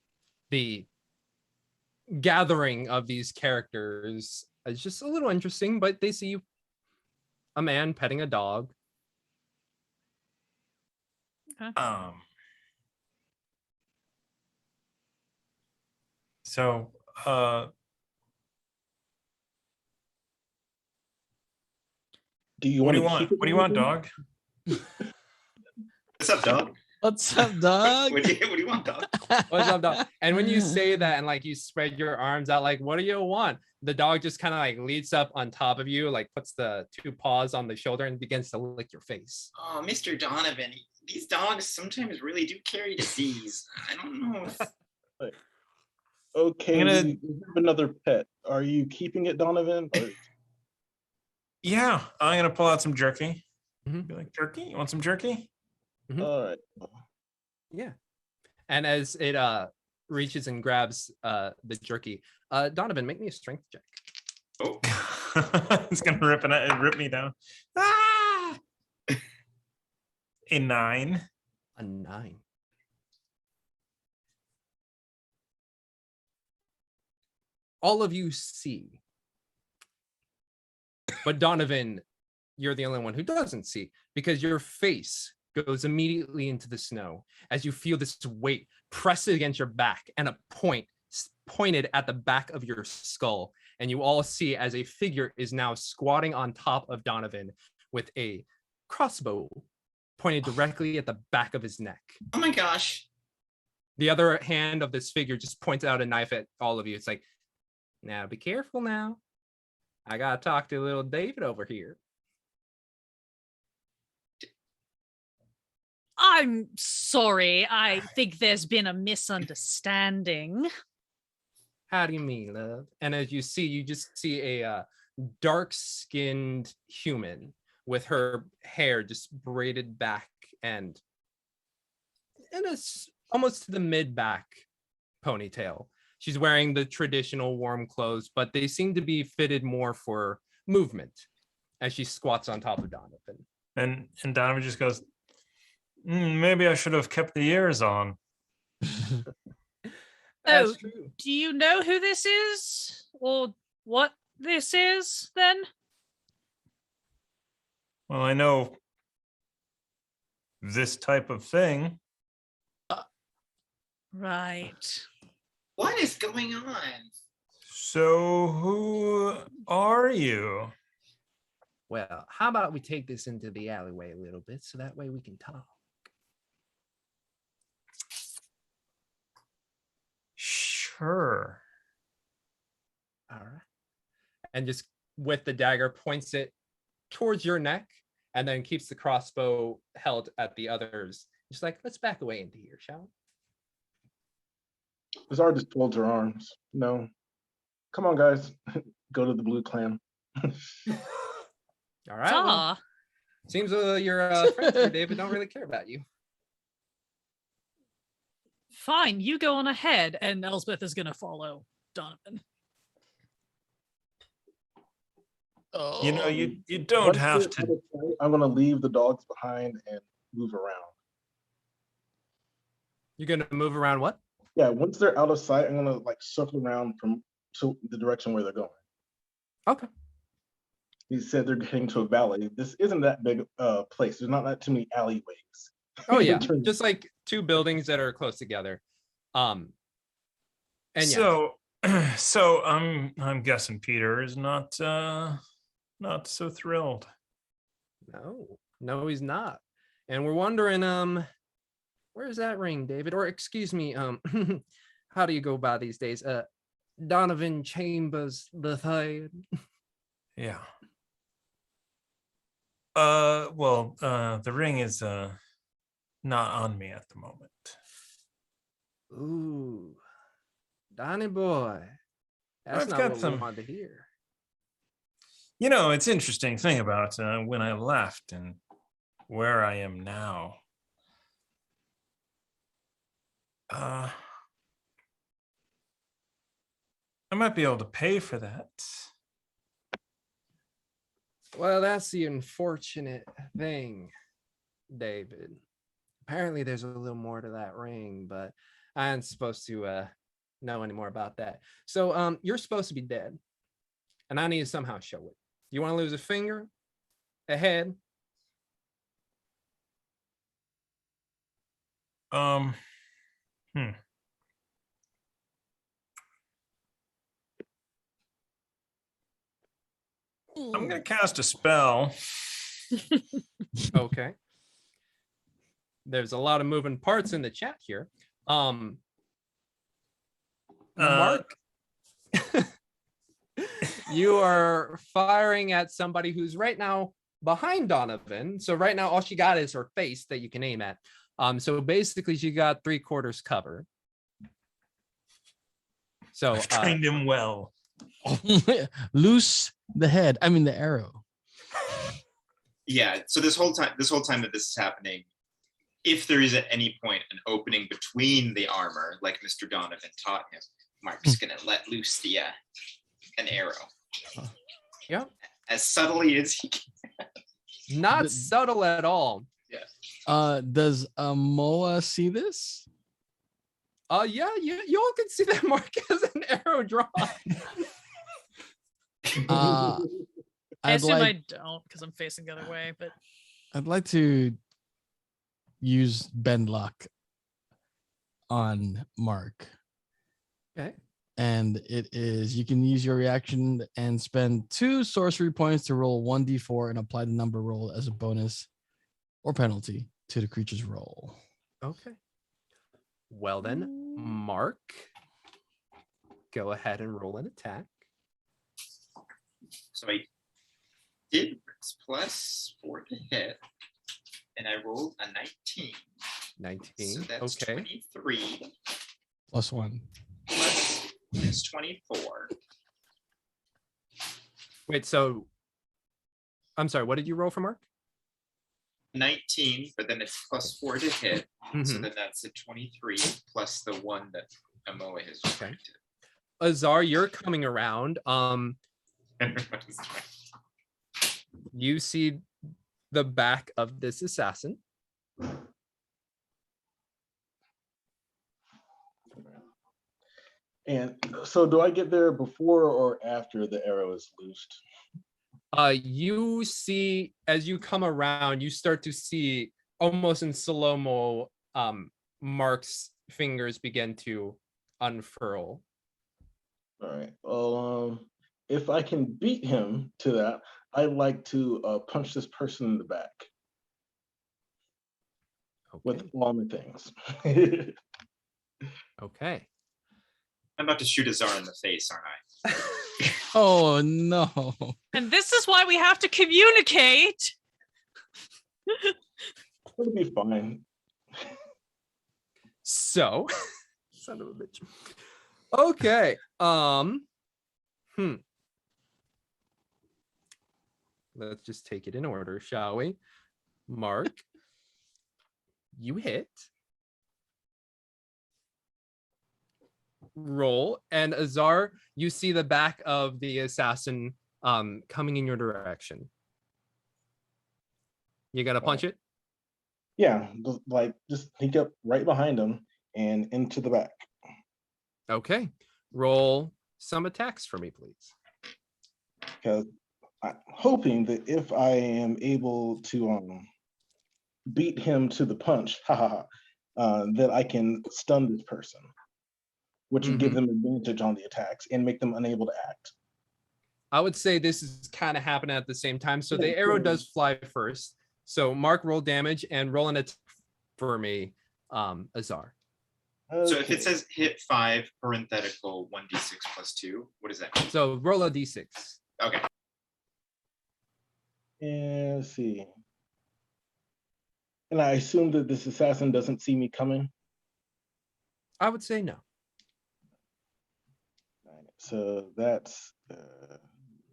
the gathering of these characters is just a little interesting, but they see a man petting a dog. Okay. So do you what do want? What do you want, dog? What's up, dog? What's up, dog? What do you want, dog? What's up, dog? And when you say that and like you spread your arms out, like, what do you want? The dog just kind of like leads up on top of you, like puts the two paws on the shoulder and begins to lick your face. Oh, Mr. Donovan, these dogs sometimes really do carry disease. I don't know if... Okay, we have another pet. Are you keeping it, Donovan? Or... Yeah, I'm gonna pull out some jerky. Be like, jerky? You want some jerky? All right. Yeah. And as it reaches and grabs the jerky, Donovan, make me a strength check. Oh, It's gonna rip me down. Ah! A 9. A 9. All of you see, but Donovan, you're the only one who doesn't see, because your face goes immediately into the snow as you feel this weight press against your back and a point pointed at the back of your skull. And you all see as a figure is now squatting on top of Donovan with a crossbow pointed directly at the back of his neck. Oh my gosh. The other hand of this figure just points out a knife at all of you. It's like, now be careful now. I gotta talk to little David over here. I'm sorry. I think there's been a misunderstanding. How do you mean, love? And as you see, you just see a dark-skinned human with her hair just braided back and almost to the mid-back ponytail. She's wearing the traditional warm clothes, but they seem to be fitted more for movement as she squats on top of Donovan. And Donovan just goes, maybe I should have kept the ears on. That's true. Do you know who this is? Or what this is, then? Well, I know this type of thing. Right. What is going on? So who are you? Well, how about we take this into the alleyway a little bit so that way we can talk? Sure. All right. And just with the dagger points it towards your neck and then keeps the crossbow held at the others. Just like, let's back away into here, shall we? Azar just folds her arms. No. Come on, guys. Go to the Blue Clan. All right. Well, seems your friends here, David, don't really care about you. Fine, you go on ahead, and Elspeth is going to follow Donovan. You know, you don't have to. I'm going to leave the dogs behind and move around. You're going to move around what? Yeah, once they're out of sight, I'm going to like circle around to the direction where they're going. Okay. He said they're getting to a valley. This isn't that big place. There's not that too many alleyways. Oh yeah, just like two buildings that are close together. And so I'm guessing Peter is not so thrilled. No, he's not. And we're wondering, where's that ring, David? Or excuse me, how do you go by these days? Donovan Chambers the Third. Yeah. Well, the ring is not on me at the moment. Ooh, Donnie boy, that's not what we wanted to hear. You know, it's interesting thing about when I left and where I am now. I might be able to pay for that. Well, that's the unfortunate thing, David. Apparently there's a little more to that ring, but I ain't supposed to know any more about that. So you're supposed to be dead, and I need to somehow show it. You want to lose a finger, a head? I'm gonna cast a spell. Okay. There's a lot of moving parts in the chat here. Mark, you are firing at somebody who's right now behind Donovan. So right now, all she got is her face that you can aim at. So basically, she got 3/4 cover. So I've trained him well. Loose the head. I mean the arrow. Yeah. So this whole time that this is happening, if there is at any point an opening between the armor, like Mr. Donovan taught him, Mark's gonna let loose an arrow. Yep. As subtly as he can. Not subtle at all. Yeah. Does Moa see this? Yeah, you all can see that Mark has an arrow drawn. I I'd assume I like don't because I'm facing the other way, but I'd like to use bend luck on Mark. Okay. And it is, you can use your reaction and spend 2 sorcery points to roll 1d4 and apply the number roll as a bonus or penalty to the creature's roll. Okay. Well then, Mark, go ahead and roll an attack. So I did +4 to hit, and I rolled a 19. 19. So that's Okay. 23 +1. plus is 24. Wait, so I'm sorry, what did you roll for Mark? 19, but then it's +4 to hit. So Mhm. then that's a 23 plus the 1 that Amoa has Okay. subtracted. Azar, you're coming around. You see the back of this assassin. And so do I get there before or after the arrow is loosed? You see, as you come around, you start to see almost in slow-mo, Mark's fingers begin to unfurl. All right. Well, if I can beat him to that, I'd like to punch this person in the back with Okay. all my things. Okay. I'm about to shoot Azar in the face, aren't I? Oh no. and this is why we have to communicate. It'll be fine. So, son of a bitch. Okay. Let's just take it in order, shall we? Mark, you hit. Roll, and Azar, you see the back of the assassin coming in your direction. You gonna punch it? Yeah, just sneak up right behind him and into the back. Okay. Roll some attacks for me, please. Because I'm hoping that if I am able to beat him to the punch, that I can stun this person, which would give them advantage on the attacks and make them unable to act. I would say this is kind of happening at the same time. So the Yeah, arrow sure. does fly first. So Mark, roll damage and roll an attack for me, Azar. So if Okay. it says hit 5, parenthetical 1d6 plus 2, what does that mean? So roll a d6. Okay. And let's see. And I assume that this assassin doesn't see me coming. I would say no. So that's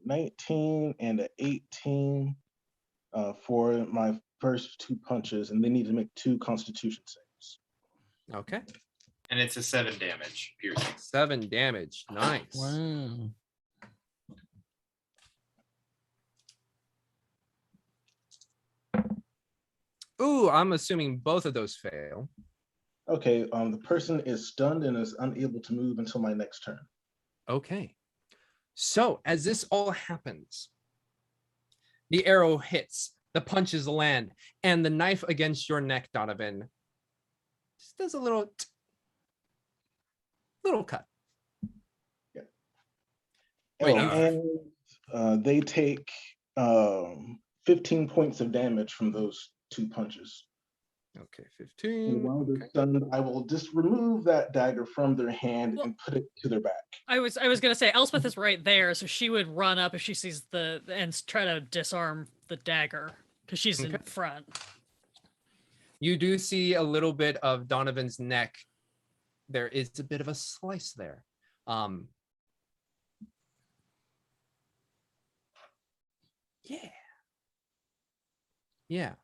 19 and an 18 for my first 2 punches, and they need to make 2 Constitution saves. Okay. And it's a 7 damage piercing. 7 damage. Nice. Wow. Ooh, I'm assuming both of those fail. Okay, the person is stunned and is unable to move until my next turn. Okay. So as this all happens, the arrow hits, the punches land, and the knife against your neck, Donovan, just does a little cut. Yeah. Wait, and they take 15 points of damage from those 2 punches. Okay, And 15. while they're Okay. stunned, I will just remove that dagger from their hand and put it to their back. I was gonna say Elspeth is right there, so she would run up if she sees and try to disarm the dagger because she's in Okay. front. You do see a little bit of Donovan's neck. There is a bit of a slice there. Yeah. Yeah.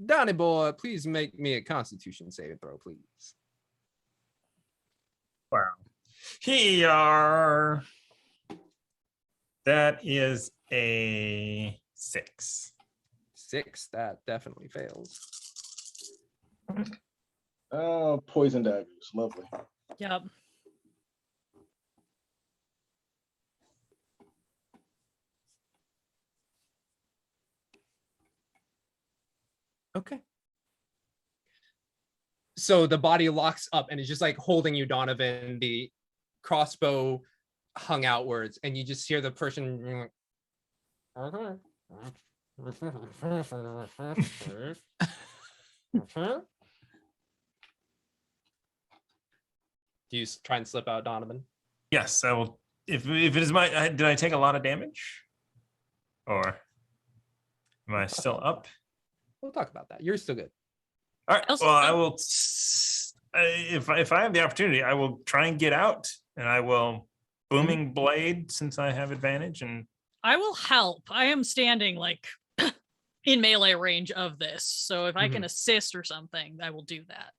Donnie boy, please make me a Constitution saving throw, please. Wow. Here. That is a 6. 6. That definitely fails. Oh, poison daggers. Lovely. Yep. Okay. So the body locks up and is just like holding you, Donovan. The crossbow hung outwards, and you just hear the person. Do you try and slip out, Donovan? Yes, I will. If it is my, did I take a lot of damage, or am I still up? We'll talk about that. You're still good. All right. Well, I will. If I have the opportunity, I will try and get out, and I will booming blade since I have advantage. And I will help. I am standing like in melee range of this, so if I can assist or something, I will do that.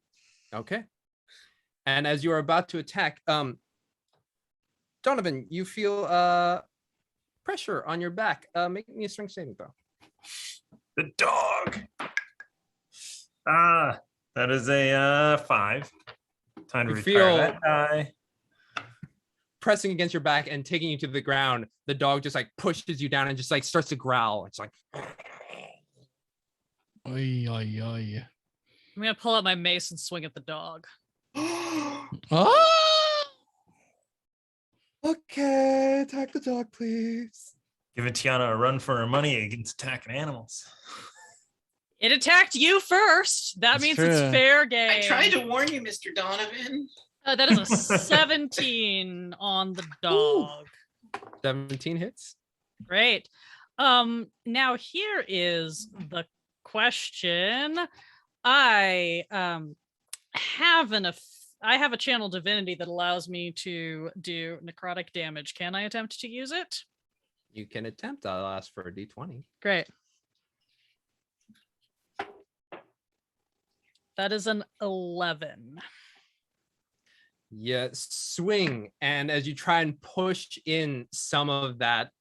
Okay. And as you are about to attack, Donovan, you feel pressure on your back. Make me a strength saving throw. The dog. That is a 5. Time to You retire feel that die. pressing against your back and taking you to the ground. The dog just like pushes you down and just like starts to growl. It's like, Oy, oy, oy. I'm gonna pull out my mace and swing at the dog. Ah! okay, attack the dog, please. Give Tiana a run for her money against attacking animals. It attacked you first. That That's means true. it's fair game. I tried to warn you, Mr. Donovan. That is a 17 on the dog. 17 hits. Great. Now here is the question. I have a channel divinity that allows me to do necrotic damage. Can I attempt to use it? You can attempt. I'll ask for a d20. Great. That is an 11. Yeah, swing. And as you try and push in some of that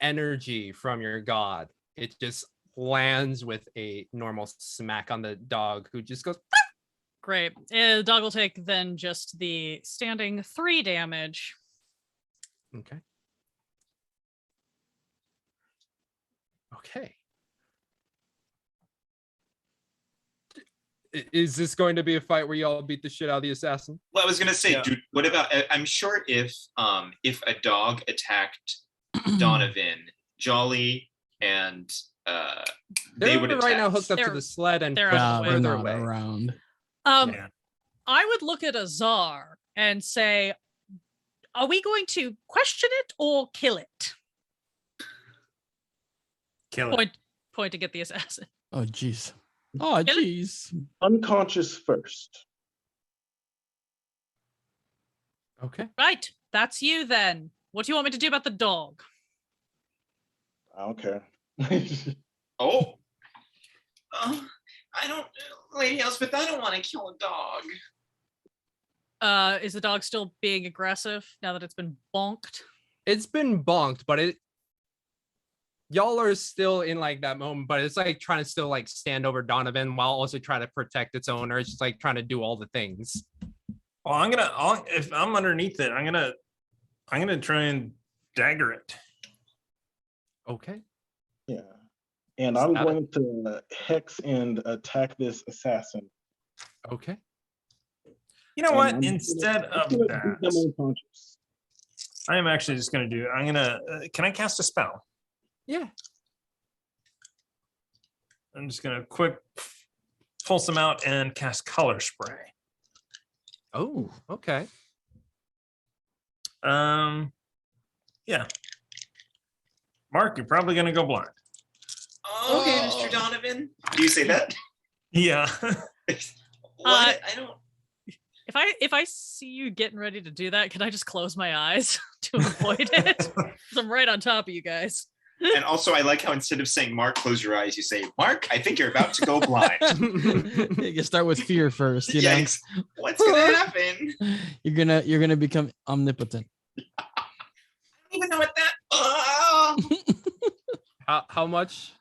energy from your god, it just lands with a normal smack on the dog, who just goes. Great. The dog will take then just the standing 3 damage. Okay. Okay. Is this going to be a fight where y'all beat the shit out of the assassin? Well, I was gonna say, Yeah. dude, what about? I'm sure if a dog attacked Donovan, Jolly, and they They're would right attack. now hooked up to They're- the sled and they're pushed out of the They're further not away. around. Yeah. I would look at Azar and say, are we going to question it or kill it? Kill it. Pointing at the assassin. Oh, jeez. Oh, Kill it. jeez. Unconscious first. Okay. Right. That's you then. What do you want me to do about the dog? I don't care. Oh, I don't, Lady Elspeth. I don't want to kill a dog. Is the dog still being aggressive now that it's been bonked? It's been bonked, but y'all are still in like that moment, but it's like trying to still like stand over Donovan while also trying to protect its owner. It's just like trying to do all the things. Well, if I'm underneath it, I'm gonna try and dagger it. Okay. Yeah. And I'm Got it. going to hex and attack this assassin. Okay. You know And what? I'm gonna- Instead I'm of gonna beat that, them unconscious. I am actually just gonna do it. I'm gonna. Can I cast a spell? Yeah. I'm just gonna quick pull some out and cast color spray. Oh, okay. Yeah. Mark, you're probably gonna go blind. Okay, Mr. Donovan. Do you say that? Yeah. What? I don't. If I see you getting ready to do that, can I just close my eyes to avoid it? 'Cause I'm right on top of you guys. And also, I like how instead of saying "Mark, close your eyes," you say, "Mark, I think you're about to go blind." You start with fear first. You Yeah, know, what's gonna happen? you're gonna become omnipotent. I don't even know what that. Oh! How much?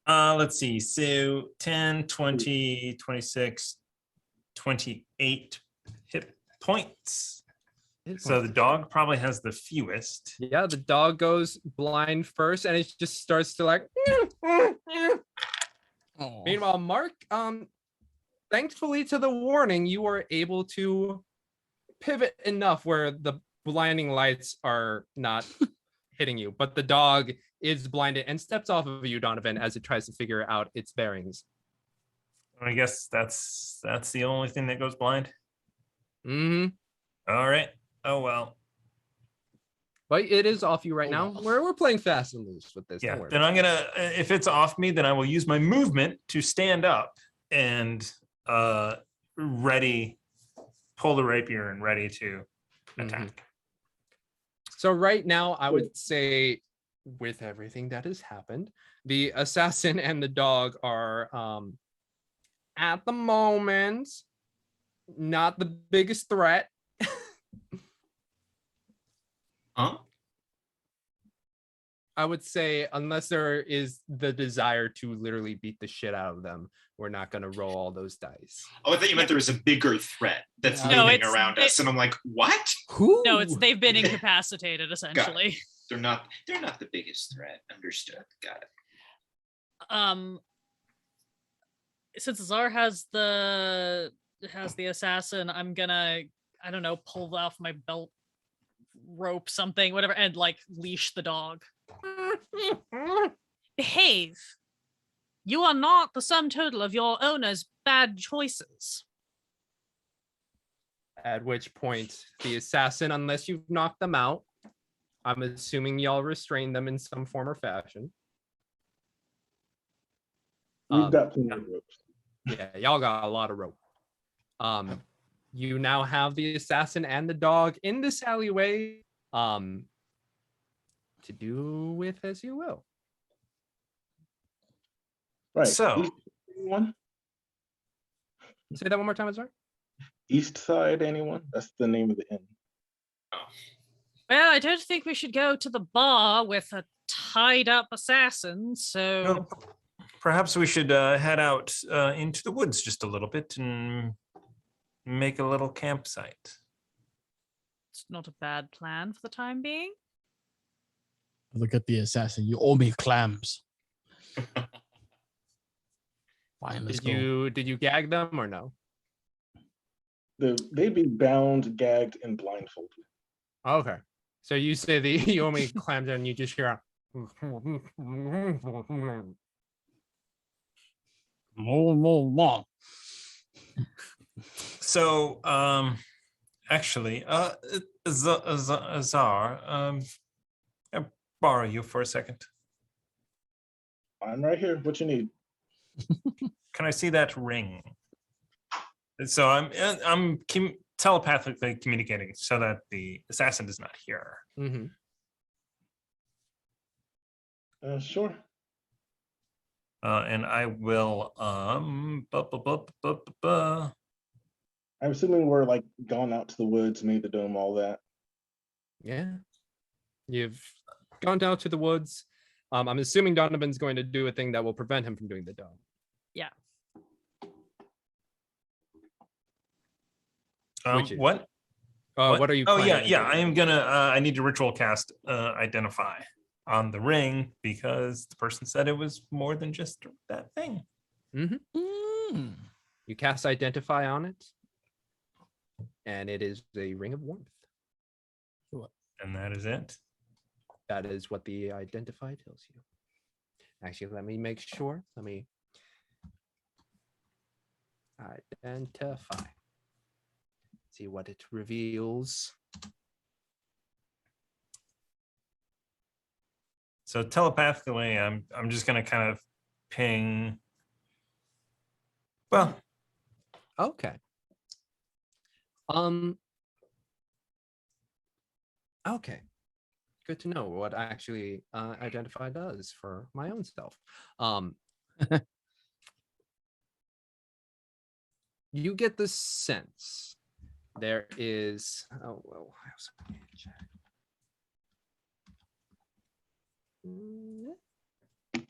Let's see. So 10, 20, 26, 28 hit points. So the dog probably has the fewest. Yeah, the dog goes blind first, and it just starts to like. Aw. Meanwhile, Mark, thankfully to the warning, you are able to pivot enough where the blinding lights are not hitting you, but the dog is blinded and steps off of you, Donovan, as it tries to figure out its bearings. I guess that's the only thing that goes blind. Mm-hmm. All right. Oh well. But it is off you right now. wow. We're playing fast and loose with this. Yeah. Don't worry. Then I'm gonna, if it's off me, then I will use my movement to stand up and ready, pull the rapier and ready to attack. So right now, I would say, with everything that has happened, the assassin and the dog are, at the moment, not the biggest threat. Huh? I would say, unless there is the desire to literally beat the shit out of them, we're not going to roll all those dice. Oh, I thought you meant there was a bigger threat that's No, looming it's- around us, and I'm like, what? Who? No, it's they've been incapacitated essentially. They're not the biggest threat. Understood. Got it. Since Azar has the assassin, I'm gonna, I don't know, pull off my belt rope, something, whatever, and like leash the dog. Behave. You are not the sum total of your owner's bad choices. At which point, the assassin, unless you've knocked them out, I'm assuming y'all restrain them in some form or fashion. We've got plenty of ropes. Yeah, y'all got a lot of rope. You now have the assassin and the dog in this alleyway. To do with as you will. Right. So- East, anyone? Say that one more time, sorry. East side, anyone? That's the name of the inn. Well, I don't think we should go to the bar with a tied up assassin, so No, perhaps we should head out into the woods just a little bit and make a little campsite. it's not a bad plan for the time being. Look at the assassin. You owe me clams. Fine, let's go. Did you gag them or no? They'd be bound, gagged, and blindfolded. Okay. So you say the you only clams and you just hear So, actually, Azar, I borrow you for a second. I'm right here. What you need? Can I see that ring? So I'm telepathically communicating so that the assassin is not here. Sure. And I will I'm assuming we're like gone out to the woods, made the dome, all that. Yeah. You've gone down to the woods. I'm assuming Donovan's going to do a thing that will prevent him from doing the dome. Yeah. Which is- what? What are you? Oh yeah, planning yeah. on I doing? am gonna. I need to ritual cast identify on the ring because the person said it was more than just that thing. Mm. You cast identify on it, and it is a ring of warmth. And that is it. That is what the identify tells you. Actually, let me make sure. Let me identify. See what it reveals. So telepathically, I'm just gonna kind of ping. Well, Okay. Okay. good to know what actually identify does for my own self. You get the sense there is. Oh well.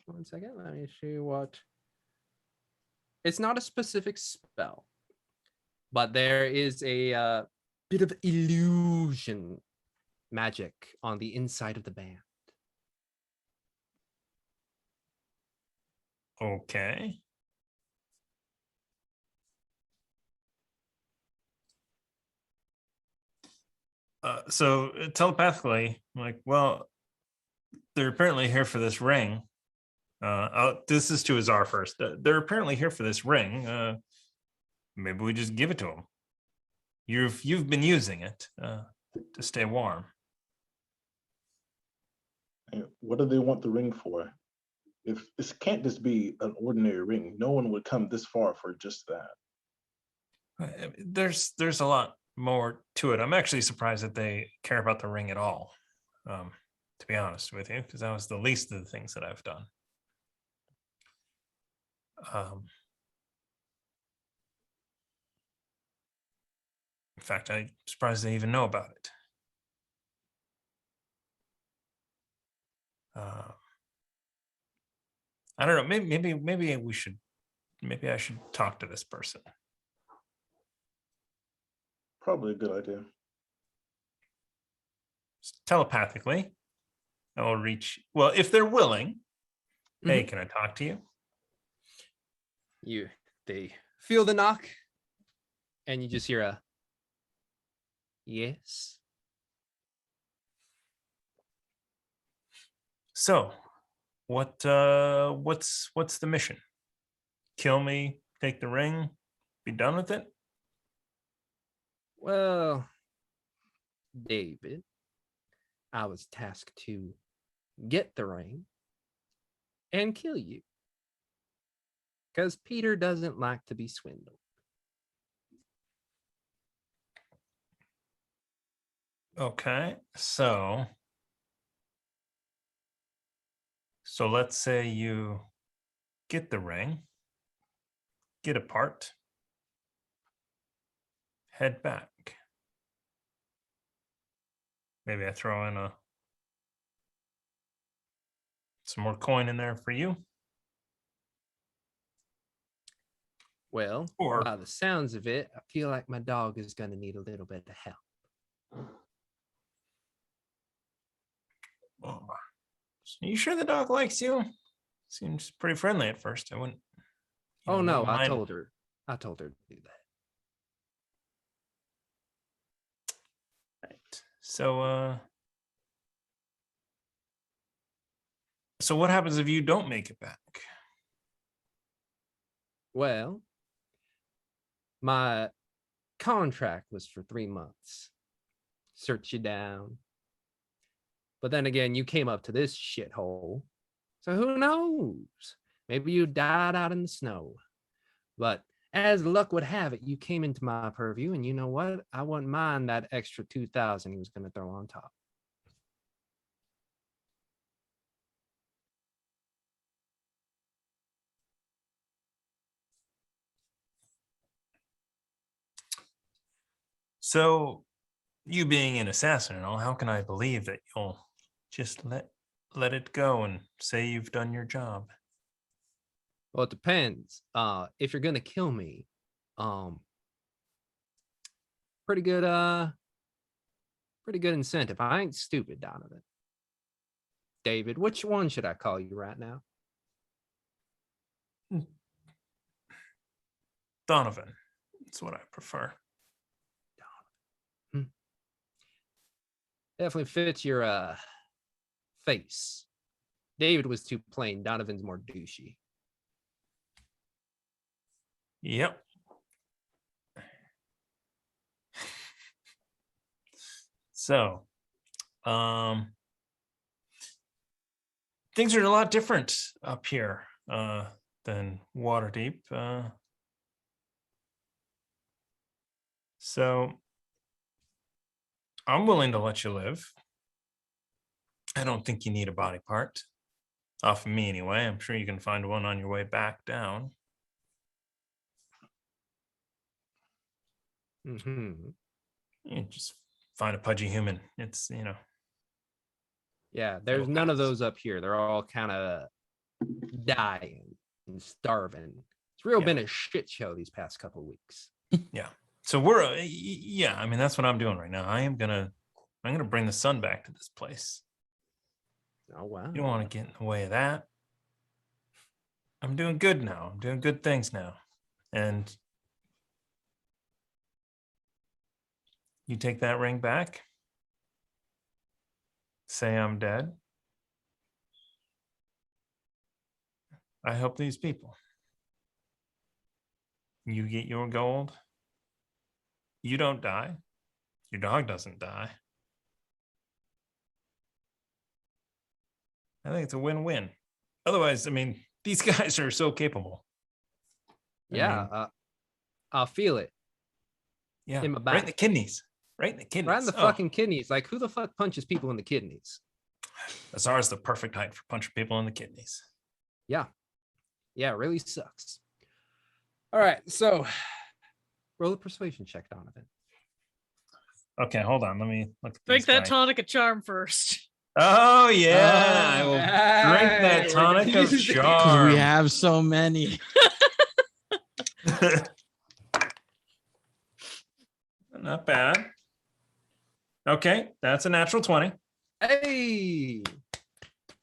One second. Let me see what. It's not a specific spell, but there is a bit of illusion magic on the inside of the band. Okay. So telepathically, I'm like, well, they're apparently here for this ring. This is to Azar first. They're apparently here for this ring. Maybe we just give it to them. You've been using it to stay warm. And what do they want the ring for? If this can't just be an ordinary ring, no one would come this far for just that. There's a lot more to it. I'm actually surprised that they care about the ring at all, to be honest with you, because that was the least of the things that I've done. In fact, I'm surprised they even know about it. I don't know. Maybe we should. Maybe I should talk to this person. Probably a good idea. Telepathically, I will reach. Well, if they're willing. Hey, can I talk to you? They feel the knock, and you just hear a yes. So, what's the mission? Kill me, take the ring, be done with it? Well, David, I was tasked to get the ring and kill you. Because Peter doesn't like to be swindled. Okay, so let's say you get the ring, get a part, head back. Maybe I throw in some more coin in there for you. Well, Or by the sounds of it, I feel like my dog is going to need a little bit of help. Are you sure the dog likes you? Seems pretty friendly at first. I wouldn't. Oh no, wouldn't I mind. told her to do that. Right. So what happens if you don't make it back? Well, my contract was for 3 months. Search you down. But then again, you came up to this shithole. So who knows? Maybe you died out in the snow. But as luck would have it, you came into my purview, and you know what? I wouldn't mind that extra 2,000 he was going to throw on top. So, you being an assassin and all, how can I believe that you'll just let it go and say you've done your job? Well, it depends. If you're gonna kill me, pretty good incentive. I ain't stupid, Donovan. David, which one should I call you right now? Donovan. That's what I prefer. Definitely fits your face. David was too plain. Donovan's more douchey. Yep. So, things are a lot different up here than Waterdeep. So, I'm willing to let you live. I don't think you need a body part. Off of me anyway. I'm sure you can find one on your way back down. Mm-hmm. You just find a pudgy human. It's, you know. Yeah, there's It'll none of pass. those up here. They're all kind of dying and starving. It's real Yeah. been a shit show these past couple of weeks. Yeah. So we're yeah, I mean that's what I'm doing right now. I'm gonna bring the sun back to this place. Oh wow. You don't want to get in the way of that. I'm doing good now. I'm doing good things now. And you take that ring back. Say I'm dead. I help these people. You get your gold. You don't die. Your dog doesn't die. I think it's a win-win. Otherwise, I mean, these guys are so capable. Yeah, I'll feel it. Yeah, in my right in the back. kidneys. Right in the kidneys. Right in the fucking kidneys. Like, who the fuck punches people in the kidneys? Azar's the perfect height for punching people in the kidneys. Yeah. Yeah, it really sucks. All right, so roll a persuasion check, Donovan. Okay, hold on. Let me look at Drink these that guys. tonic of charm first. Oh, yeah. I will drink Hey, that we're tonic gonna of use it. 'Cause charm. we have so many. Not bad. Okay, that's a natural 20. Hey.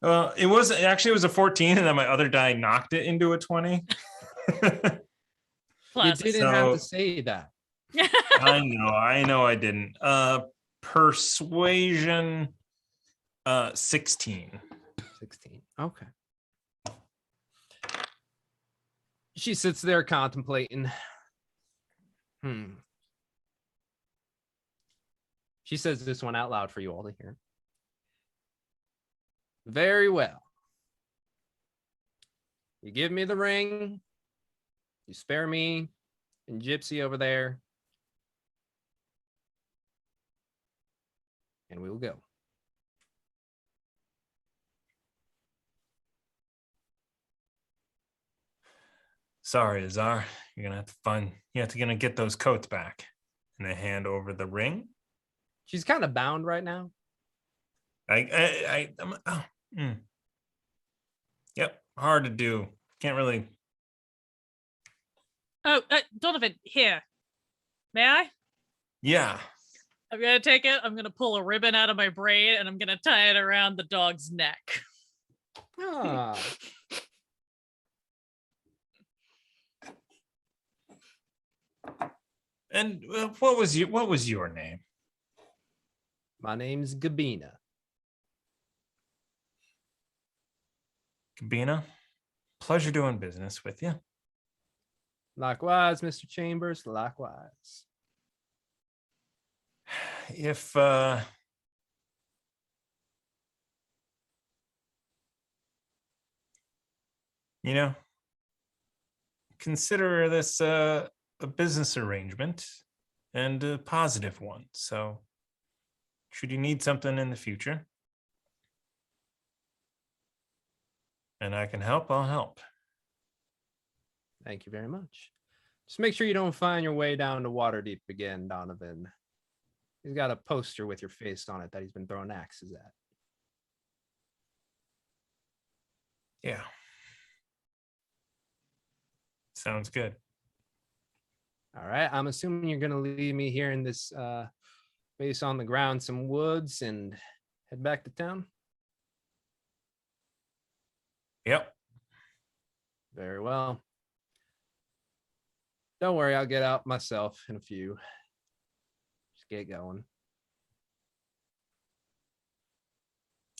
Well, it was a 14, and then my other die knocked it into a 20. You Classic. didn't have to So- say that. I know I didn't. Persuasion 16. 16. Okay. She sits there contemplating. She says this one out loud for you all to hear. Very well. You give me the ring. You spare me and Gypsy over there. And we will go. Sorry, Azar. You're gonna have to get those coats back. And I hand over the ring. She's kind of bound right now. Yep, hard to do. Can't really. Oh, Donovan, here. May I? Yeah. I'm gonna take it. I'm gonna pull a ribbon out of my braid and I'm gonna tie it around the dog's neck. Ah. And what was your name? My name's Gabina. Gabina. Pleasure doing business with you. Likewise, Mr. Chambers. Likewise. If consider this a business arrangement and a positive one. So should you need something in the future and I can help, I'll help. Thank you very much. Just make sure you don't find your way down to Waterdeep again, Donovan. He's got a poster with your face on it that he's been throwing axes at. Yeah. Sounds good. All right. I'm assuming you're going to leave me here in this base on the ground, some woods, and head back to town. Yep. Very well. Don't worry. I'll get out myself in a few. Just get going.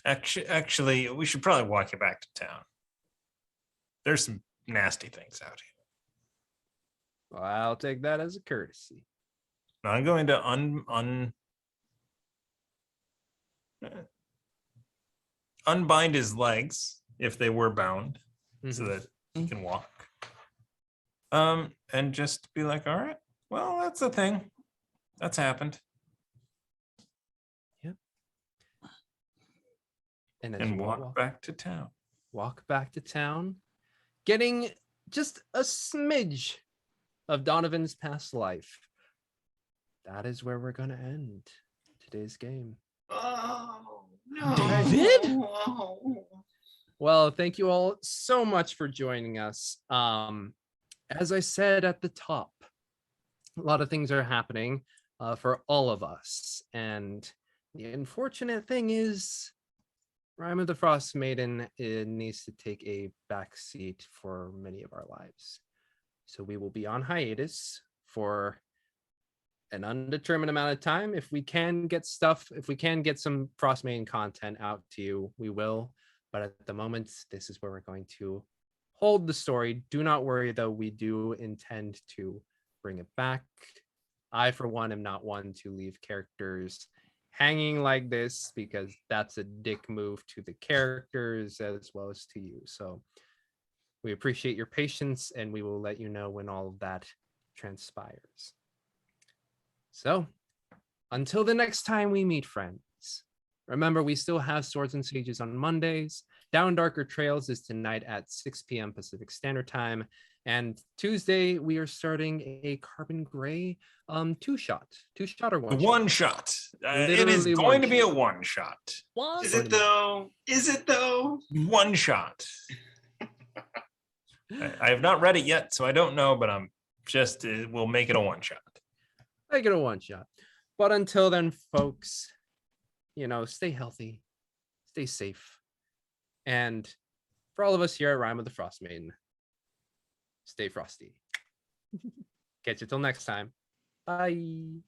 Actually, we should probably walk you back to town. There's some nasty things out here. Well, I'll take that as a courtesy. Now I'm going to unbind his legs if they were bound, so that he can walk. And just be like, all right, well, that's the thing. That's happened. Yep. And, as And you all walk back to town. walk back to town, getting just a smidge of Donovan's past life. That is where we're going to end today's game. Oh no. David? Oh. Well, thank you all so much for joining us. As I said at the top, a lot of things are happening for all of us. And the unfortunate thing is, Rime of the Frostmaiden needs to take a back seat for many of our lives. So we will be on hiatus for an undetermined amount of time. If we can get some Frostmaiden content out to you, we will. But at the moment, this is where we're going to hold the story. Do not worry, though. We do intend to bring it back. I, for one, am not one to leave characters hanging like this, because that's a dick move to the characters as well as to you. So we appreciate your patience, and we will let you know when all of that transpires. So until the next time we meet, friends, remember, we still have Swords and Sages on Mondays. Down Darker Trails is tonight at 6 p.m. Pacific Standard Time. And Tuesday, we are starting a Carbon Gray two-shot or one-shot. One shot. It is Literally going to be a one-shot. one shot. One. Is it though? Is it though? One shot. I have not read it yet, so I don't know, but I'm just, we'll make it a one shot. Make it a one-shot. But until then, folks, stay healthy, stay safe. And for all of us here at Rime of the Frostmaiden, stay frosty. Catch you till next time. Bye.